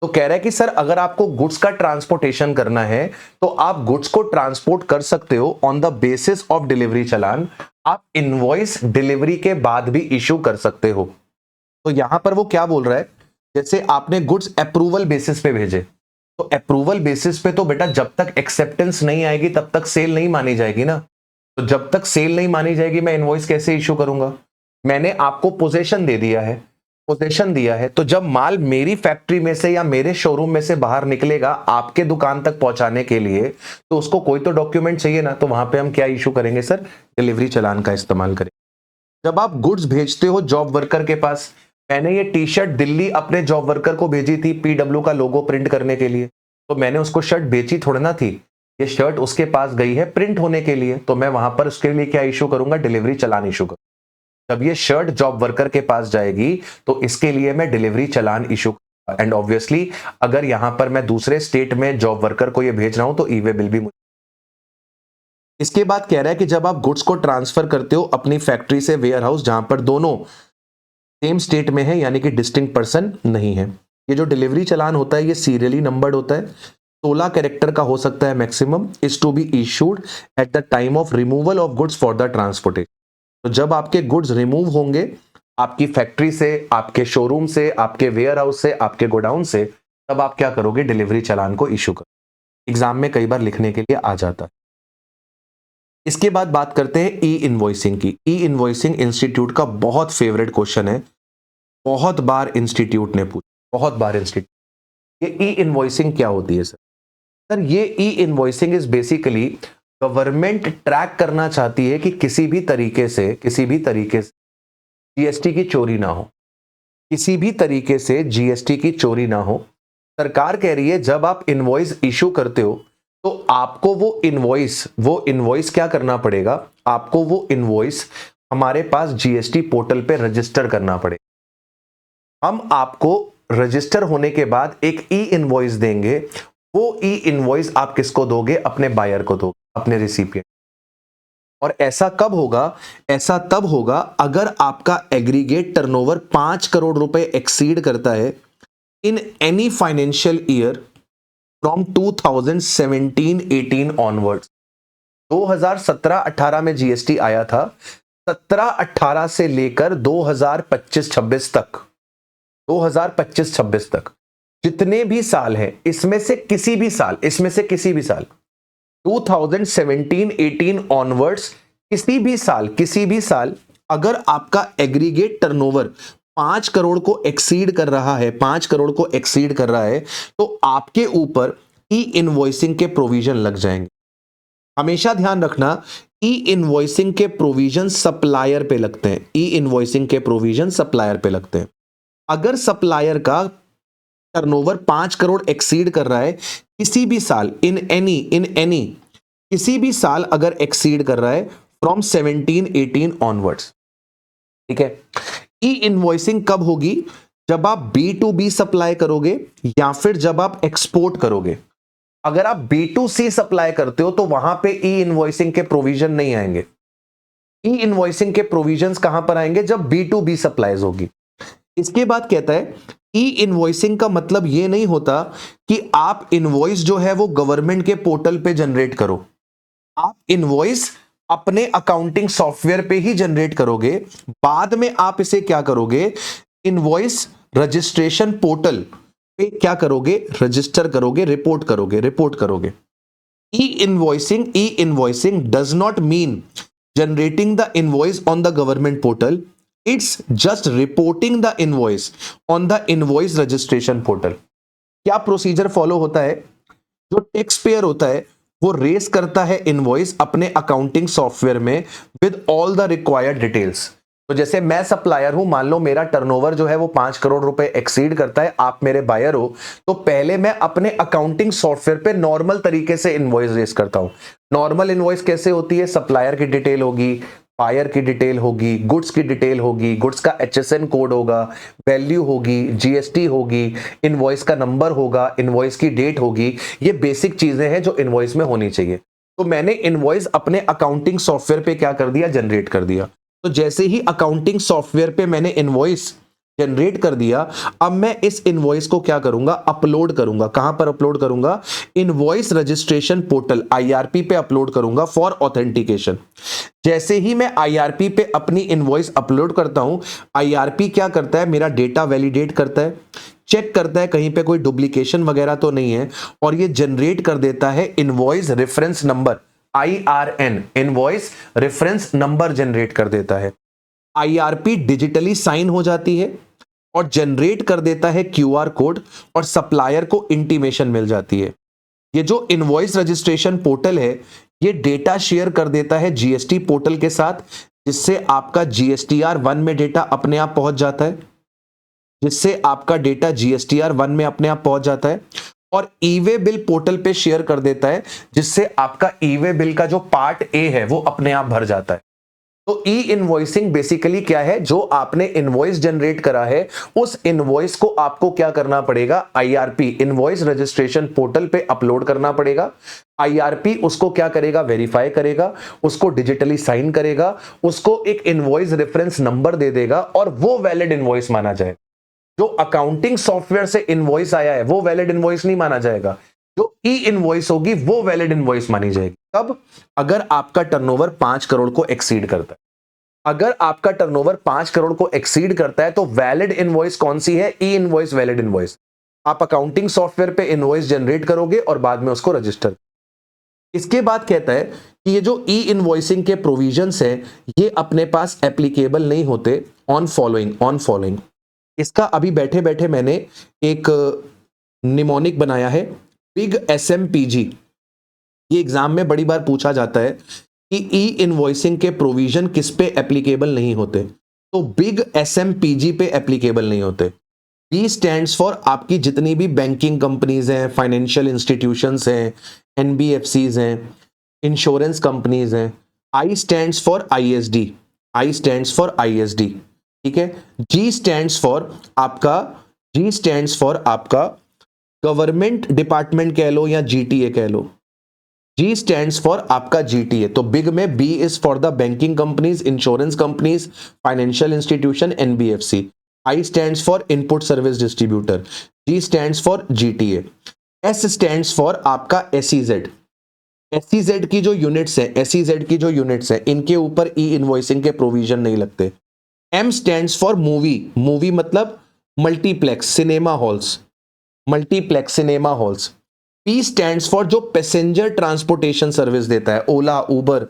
तो कह रहा है कि sir अगर आपको goods का transportation करना है तो आप गुड्स को ट्रांसपोर्ट कर सकते हो on the basis of delivery challan, आप इनवॉइस डिलीवरी के बाद भी इशू कर सकते हो। तो यहां पर वो क्या बोल रहा है, जैसे आपने गुड्स अप्रूवल बेसिस पे भेजे, तो अप्रूवल बेसिस पे तो बेटा जब तक एक्सेप्टेंस नहीं आएगी तब तक सेल नहीं मानी जाएगी ना। तो जब तक सेल नहीं मानी जाएगी मैं इनवॉइस कैसे इशू करूंगा? मैंने आपको पोजीशन दिया है, तो जब माल मेरी फैक्ट्री में से या मेरे शोरूम में से बाहर निकलेगा आपके दुकान तक पहुंचाने के लिए, तो उसको कोई तो डॉक्यूमेंट चाहिए ना। तो वहां पे हम क्या इशू करेंगे सर? डिलीवरी चालान का इस्तेमाल करेंगे। जब आप गुड्स भेजते हो जॉब वर्कर के पास, मैंने ये टी शर्ट दिल्ली अपने जॉब वर्कर को भेजी थी पीडब्ल्यू का लोगो प्रिंट करने के लिए, तो मैंने उसको शर्ट बेची थोड़ी ना थी, ये शर्ट उसके पास गई है प्रिंट होने के लिए, तो मैं वहां पर उसके लिए क्या इशू करूंगा? डिलीवरी चालान इशू करूंगा। जब ये शर्ट जॉब वर्कर के पास जाएगी तो इसके लिए मैं डिलीवरी चालान इशू करूंगा। एंड ऑब्वियसली अगर यहां पर मैं दूसरे स्टेट में जॉब वर्कर को ये भेज रहा हूं तो ई वे बिल भी मुझे। इसके बाद कह रहा है कि जब आप गुड्स को ट्रांसफर करते हो अपनी फैक्ट्री से वेयर हाउस जहां पर दोनों सेम स्टेट में है, यानी कि डिस्टिंक्ट पर्सन नहीं है, ये जो डिलीवरी चालान होता है ये सीरियली नंबर्ड होता है, 16 कैरेक्टर का हो सकता है maximum, is to be issued at the time of removal of goods for the transportation. तो जब आपके गुड्स रिमूव होंगे आपकी फैक्ट्री से, आपके शोरूम से, आपके वेयर हाउस से, आपके गोडाउन से, तब आप क्या करोगे? डिलीवरी चालान को इशू करोगे। एग्जाम में कई बार लिखने के लिए आ जाता है। इसके बाद बात करते हैं ई इनवॉइसिंग की। ई इनवॉइसिंग इंस्टीट्यूट का बहुत फेवरेट क्वेश्चन है, बहुत बार इंस्टीट्यूट ने पूछा, ये ई इनवॉइसिंग क्या होती है सर? सर ये e invoicing is basically government track करना चाहती है कि किसी भी तरीके से जीएसटी की चोरी ना हो, सरकार कह रही है जब आप इनवॉइस इशू करते हो तो आपको वो इनवॉइस क्या करना पड़ेगा? आपको वो इनवॉइस हमारे पास जीएसटी पोर्टल पे रजिस्टर करना पड़ेगा। हम आपको रजिस्टर होने के बाद एक ई इनवॉइस देंगे, वो ई इनवॉइस आप किसको दोगे? अपने बायर को दोगे, अपने रिसिपिएंट। और ऐसा कब होगा? ऐसा तब होगा अगर आपका एग्रीगेट टर्नओवर 5 करोड़ रुपए एक्सीड करता है in any financial year from 2017-18 onwards. 2017-18 में जीएसटी आया था, 17-18 से लेकर 2025-26 तक जितने भी साल हैं, इसमें से किसी भी साल 2017-18 ऑनवर्ड्स किसी भी साल अगर आपका एग्रीगेट टर्नओवर 5 करोड़ को एक्सीड कर रहा है तो आपके ऊपर ई इनवॉइसिंग के प्रोविजन लग जाएंगे। हमेशा ध्यान रखना, ई इनवॉइसिंग के प्रोविजन सप्लायर पे लगते हैं। अगर सप्लायर का टर्नओवर 5 करोड़ एक्सीड कर रहा है किसी भी साल, किसी भी साल अगर एक्सीड कर रहा है फ्रॉम 17-18 ऑनवर्ड्स, ठीक है। ई इनवॉइसिंग कब होगी? जब आप B2B सप्लाई करोगे या फिर जब आप एक्सपोर्ट करोगे। अगर आप B2C सप्लाई करते हो तो वहां पे ई इनवॉइसिंग के प्रोविजन नहीं आएंगे। ई इनवॉइसिंग के प्रोविजंस कहां पर आएंगे? जब B2B सप्लाईज होगी। इसके बाद कहता है ई इनवॉइसिंग का मतलब यह नहीं होता कि आप इनवॉइस जो है वो गवर्नमेंट के पोर्टल पे जनरेट करो। आप इनवॉइस अपने अकाउंटिंग सॉफ्टवेयर पे ही जनरेट करोगे। बाद में आप इसे क्या करोगे, इनवॉइस रजिस्ट्रेशन पोर्टल पे क्या करोगे, रजिस्टर करोगे, रिपोर्ट करोगे। E invoicing does not mean generating the invoice on the government portal. It's just reporting the invoice on the invoice registration portal. क्या प्रोसीजर फॉलो होता है, जो टैक्स पेयर होता है वो रेस करता है इनवॉइस अपने अकाउंटिंग सॉफ्टवेयर में with all the required details. तो जैसे मैं सप्लायर हूं, मान लो मेरा टर्नओवर जो है वो 5 करोड़ रुपए एक्सीड करता है, आप मेरे बायर हो, तो पहले मैं अपने अकाउंटिंग सॉफ्टवेयर पे नॉर्मल तरीके से इनवॉइस रेस करता हूं। नॉर्मल इनवॉइस कैसे होती है, सप्लायर की डिटेल होगी, बायर की डिटेल होगी, गुड्स की डिटेल होगी, गुड्स का HSN कोड होगा, वैल्यू होगी, GST होगी, इनवॉइस का नंबर होगा, इनवॉइस की डेट होगी। ये बेसिक चीजें हैं जो इनवॉइस में होनी चाहिए। तो मैंने इनवॉइस अपने अकाउंटिंग सॉफ्टवेयर पे क्या कर दिया, जनरेट कर दिया। तो जैसे ही अकाउंटिंग सॉफ्टवेयर पे मैंने इनवॉइस जनरेट कर दिया, अब मैं इस इनवॉइस को क्या करूंगा, अपलोड करूंगा। कहां पर अपलोड करूंगा, इनवॉइस रजिस्ट्रेशन पोर्टल IRP पे अपलोड करूंगा फॉर ऑथेंटिकेशन। जैसे ही मैं IRP पे अपनी इनवॉइस अपलोड करता हूं, IRP क्या करता है, मेरा डेटा वैलिडेट करता है, चेक करता है कहीं पे कोई डुप्लीकेशन वगैरह तो नहीं है, और ये जनरेट कर देता है invoice reference number, IRN, invoice reference number generate कर देता है। IRP डिजिटली साइन हो जाती है और जनरेट कर देता है QR कोड, और सप्लायर को इंटीमेशन मिल जाती है। ये जो इनवॉइस रजिस्ट्रेशन पोर्टल है, ये डेटा शेयर कर देता है GST पोर्टल के साथ, जिससे आपका GSTR1 में डेटा अपने आप पहुंच जाता है, GSTR1 में अपने आप पहुंच जाता है, और ईवे बिल पोर्टल पे शेयर कर देता है, जिससे आपका ईवे बिल का जो पार्ट ए है वो अपने आप भर जाता है। तो ई इनवॉइसिंग बेसिकली क्या है, जो आपने इनवॉइस जनरेट करा है उस इनवॉइस को आपको क्या करना पड़ेगा, IRP, इनवॉइस रजिस्ट्रेशन पोर्टल पे अपलोड करना पड़ेगा। IRP उसको क्या करेगा, वेरीफाई करेगा, उसको डिजिटली साइन करेगा, उसको एक इनवॉइस रेफरेंस नंबर दे देगा, और वो वैलिड इनवॉइस माना जाएगा। जो अकाउंटिंग सॉफ्टवेयर से इनवॉइस आया है वो वैलिड इनवॉइस नहीं माना जाएगा, जो ई इनवॉइस होगी वो वैलिड इनवॉइस मानी जाएगी। तब अगर आपका टर्नओवर 5 करोड़ को एक्सीड करता है, अगर आपका टर्नओवर 5 करोड़ को एक्सीड करता है, तो वैलिड इनवॉइस कौन सी है, ई इनवॉइस वैलिड इनवॉइस। आप अकाउंटिंग सॉफ्टवेयर पे इनवॉइस जनरेट करोगे और बाद में उसको रजिस्टर। इसके बाद कहता है कि ये जो ई इनवॉइसिंग के प्रोविजंस है, ये अपने पास एप्लीकेबल नहीं होते ऑन फॉलोइंग। इसका अभी बैठे बैठे मैंने एक निमोनिक बनाया है, बिग SMPG। ये एग्जाम में बड़ी बार पूछा जाता है कि ई इनवॉइसिंग के प्रोविजन किस पे एप्लीकेबल नहीं होते, तो बिग SMPG पे एप्लीकेबल नहीं होते। B स्टैंड्स फॉर आपकी जितनी भी बैंकिंग कंपनीज हैं, फाइनेंशियल इंस्टीट्यूशंस हैं, NBFCs हैं, इंश्योरेंस कंपनीज हैं। I स्टैंड्स फॉर ISD, ठीक है। G स्टैंड्स फॉर आपका गवर्नमेंट डिपार्टमेंट कह लो या GTA कह लो। G स्टैंड्स फॉर आपका GTA। तो बिग में B is for the banking companies, insurance companies, financial institution, NBFC। I stands for input service distributor. G stands for GTA। S stands for आपका SEZ की जो units हैं, इनके ऊपर ई invoicing के प्रोविजन नहीं लगते। M स्टैंड्स फॉर मूवी मतलब multiplex cinema halls. P stands for जो पैसेंजर ट्रांसपोर्टेशन सर्विस देता है, Ola, Uber.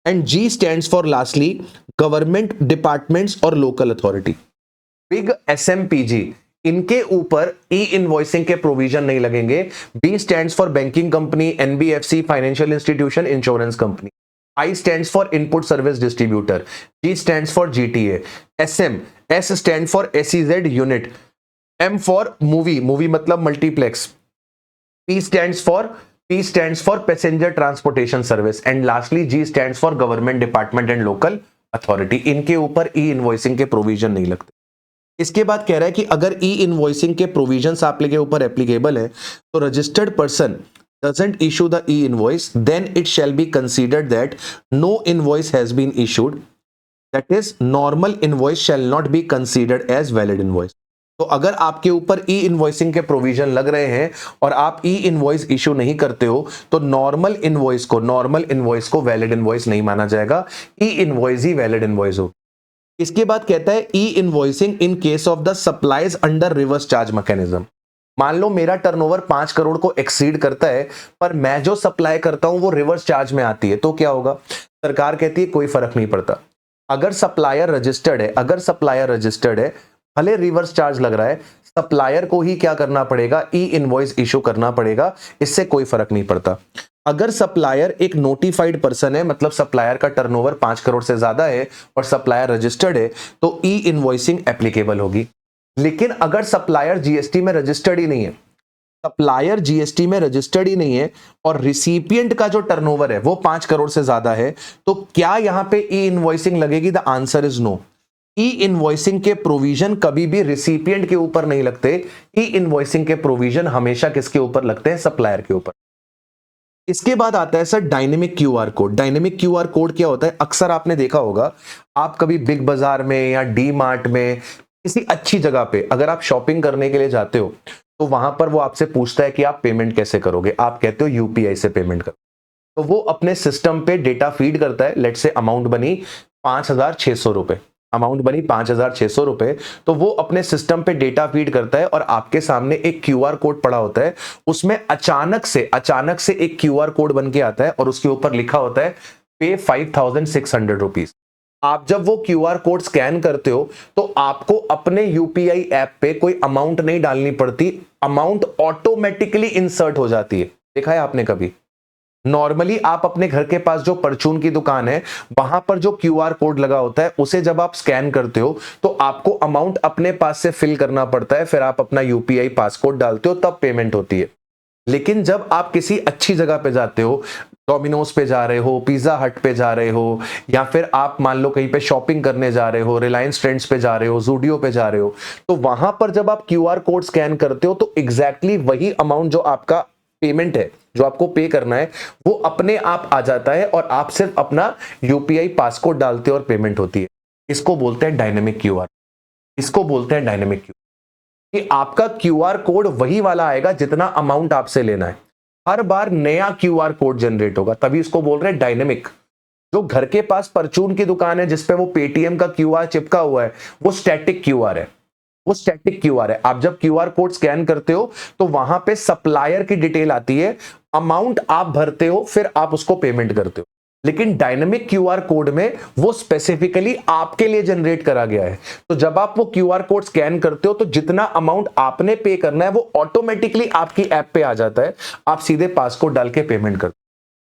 And G stands for lastly government departments और लोकल अथॉरिटी। बिग SMPG, इनके ऊपर ई इनवॉइसिंग के प्रोविजन नहीं लगेंगे। B stands for banking company, NBFC, financial institution, insurance company. I stands for input service distributor. G stands for GTA। S stand for SEZ unit. M for movie मतलब multiplex. P stands for passenger transportation service, and lastly G stands for government department and local authority। इनके ऊपर ई invoicing के provision नहीं लगते। इसके बाद कह रहा है कि अगर ई इनवॉइसिंग के प्रोविजंस आप के ऊपर एप्लीकेबल है, तो registered person doesn't issue the e-invoice, then it shall be considered that no invoice has been issued. That is, normal invoice shall not be considered as valid invoice. तो अगर आपके ऊपर ई इनवॉइसिंग के प्रोविजन लग रहे हैं और आप ई इनवॉइस इशू नहीं करते हो तो नॉर्मल इनवॉइस को वैलिड इनवॉइस नहीं माना जाएगा, ई इनवॉइस ही वैलिड इनवॉइस हो। इसके बाद कहता है e invoicing in case of the supplies under reverse charge mechanism. मान लो मेरा टर्नओवर 5 करोड़ को एक्सीड करता है पर मैं जो सप्लाई करता हूं वो रिवर्स चार्ज में आती है, तो क्या होगा? सरकार कहती है कोई फर्क नहीं पड़ता। अगर सप्लायर रजिस्टर्ड है, भले रिवर्स चार्ज लग रहा है, सप्लायर को ही क्या करना पड़ेगा? ई इनवॉइस इशू करना पड़ेगा, इससे कोई फर्क नहीं पड़ता। अगर सप्लायर एक नोटिफाइड पर्सन है, मतलब सप्लायर का टर्नओवर 5 करोड़ से ज्यादा है और सप्लायर रजिस्टर्ड है, तो ई इनवॉइसिंग एप्लीकेबल होगी। लेकिन अगर सप्लायर जीएसटी में रजिस्टर्ड ही नहीं है और रिसिपिएंट का जो टर्नओवर है वो 5 करोड़ से ज्यादा है, तो क्या यहां पे ई इनवॉइसिंग लगेगी? The answer is no. E invoicing के प्रोविजन कभी भी रिसिपिएंट के ऊपर नहीं लगते। ई इनवॉइसिंग के प्रोविजन हमेशा किसके ऊपर लगते हैं? सप्लायर के ऊपर। इसके बाद आता है sir dynamic QR code. Dynamic QR code क्या होता है? अक्सर आपने देखा होगा, आप कभी बिग बाजार में या डी मार्ट में किसी अच्छी जगह पे अगर आप शॉपिंग करने के लिए जाते हो तो वहां पर वो आपसे पूछता है कि आप पेमेंट कैसे करोगे। आप कहते हो यूपीआई से पेमेंट करो, तो वो अपने सिस्टम पे डेटा फीड करता है। लेट से अमाउंट बनी 5,600 रुपए, तो वो अपने सिस्टम पे डेटा फीड करता है और आपके सामने एक क्यूआर कोड पड़ा होता है। उसमें अचानक से एक क्यूआर कोड बन के आता है और उसके ऊपर लिखा होता है पे 5,600 रुपीज। आप जब वो क्यूआर कोड स्कैन करते हो तो आपको अपने यूपीआई ऐप पे कोई अमाउंट नहीं डालनी पड़ती, अमाउंट ऑटोमेटिकली इंसर्ट हो जाती है। देखा है आपने कभी? नॉर्मली आप अपने घर के पास जो परचून की दुकान है वहां पर जो क्यूआर कोड लगा होता है उसे जब आप स्कैन करते हो तो आपको अमाउंट अपने पास से फिल करना पड़ता है, फिर आप अपना यूपीआई पासकोड डालते हो, तब पेमेंट होती है। लेकिन जब आप किसी अच्छी जगह पे जाते हो, डोमिनोज पे जा रहे हो, पिज्जा हट पे जा रहे हो, या फिर आप मान लो कहीं पे शॉपिंग करने जा रहे हो, रिलायंस ट्रेंड्स पे जा रहे हो, ज़ूडियो पे जा रहे हो, तो वहां पर जब आप क्यूआर कोड स्कैन करते हो तो एग्जैक्टली वही अमाउंट जो आपका पेमेंट है, जो आपको पे करना है, वो अपने आप आ जाता है और आप सिर्फ अपना यूपीआई पासकोड डालते हो और पेमेंट होती है। इसको बोलते हैं डायनेमिक क्यूआर। कि आपका क्यूआर कोड वही वाला आएगा जितना अमाउंट आपसे लेना है, हर बार नया क्यूआर कोड जनरेट होगा, तभी इसको बोल रहे हैं डायनेमिक। जो घर के पास परचून की दुकान है जिसपे वो पेटीएम का क्यूआर चिपका हुआ है, वो स्टैटिक क्यूआर है। आप जब क्यूआर कोड स्कैन करते हो तो वहां पे सप्लायर की डिटेल आती है, अमाउंट आप भरते हो, फिर आप उसको पेमेंट करते हो। लेकिन डायनेमिक क्यूआर कोड में वो स्पेसिफिकली आपके लिए जनरेट करा गया है। तो जब आप वो क्यूआर कोड स्कैन करते हो तो जितना अमाउंट आपने पे करना है वो ऑटोमेटिकली आपकी ऐप पे आ जाता है, आप सीधे पासकोड डाल के पेमेंट करते हो।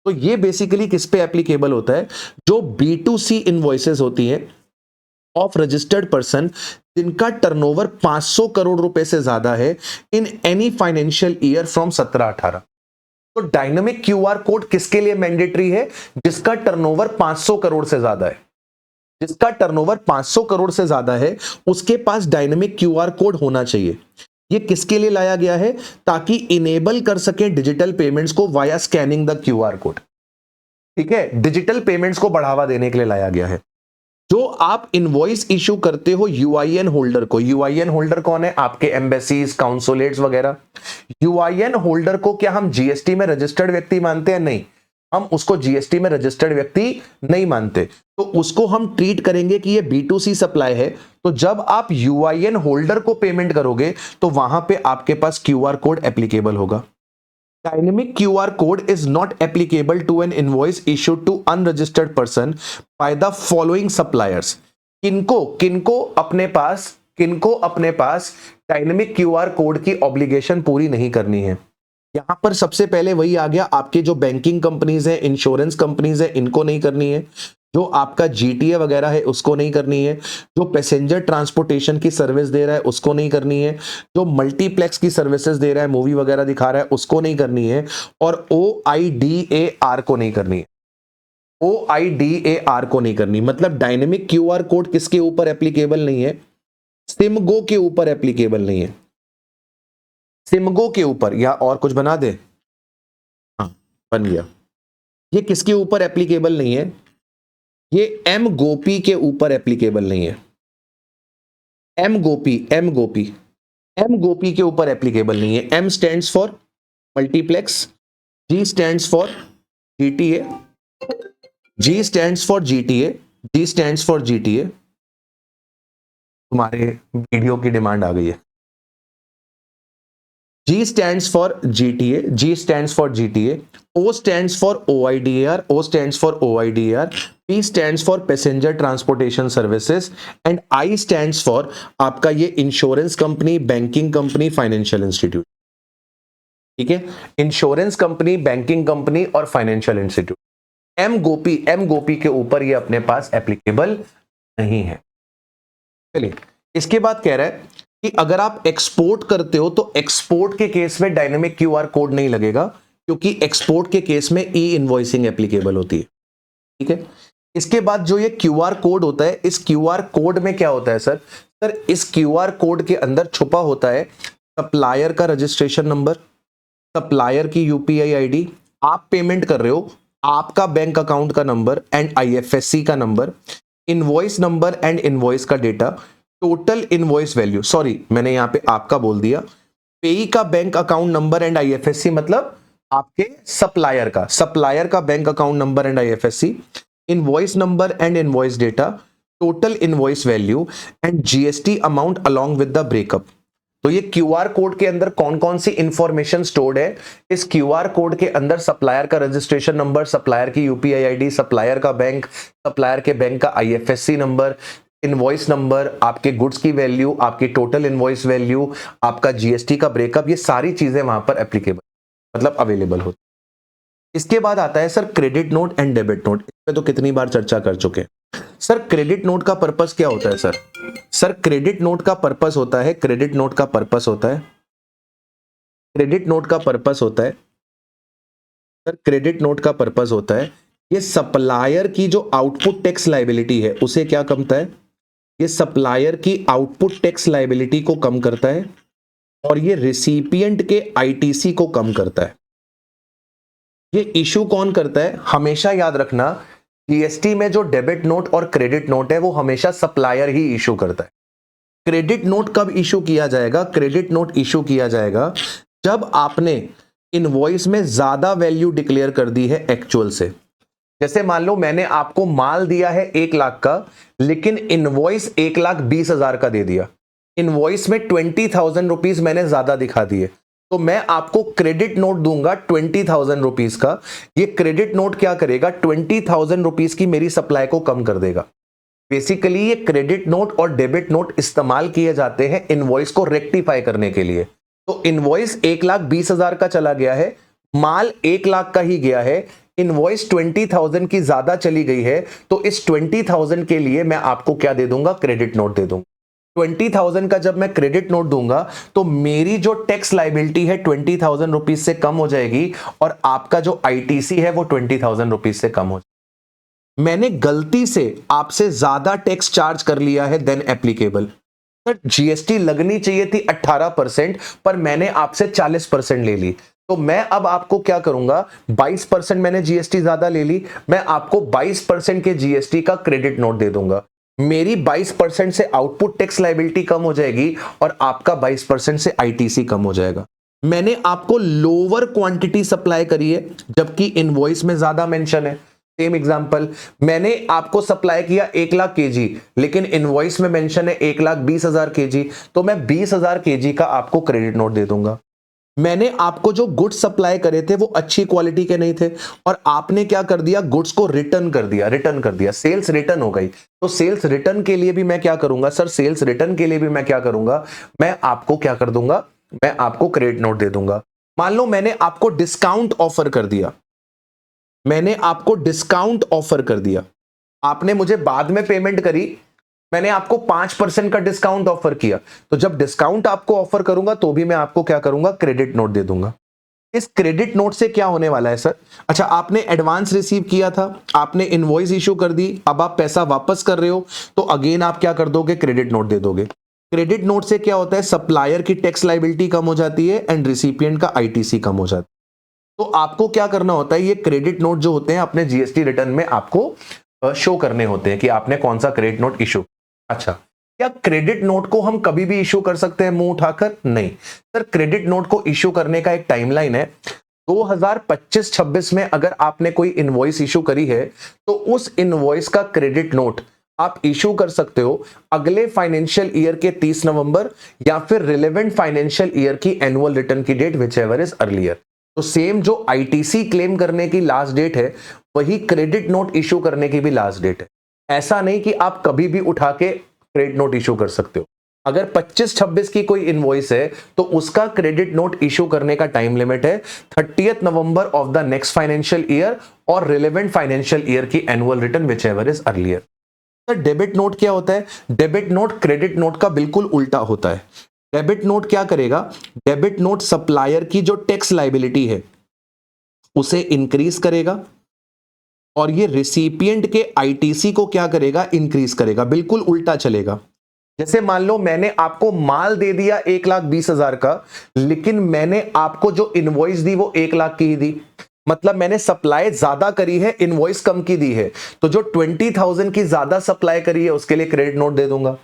तो ये बेसिकली किस पे एप्लीकेबल होता है? जो B2C इनवॉइसेस होती हैं ऑफ रजिस्टर्ड पर्सन जिनका टर्नओवर 500 करोड़ रुपए से ज्यादा है in any financial year from 17-18। तो डायनामिक क्यूआर कोड किसके लिए मैंडेटरी है? जिसका टर्नओवर 500 करोड़ से ज्यादा है। जिसका टर्नओवर 500 करोड़ से ज्यादा है उसके पास डायनामिक क्यूआर कोड होना चाहिए। ये किसके लिए लाया गया है? ताकि इनेबल कर सके डिजिटल पेमेंट्स को via scanning the QR code. ठीक है, डिजिटल पेमेंट्स को बढ़ावा देने के लिए लाया गया है। जो आप इनवॉइस इशू करते हो यूआईएन होल्डर को, यूआईएन होल्डर कौन है? आपके एम्बेसीज, काउंसुलेट्स वगैरह। यूआईएन होल्डर को क्या हम जीएसटी में रजिस्टर्ड व्यक्ति मानते हैं? नहीं, हम उसको जीएसटी में रजिस्टर्ड व्यक्ति नहीं मानते। तो उसको हम ट्रीट करेंगे कि ये B2C सप्लाई है। तो जब आप यूआईएन होल्डर को पेमेंट करोगे तो वहां पे आपके पास क्यूआर कोड एप्लीकेबल होगा। Dynamic QR code is not applicable to an invoice issued to unregistered person by the following suppliers. किनको अपने पास डायनेमिक क्यूआर कोड की ऑब्लिगेशन पूरी नहीं करनी है। यहां पर सबसे पहले वही आ गया, आपके जो बैंकिंग कंपनीज है, इंश्योरेंस कंपनीज है, इनको नहीं करनी है। जो आपका जीटीए वगैरह है उसको नहीं करनी है। जो पैसेंजर ट्रांसपोर्टेशन की सर्विस दे रहा है उसको नहीं करनी है। जो मल्टीप्लेक्स की सर्विसेज दे रहा है, मूवी वगैरह दिखा रहा है, उसको नहीं करनी है। और OIDAR को नहीं करनी है। OIDAR को नहीं करनी, मतलब डायनेमिक क्यूआर कोड किसके ऊपर एप्लीकेबल नहीं है? सिमगो के ऊपर एप्लीकेबल नहीं है। सिमगो के ऊपर, या और कुछ बना दे? हाँ, बन गया। ये किसके ऊपर एप्लीकेबल नहीं है? ये एम गोपी के ऊपर एप्लीकेबल नहीं है। एम गोपी एम गोपी के ऊपर एप्लीकेबल नहीं है। M stands for multiplex, G stands for GTA, G stands for GTA, G stands for GTA. तुम्हारे वीडियो की डिमांड आ गई है। G stands for GTA, G stands for GTA, O stands for OIDAR, O stands for OIDAR, P stands for Passenger Transportation Services and I stands for आपका ये insurance company, banking company, financial institute. ठीक है, insurance company, banking company और financial institute. M गोपी के ऊपर ये अपने पास applicable नहीं है। चलिए, इसके बाद कह रहा है कि अगर आप एक्सपोर्ट करते हो तो एक्सपोर्ट के केस में डायनेमिक क्यूआर कोड नहीं लगेगा, क्योंकि एक्सपोर्ट के केस में ई इनवॉइसिंग एप्लीकेबल होती है। ठीक है, इसके बाद जो ये क्यूआर कोड होता है, इस क्यूआर कोड में क्या होता है सर? सर, इस क्यूआर कोड के अंदर छुपा होता है सप्लायर का रजिस्ट्रेशन नंबर, सप्लायर की यूपीआई आईडी, आप पेमेंट कर रहे हो, आपका बैंक अकाउंट का नंबर एंड आईएफएससी का number, invoice number and invoice का data, total invoice value, sorry मैंने यहां पे आपका बोल दिया, पेई का bank account number and IFSC, मतलब आपके सप्लायर का bank account number and IFSC, invoice number and invoice data, total invoice value and GST amount along with the breakup. तो ये क्यूआर कोड के अंदर कौन कौन सी इंफॉर्मेशन स्टोर्ड है? इस क्यूआर कोड के अंदर सप्लायर का रजिस्ट्रेशन नंबर, सप्लायर की यूपीआई आईडी, सप्लायर का बैंक, सप्लायर के बैंक का आईएफएससी नंबर, इनवॉइस नंबर, आपके गुड्स की वैल्यू, आपकी टोटल इनवॉइस वैल्यू, आपका जीएसटी का ब्रेकअप, ये सारी चीजें वहां पर एप्लीकेबल मतलब अवेलेबल होती। इसके बाद आता है sir credit note and debit note. इस पे तो कितनी बार चर्चा कर चुके हैं। सर क्रेडिट नोट का पर्पस क्या होता है सर? सर क्रेडिट नोट का पर्पस होता है, क्रेडिट नोट का पर्पस होता है, क्रेडिट नोट का पर्पस होता है सर, क्रेडिट नोट का पर्पस होता है ये सप्लायर की जो आउटपुट टैक्स लायबिलिटी है उसे क्या करता है? ये सप्लायर की आउटपुट टैक्स लायबिलिटी को कम करता है और ये रिसिपिएंट के आईटीसी को कम करता है। ये इशू कौन करता है? हमेशा याद रखना, जीएसटी में जो डेबिट नोट और क्रेडिट नोट है वो हमेशा सप्लायर ही इशू करता है। क्रेडिट नोट कब इशू किया जाएगा? क्रेडिट नोट इशू किया जाएगा जब आपने इनवॉइस में ज्यादा वैल्यू डिक्लेयर कर दी है एक्चुअल से। जैसे मान लो मैंने आपको माल दिया है 1 लाख का, लेकिन इनवॉइस 1,20,000 का दे दिया। इनवॉइस में 20,000 रुपीज मैंने ज्यादा दिखा दिए, तो मैं आपको क्रेडिट नोट दूंगा 20,000 रुपीज का। ये क्रेडिट नोट क्या करेगा? 20,000 रुपीज की मेरी सप्लाई को कम कर देगा। बेसिकली ये क्रेडिट नोट और डेबिट नोट इस्तेमाल किए जाते हैं इनवॉइस को रेक्टिफाई करने के लिए। तो इनवॉइस 1,20,000 का चला गया है, माल 1 लाख का ही गया है, इनवॉइस 20,000 की ज्यादा चली गई है, तो इस 20,000 के लिए मैं आपको क्या दे दूंगा? क्रेडिट नोट दे दूंगा। 20,000 का जब मैं क्रेडिट नोट दूंगा तो मेरी जो टैक्स लायबिलिटी है 20,000 रुपीज से कम हो जाएगी और आपका जो आईटीसी है वो 20,000 रुपीज से कम हो जाएगा। मैंने गलती से आपसे ज्यादा टैक्स चार्ज कर लिया है देन एप्लीकेबल। सर जीएसटी लगनी चाहिए थी 18%, पर मैंने आपसे 40% ले ली, तो मैं अब आपको क्या करूंगा? 22% मैंने जीएसटी ज्यादा ले ली, मैं आपको 22% के जीएसटी का क्रेडिट नोट दे दूंगा। मेरी 22% से आउटपुट टैक्स लायबिलिटी कम हो जाएगी और आपका 22% से आईटीसी कम हो जाएगा। मैंने आपको लोअर क्वांटिटी सप्लाई करी है जबकि इनवॉइस में ज्यादा मेंशन है। सेम एग्जांपल, मैंने आपको सप्लाई किया 1 लाख केजी, लेकिन इनवॉइस में मेंशन है 1,20,000 केजी, तो मैं 20,000 केजी का आपको क्रेडिट नोट दे दूंगा। मैंने आपको जो गुड्स सप्लाई करे थे वो अच्छी क्वालिटी के नहीं थे और आपने क्या कर दिया? गुड्स को रिटर्न कर दिया, सेल्स रिटर्न हो गई। तो सेल्स रिटर्न के लिए भी मैं क्या करूंगा सर? सेल्स रिटर्न के लिए भी मैं क्या करूंगा? मैं आपको क्या कर दूंगा? मैं आपको क्रेडिट नोट दे दूंगा। मान लो मैंने आपको डिस्काउंट ऑफर कर दिया, आपने मुझे बाद में पेमेंट करी, मैंने आपको 5% का डिस्काउंट ऑफर किया, तो जब डिस्काउंट आपको ऑफर करूंगा तो भी मैं आपको क्या करूंगा? क्रेडिट नोट दे दूंगा। इस क्रेडिट नोट से क्या होने वाला है सर? अच्छा, आपने एडवांस रिसीव किया था, आपने इनवॉइस इशू कर दी, अब आप पैसा वापस कर रहे हो, तो अगेन आप क्या कर दोगे? क्रेडिट नोट दे दोगे। क्रेडिट नोट से क्या होता है? सप्लायर की टैक्स लायबिलिटी कम हो जाती है एंड रिसिपिएंट का आईटीसी कम हो जाता है। तो आपको क्या करना होता है? ये क्रेडिट नोट जो होते हैं अपने जीएसटी रिटर्न में आपको शो करने होते हैं कि आपने कौन सा क्रेडिट नोट इशू। अच्छा, क्या क्रेडिट नोट को हम कभी भी इश्यू कर सकते हैं मुंह उठाकर? नहीं सर, क्रेडिट नोट को इश्यू करने का एक टाइमलाइन है। 2025-26 में अगर आपने कोई इनवॉइस इश्यू करी है तो उस इनवॉइस का क्रेडिट नोट आप इश्यू कर सकते हो अगले फाइनेंशियल ईयर के 30 नवंबर या फिर रिलेवेंट फाइनेंशियल ईयर की एनुअल रिटर्न की date whichever is earlier. तो सेम जो आईटीसी क्लेम करने की लास्ट डेट है वही क्रेडिट नोट इश्यू करने की भी लास्ट डेट है। ऐसा नहीं कि आप कभी भी उठा के क्रेडिट नोट इश्यू कर सकते हो। अगर 25-26 की कोई इनवॉइस है तो उसका क्रेडिट नोट इश्यू करने का टाइम लिमिट है 30 November of the next financial year और रिलेवेंट फाइनेंशियल ईयर की annual return which ever is earlier. Debit note क्या होता है? डेबिट नोट क्रेडिट नोट का बिल्कुल उल्टा होता है। डेबिट नोट क्या करेगा? डेबिट नोट सप्लायर की जो टैक्स लायबिलिटी है उसे इंक्रीज करेगा और ये रिसिपिएंट के आईटीसी को क्या करेगा? इंक्रीज करेगा। बिल्कुल उल्टा चलेगा। जैसे मान लो मैंने आपको माल दे दिया 1,20,000 का, लेकिन मैंने आपको जो इनवॉइस दी वो 1 लाख की ही दी। मतलब मैंने सप्लाई ज्यादा करी है, इनवॉइस कम की दी है, तो जो 20,000 की ज्यादा सप्लाई करी है उसके लिए क्रेडिट नोट दे दूंगा।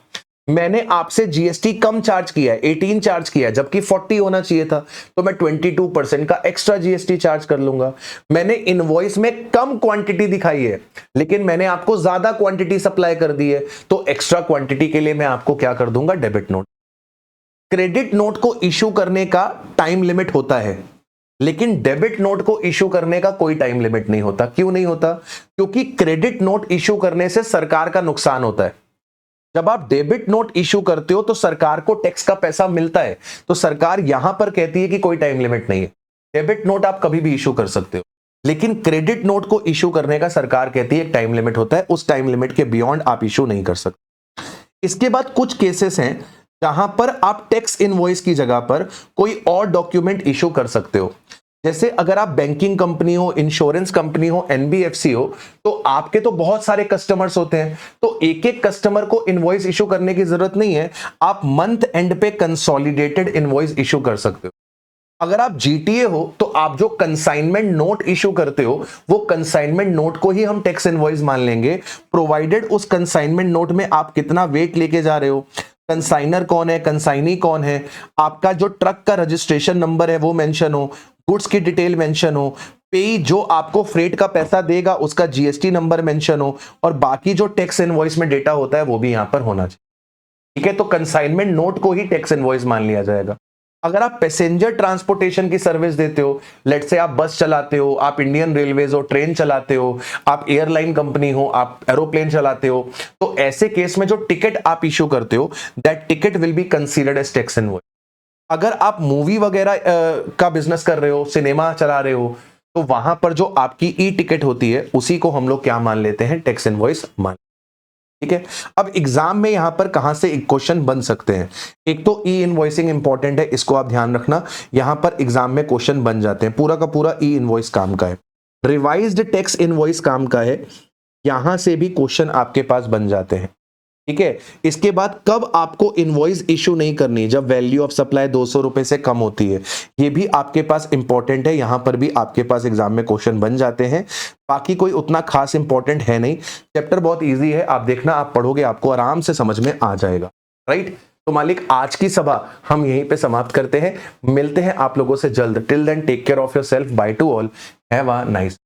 मैंने आपसे जीएसटी कम चार्ज किया है, 18 चार्ज किया है, जबकि 40 होना चाहिए था, तो मैं 22% का एक्स्ट्रा जीएसटी चार्ज कर लूंगा। मैंने इनवॉइस में कम क्वांटिटी दिखाई है लेकिन मैंने आपको ज्यादा क्वांटिटी सप्लाई कर दी है, तो एक्स्ट्रा क्वांटिटी के लिए मैं आपको क्या कर दूंगा? Debit note. क्रेडिट नोट को इश्यू करने का टाइम लिमिट होता है लेकिन डेबिट नोट को इश्यू करने का कोई टाइम लिमिट नहीं होता। क्यों नहीं होता? क्योंकि क्रेडिट नोट इश्यू करने से सरकार का नुकसान होता है। जब आप डेबिट नोट इश्यू करते हो तो सरकार को टैक्स का पैसा मिलता है, तो सरकार यहां पर कहती है कि कोई टाइम लिमिट नहीं है, डेबिट नोट आप कभी भी इश्यू कर सकते हो। लेकिन क्रेडिट नोट को इश्यू करने का सरकार कहती है एक टाइम लिमिट होता है, उस टाइम लिमिट के बियॉन्ड आप इश्यू नहीं कर सकते। इसके बाद कुछ केसेस हैं जहां पर आप टैक्स इनवॉइस की जगह पर कोई और डॉक्यूमेंट इश्यू कर सकते हो। जैसे अगर आप बैंकिंग कंपनी हो, इंश्योरेंस कंपनी हो, एनबीएफसी हो, तो आपके तो बहुत सारे कस्टमर्स होते हैं, तो एक एक कस्टमर को इनवॉइस इश्यू करने की जरूरत नहीं है। आप मंथ एंड पे कंसोलिडेटेड इनवॉइस इश्यू कर सकते हो। अगर आप जीटीए हो तो आप जो कंसाइनमेंट नोट इश्यू करते हो वो कंसाइनमेंट नोट को ही हम टैक्स इनवॉइस मान लेंगे, प्रोवाइडेड उस कंसाइनमेंट नोट में आप कितना वेट लेके जा रहे हो, कंसाइनर कौन है, कंसाइनी कौन है, आपका जो ट्रक का रजिस्ट्रेशन नंबर है वो मेंशन हो, गुड्स की डिटेल मेंशन हो, पे जो आपको फ्रेट का पैसा देगा उसका जीएसटी नंबर मेंशन हो, और बाकी जो टैक्स इनवॉइस में डेटा होता है वो भी यहां पर होना चाहिए। ठीक है, तो कंसाइनमेंट नोट को ही टैक्स इनवॉइस मान लिया जाएगा। अगर आप पैसेंजर ट्रांसपोर्टेशन की सर्विस देते हो, लेट्स से आप बस चलाते हो, आप इंडियन रेलवेज हो, ट्रेन चलाते हो, आप एयरलाइन कंपनी हो, आप एरोप्लेन चलाते हो, तो ऐसे केस में जो टिकट आप इश्यू करते हो that ticket will be considered as tax invoice. अगर आप मूवी वगैरह का बिजनेस कर रहे हो, सिनेमा चला रहे हो, तो वहां पर जो आपकी ई टिकट होती है उसी को हम लोग क्या मान लेते हैं? टैक्स इनवॉइस मान। ठीक है, अब एग्जाम में यहां पर कहां से क्वेश्चन बन सकते हैं? एक तो ई इनवॉइसिंग इंपॉर्टेंट है, इसको आप ध्यान रखना, यहां पर एग्जाम में क्वेश्चन बन जाते हैं। पूरा का पूरा ई इनवॉइस काम का है, रिवाइज्ड टैक्स इनवॉइस काम का है, यहां से भी क्वेश्चन आपके पास बन जाते हैं। ठीक है, इसके बाद कब आपको इनवॉइस इशू नहीं करनी? जब वैल्यू ऑफ सप्लाई 200 रुपए से कम होती है, ये भी आपके पास इंपॉर्टेंट है, यहां पर भी आपके पास एग्जाम में क्वेश्चन बन जाते हैं। बाकी कोई उतना खास इंपॉर्टेंट है नहीं, चैप्टर बहुत इजी है, आप देखना, आप पढ़ोगे आपको आराम से समझ में आ जाएगा। राइट, तो मालिक आज की सभा हम यहीं पे समाप्त करते हैं, मिलते हैं आप लोगों से जल्द। Till then take care of yourself, bye to all, have a nice